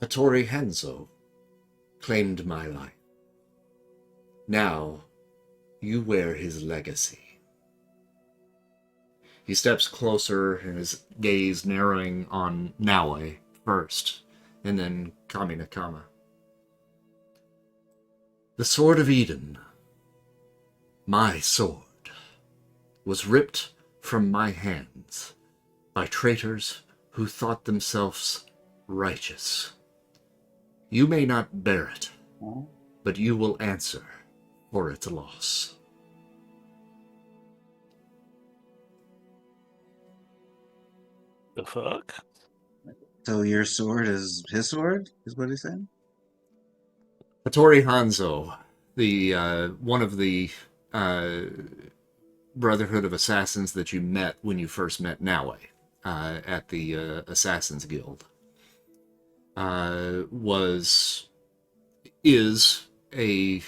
Hattori Hanzo claimed my life. Now, you wear his legacy. He steps closer, and his gaze narrowing on Naue first, and then Kaminakama. The Sword of Eden, my sword, was ripped from my hands by traitors who thought themselves righteous. You may not bear it, but you will answer for its loss. The fuck? So your sword is his sword, is what he's saying? Hattori Hanzo, the one of the uh, Brotherhood of Assassins that you met when you first met Naue at the Assassin's Guild, was is a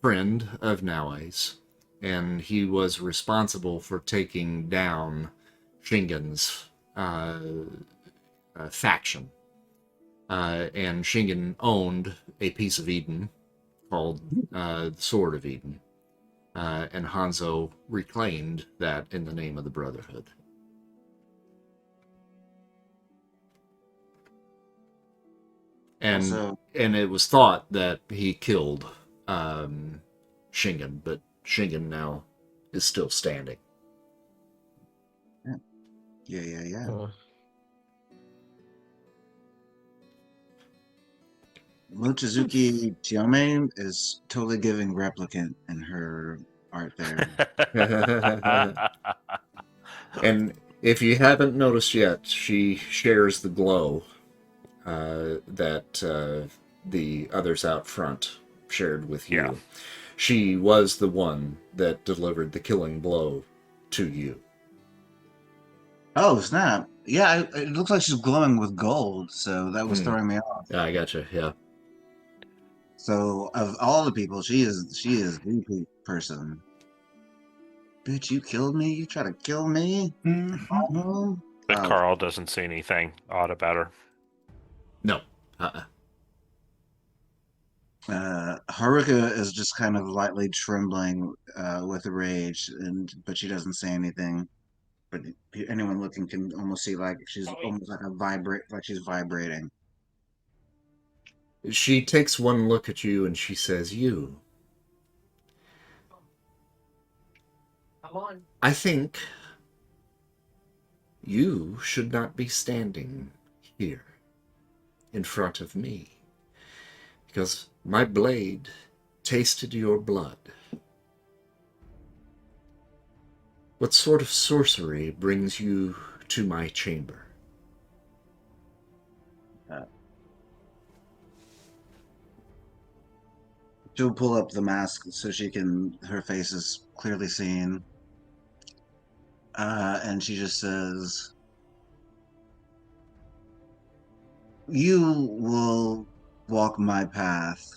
friend of Naoi's, and he was responsible for taking down Shingen's faction. And Shingen owned a piece of Eden called the Sword of Eden, and Hanzo reclaimed that in the name of the Brotherhood. And Also, it was thought that he killed Shingen, but Shingen now is still standing. yeah. Uh, Mochizuki Chiyome is totally giving replicant in her art there. And if you haven't noticed yet, she shares the glow that the others out front shared with you. Yeah. She was the one that delivered the killing blow to you. Oh, snap. Yeah, it looks like she's glowing with gold, so that was throwing me off. I gotcha. Yeah. So, of all the people, she is the person. Bitch, you killed me? You try to kill me? Oh, But Carl doesn't see anything odd about her. No. Haruka is just kind of lightly trembling with rage, but she doesn't say anything. But anyone looking can almost see like she's almost like like she's vibrating. She takes one look at you and she says, "You. Come on. I think you should not be standing here in front of me, because my blade tasted your blood. What sort of sorcery brings you to my chamber?" She'll pull up the mask so her face is clearly seen. And she just says, "You will walk my path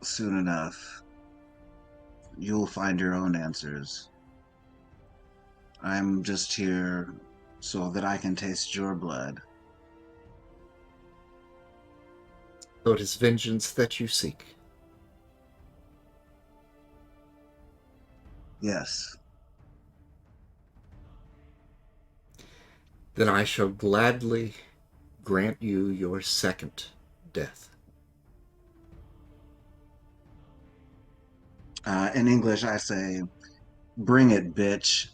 soon enough. You'll find your own answers. I'm just here so that I can taste your blood." So it is vengeance that you seek. Yes. Then I shall gladly grant you your second death. In English, I say, "Bring it, bitch."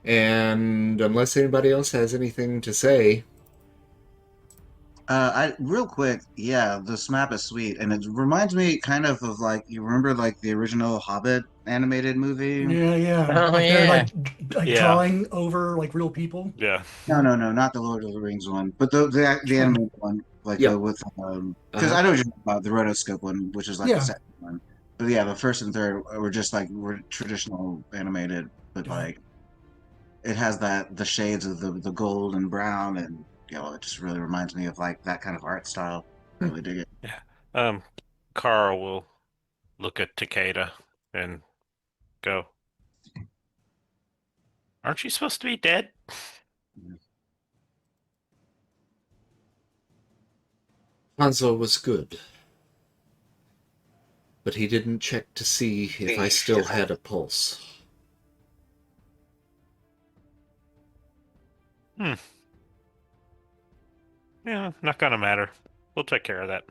And unless anybody else has anything to say, I real quick, yeah, the smap is sweet, and it reminds me kind of like you remember like the original Hobbit animated movie. Yeah. Oh Like they're yeah. like Yeah. drawing over like real people. Yeah. No, not the Lord of the Rings one, but the animated one, like yeah, with because I know what you're talking about the rotoscope one, which is like the Yeah. second one. But yeah, the first and third were just like were traditional animated, but Yeah. like it has the shades of the gold and brown, and it just really reminds me of like that kind of art style. I really dig it. Yeah. Carl will look at Takeda and go, "Aren't you supposed to be dead?" Hanzo was good, but he didn't check to see if I still had a pulse. Hmm. Yeah, not gonna matter. We'll take care of that.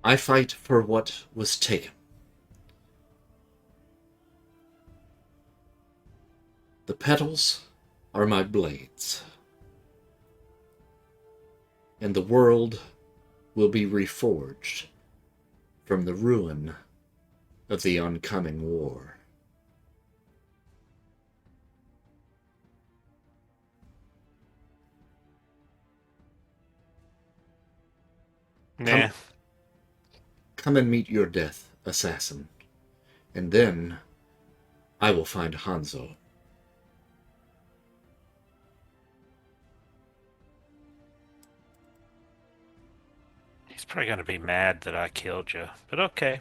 I fight for what was taken. The petals are my blades, and the world will be reforged from the ruin of the oncoming war. Nah. Come and meet your death, assassin, and then I will find Hanzo probably gonna be mad that I killed you, but okay.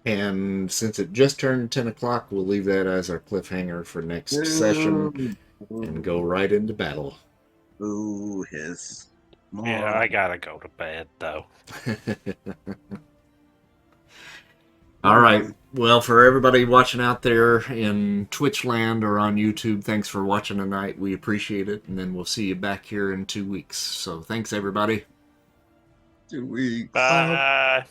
And since it just turned 10 o'clock, we'll leave that as our cliffhanger for next session and go right into battle. Ooh, his. Yeah, I gotta go to bed though. All right. Well, for everybody watching out there in Twitch land or on YouTube, thanks for watching tonight. We appreciate it. And then we'll see you back here in 2 weeks. So thanks, everybody. 2 weeks. Bye.